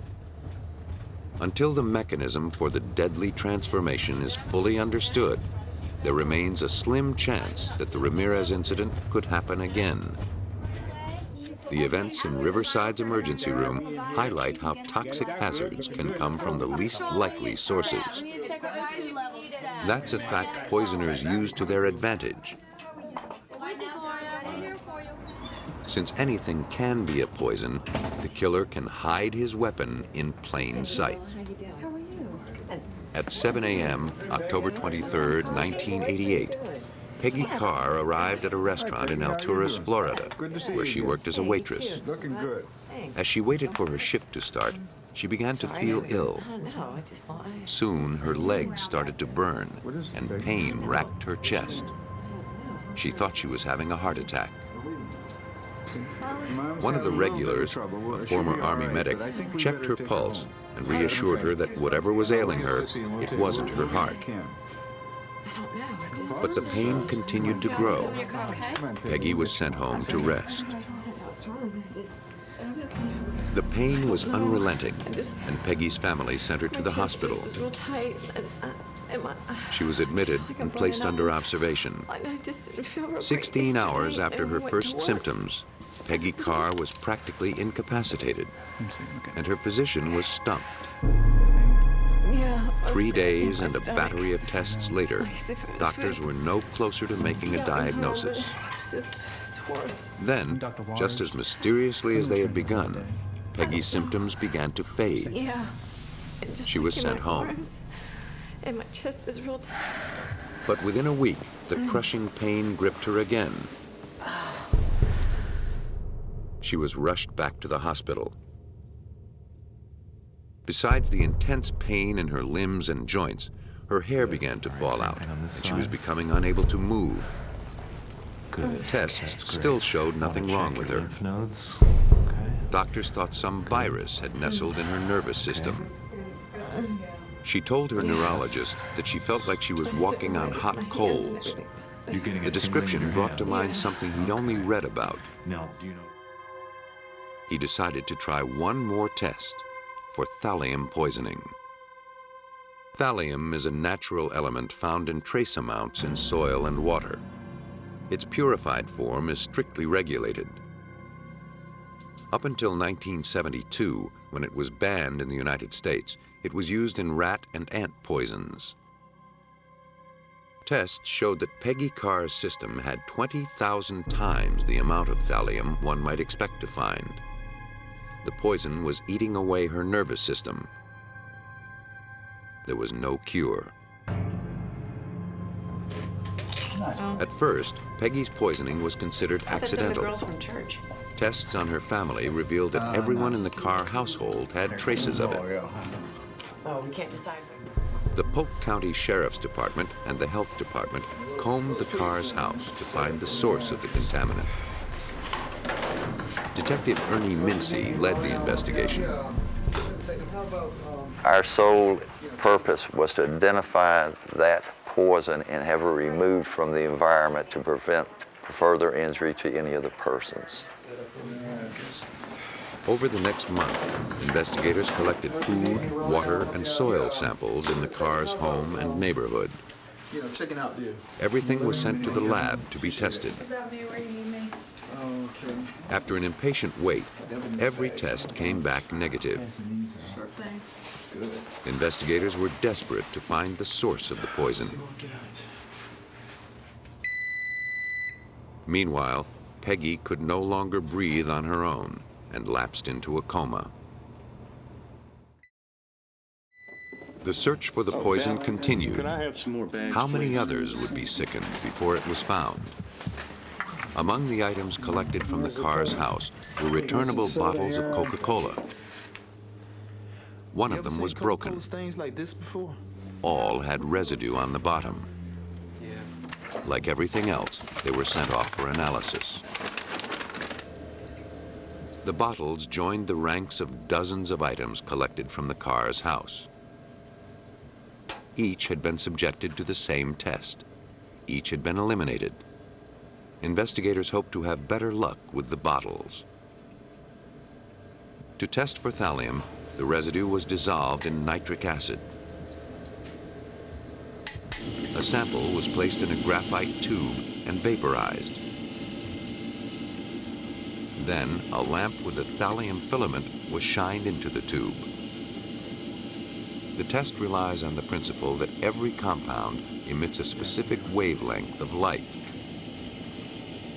Until the mechanism for the deadly transformation is fully understood, there remains a slim chance that the Ramirez incident could happen again. The events in Riverside's emergency room highlight how toxic hazards can come from the least likely sources. That's a fact poisoners use to their advantage. Since anything can be a poison, the killer can hide his weapon in plain sight. At 7 a.m., October 23, 1988, Peggy Carr arrived at a restaurant in Alturas, Florida, where she worked as a waitress. As she waited for her shift to start, she began to feel ill. Soon, her legs started to burn, and pain racked her chest. She thought she was having a heart attack. One of the regulars, a former Army medic, checked her pulse and reassured her that whatever was ailing her, it wasn't her heart. But the pain continued to grow. Peggy was sent home to rest. The pain was unrelenting, and Peggy's family sent her to the hospital. She was admitted and placed under observation. 16 hours after her first symptoms, Peggy Carr was practically incapacitated, and her physician was stumped. Yeah. 3 days and a battery of tests later, doctors were no closer to making a diagnosis. It's worse. Then, just as mysteriously as they had begun, Peggy's symptoms began to fade. Yeah. She was sent home. Arms, and my chest is real tight. But within a week, the crushing pain gripped her again. She was rushed back to the hospital. Besides the intense pain in her limbs and joints, her hair began to fall out, and she was becoming unable to move. Tests still showed nothing wrong with her. Doctors thought some virus had nestled in her nervous system. She told her neurologist that she felt like she was walking on hot coals. The description brought to mind something he'd only read about. He decided to try one more test for thallium poisoning. Thallium is a natural element found in trace amounts in soil and water. Its purified form is strictly regulated. Up until 1972, when it was banned in the United States, it was used in rat and ant poisons. Tests showed that Peggy Carr's system had 20,000 times the amount of thallium one might expect to find. The poison was eating away her nervous system. There was no cure. At first, Peggy's poisoning was considered accidental. The girls from church. Tests on her family revealed that everyone in the Carr household had traces of it. Oh, we can't decide. The Polk County Sheriff's Department and the Health Department combed the Carr's house to find the source of the contaminant. Detective Ernie Mincy led the investigation. Our sole purpose was to identify that poison and have it removed from the environment to prevent further injury to any of the persons. Over the next month, investigators collected food, water, and soil samples in the Carr's home and neighborhood. Everything was sent to the lab to be tested. After an impatient wait, every test came back negative. Investigators were desperate to find the source of the poison. Meanwhile, Peggy could no longer breathe on her own and lapsed into a coma. The search for the poison continued. How many others would be sickened before it was found? Among the items collected from the Carr's house were returnable bottles of Coca-Cola. One of them was broken. All had residue on the bottom. Like everything else, they were sent off for analysis. The bottles joined the ranks of dozens of items collected from the Carr's house. Each had been subjected to the same test. Each had been eliminated. Investigators hoped to have better luck with the bottles. To test for thallium, the residue was dissolved in nitric acid. A sample was placed in a graphite tube and vaporized. Then, a lamp with a thallium filament was shined into the tube. The test relies on the principle that every compound emits a specific wavelength of light.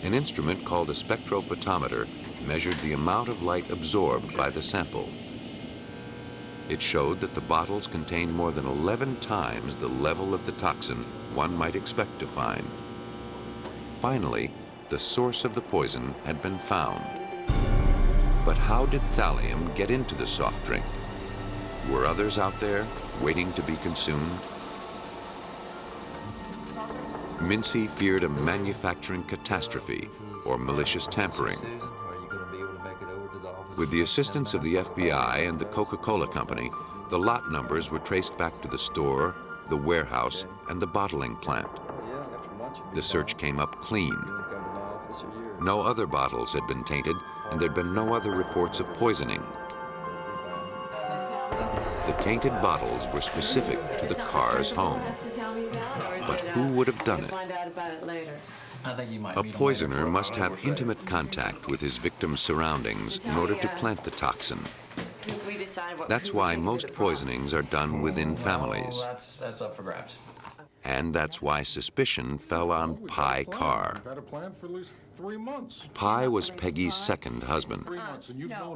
An instrument called a spectrophotometer measured the amount of light absorbed by the sample. It showed that the bottles contained more than 11 times the level of the toxin one might expect to find. Finally, the source of the poison had been found. But how did thallium get into the soft drink? Were others out there waiting to be consumed? Mincy feared a manufacturing catastrophe or malicious tampering. With the assistance of the FBI and the Coca-Cola Company, the lot numbers were traced back to the store, the warehouse, and the bottling plant. The search came up clean. No other bottles had been tainted, and there'd been no other reports of poisoning. The tainted bottles were specific to the Carr's home. But who would have done it? Find out about it later. I think you might A meet 'em poisoner later. must have intimate contact with his victim's surroundings in order to plant the toxin. We decide what That's why most poisonings are done within Well, families. that's up for grabs. And that's why suspicion fell on Pye Carr. We've had a plan for at least 3 months. Pye was Peggy's second husband.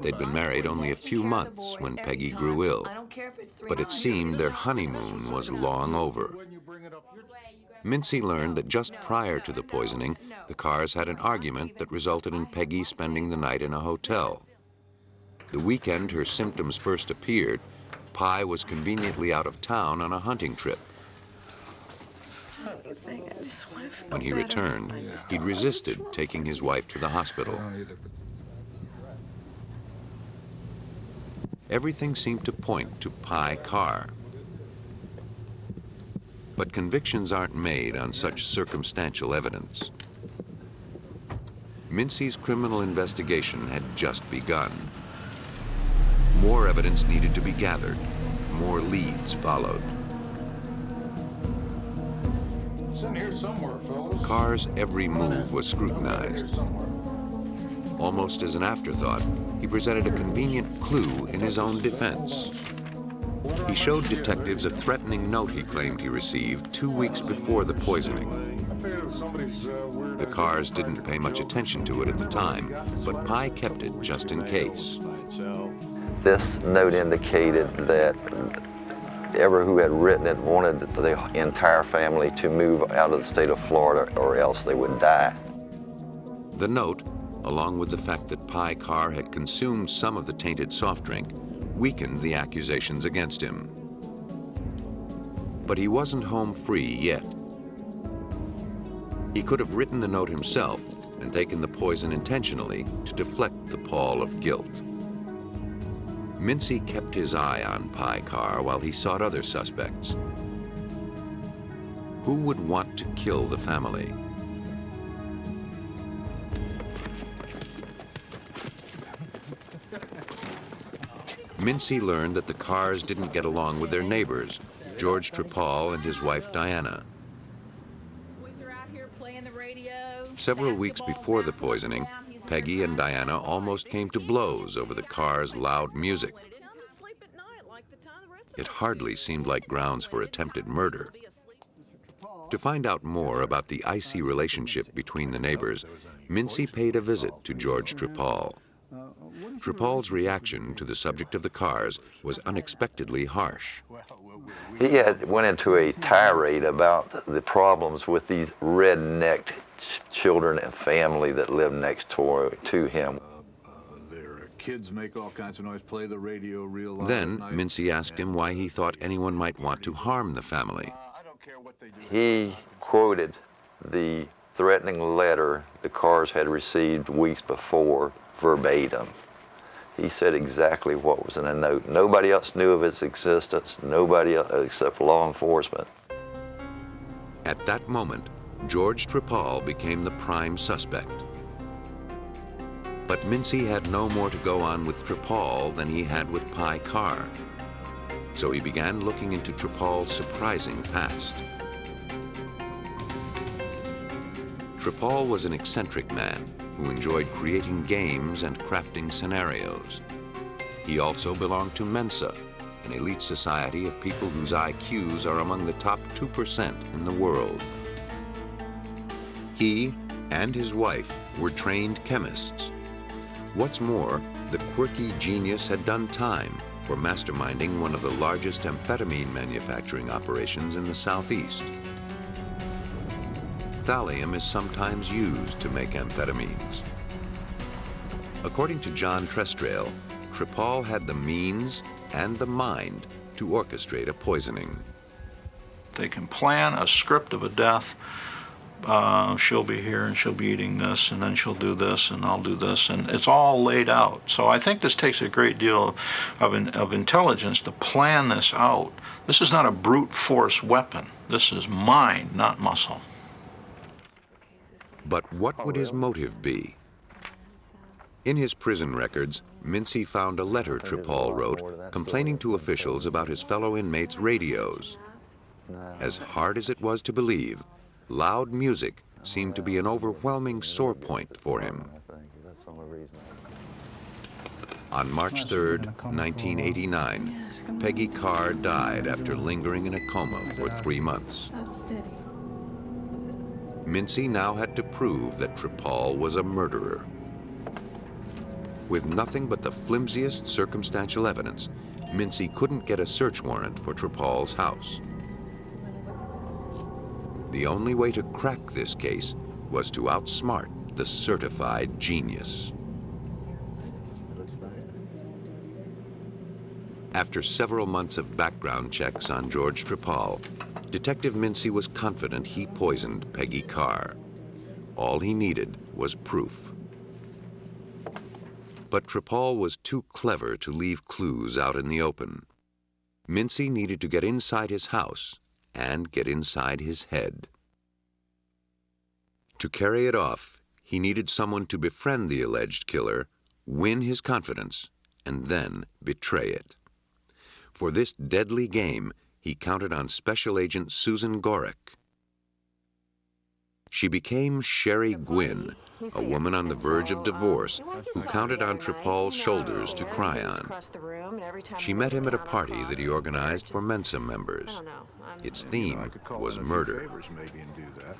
They'd been married only a few months when Peggy grew ill, but it seemed their honeymoon was long over. Mincy learned that just prior to the poisoning, the Carrs had an argument that resulted in Peggy spending the night in a hotel. The weekend her symptoms first appeared, Pye was conveniently out of town on a hunting trip. When he returned, he'd resisted taking his wife to the hospital. Everything seemed to point to Pye Carr. But convictions aren't made on such circumstantial evidence. Mincy's criminal investigation had just begun. More evidence needed to be gathered. More leads followed. It's in here somewhere, fellas. Carr's every move was scrutinized. Almost as an afterthought, he presented a convenient clue in his own defense. He showed detectives a threatening note he claimed he received 2 weeks before the poisoning. The Carrs didn't pay much attention to it at the time, but Pye kept it just in case. This note indicated that whoever who had written it wanted the entire family to move out of the state of Florida or else they would die. The note, along with the fact that Pye Carr had consumed some of the tainted soft drink, weakened the accusations against him. But he wasn't home free yet. He could have written the note himself and taken the poison intentionally to deflect the pall of guilt. Mincy kept his eye on Pye Carr while he sought other suspects. Who would want to kill the family? Mincy learned that the Carrs didn't get along with their neighbors, George Trepal and his wife Diana. Several weeks before the poisoning, Peggy and Diana almost came to blows over the Carrs' loud music. It hardly seemed like grounds for attempted murder. To find out more about the icy relationship between the neighbors, Mincy paid a visit to George Trepal. Trepal's reaction to the subject of the Carrs was unexpectedly harsh. He went into a tirade about the problems with these red-necked children and family that lived next door to him. Their kids make all kinds of noise, play the radio real loud. Then Mincy asked him why he thought anyone might want to harm the family. He quoted the threatening letter the Carrs had received weeks before verbatim. He said exactly what was in the note. Nobody else knew of its existence, nobody else except law enforcement. At that moment, George Trepal became the prime suspect. But Mincy had no more to go on with Trepal than he had with Pye Carr. So he began looking into Trepal's surprising past. Trepal was an eccentric man who enjoyed creating games and crafting scenarios. He also belonged to Mensa, an elite society of people whose IQs are among the top 2% in the world. He and his wife were trained chemists. What's more, the quirky genius had done time for masterminding one of the largest amphetamine manufacturing operations in the Southeast. Thallium is sometimes used to make amphetamines. According to John Trestrail, Trepal had the means and the mind to orchestrate a poisoning. They can plan a script of a death. She'll be here and she'll be eating this, and then she'll do this, and I'll do this, and it's all laid out. So I think this takes a great deal of intelligence to plan this out. This is not a brute force weapon. This is mind, not muscle. But what would his motive be? In his prison records, Mincy found a letter Trepal wrote complaining to officials about his fellow inmates' radios. As hard as it was to believe, loud music seemed to be an overwhelming sore point for him. On March 3rd, 1989, Peggy Carr died after lingering in a coma for 3 months. Mincy now had to prove that Tripal was a murderer. With nothing but the flimsiest circumstantial evidence, Mincy couldn't get a search warrant for Tripal's house. The only way to crack this case was to outsmart the certified genius. After several months of background checks on George Tripal, Detective Mincy was confident he poisoned Peggy Carr. All he needed was proof. But Tripal was too clever to leave clues out in the open. Mincy needed to get inside his house and get inside his head. To carry it off, he needed someone to befriend the alleged killer, win his confidence, and then betray it. For this deadly game, he counted on Special Agent Susan Gorick. She became Sherry Gwynn, a woman on the verge of divorce who counted on Tripal's shoulders to cry on. She met him at a party that he organized for Mensa members. Its theme was murder.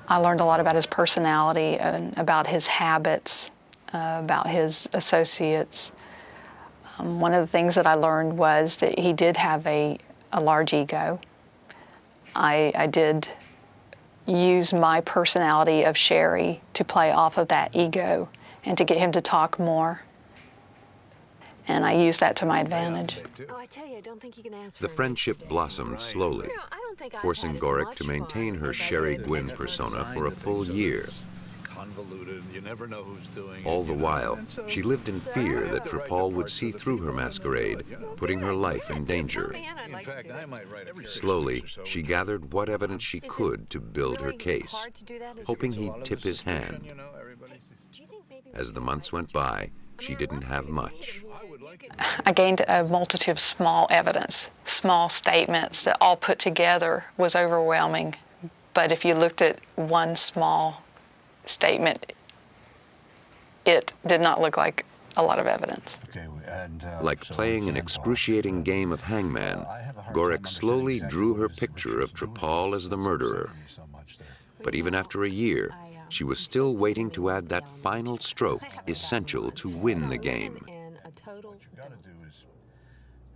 I learned a lot about his personality and about his habits, about his associates. One of the things that I learned was that he did have a large ego. I did use my personality of Sherry to play off of that ego and to get him to talk more. And I used that to my advantage. The friendship blossomed slowly, forcing Gorick to maintain her Sherry Gwynn persona for a full year. All the while, she lived in fear that Tripal would see through her masquerade, putting her life in danger. Slowly, she gathered what evidence she could to build her case, hoping he'd tip his hand. As the months went by, she didn't have much. I gained a multitude of small evidence, small statements that all put together was overwhelming. But if you looked at one small statement, it did not look like a lot of evidence. Like playing an excruciating game of hangman, Gorick slowly drew her picture of Tripal as the murderer. But even after a year, she was still waiting to add that final stroke essential to win the game.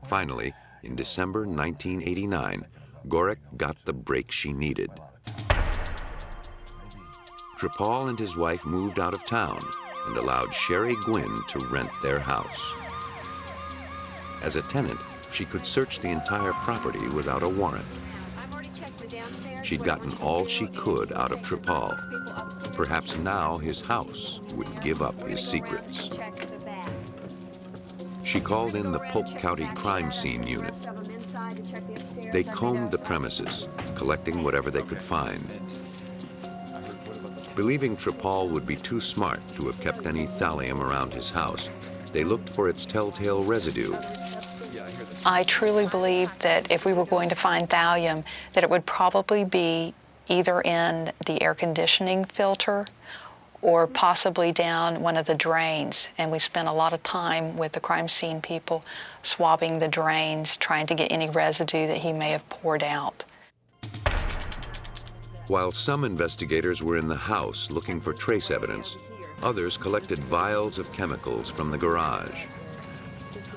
Finally, in December 1989, Gorick got the break she needed. Tripal and his wife moved out of town and allowed Sherry Gwynn to rent their house. As a tenant, she could search the entire property without a warrant. She'd gotten all she could out of Tripal. Perhaps now his house would give up his secrets. She called in the Polk County Crime Scene Unit. They combed the premises, collecting whatever they could find. Believing Tripal would be too smart to have kept any thallium around his house, they looked for its telltale residue. I truly believed that if we were going to find thallium, that it would probably be either in the air conditioning filter or possibly down one of the drains. And we spent a lot of time with the crime scene people swabbing the drains, trying to get any residue that he may have poured out. While some investigators were in the house looking for trace evidence, others collected vials of chemicals from the garage.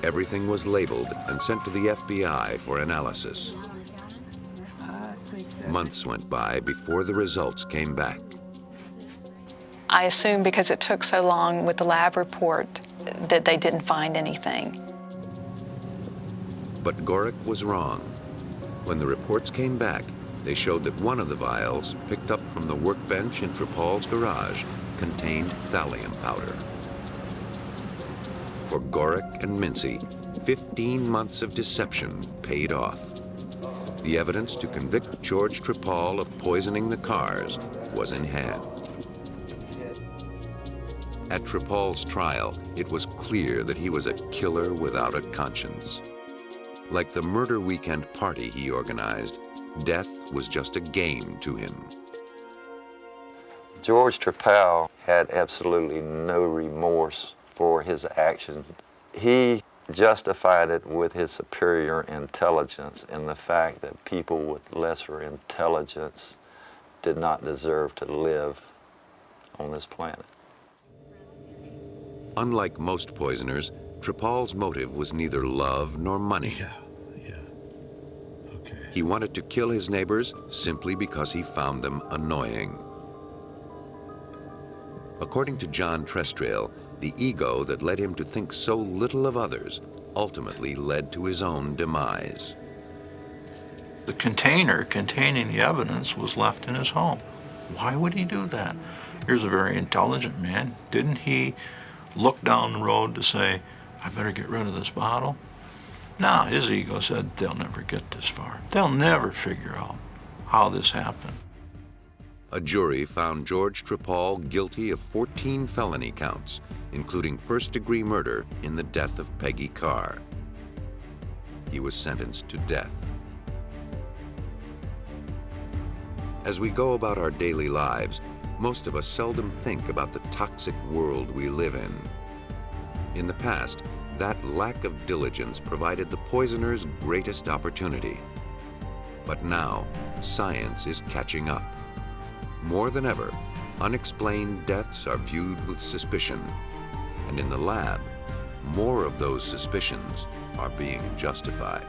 Everything was labeled and sent to the FBI for analysis. Months went by before the results came back. I assumed because it took so long with the lab report that they didn't find anything. But Gorick was wrong. When the reports came back, they showed that one of the vials, picked up from the workbench in Tripal's garage, contained thallium powder. For Gorick and Mincy, 15 months of deception paid off. The evidence to convict George Tripal of poisoning the cars was in hand. At Tripal's trial, it was clear that he was a killer without a conscience. Like the murder weekend party he organized, Death was just a game to him. George Trepal had absolutely no remorse for his actions. He justified it with his superior intelligence and the fact that people with lesser intelligence did not deserve to live on this planet. Unlike most poisoners, Trepal's motive was neither love nor money. He wanted to kill his neighbors simply because he found them annoying. According to John Trestrail, the ego that led him to think so little of others ultimately led to his own demise. The container containing the evidence was left in his home. Why would he do that? Here's a very intelligent man. Didn't he look down the road to say, I better get rid of this bottle? No, his ego said, they'll never get this far. They'll never figure out how this happened. A jury found George Trepal guilty of 14 felony counts, including first-degree murder in the death of Peggy Carr. He was sentenced to death. As we go about our daily lives, most of us seldom think about the toxic world we live in. In the past, that lack of diligence provided the poisoner's greatest opportunity. But now, science is catching up. More than ever, unexplained deaths are viewed with suspicion, and in the lab, more of those suspicions are being justified.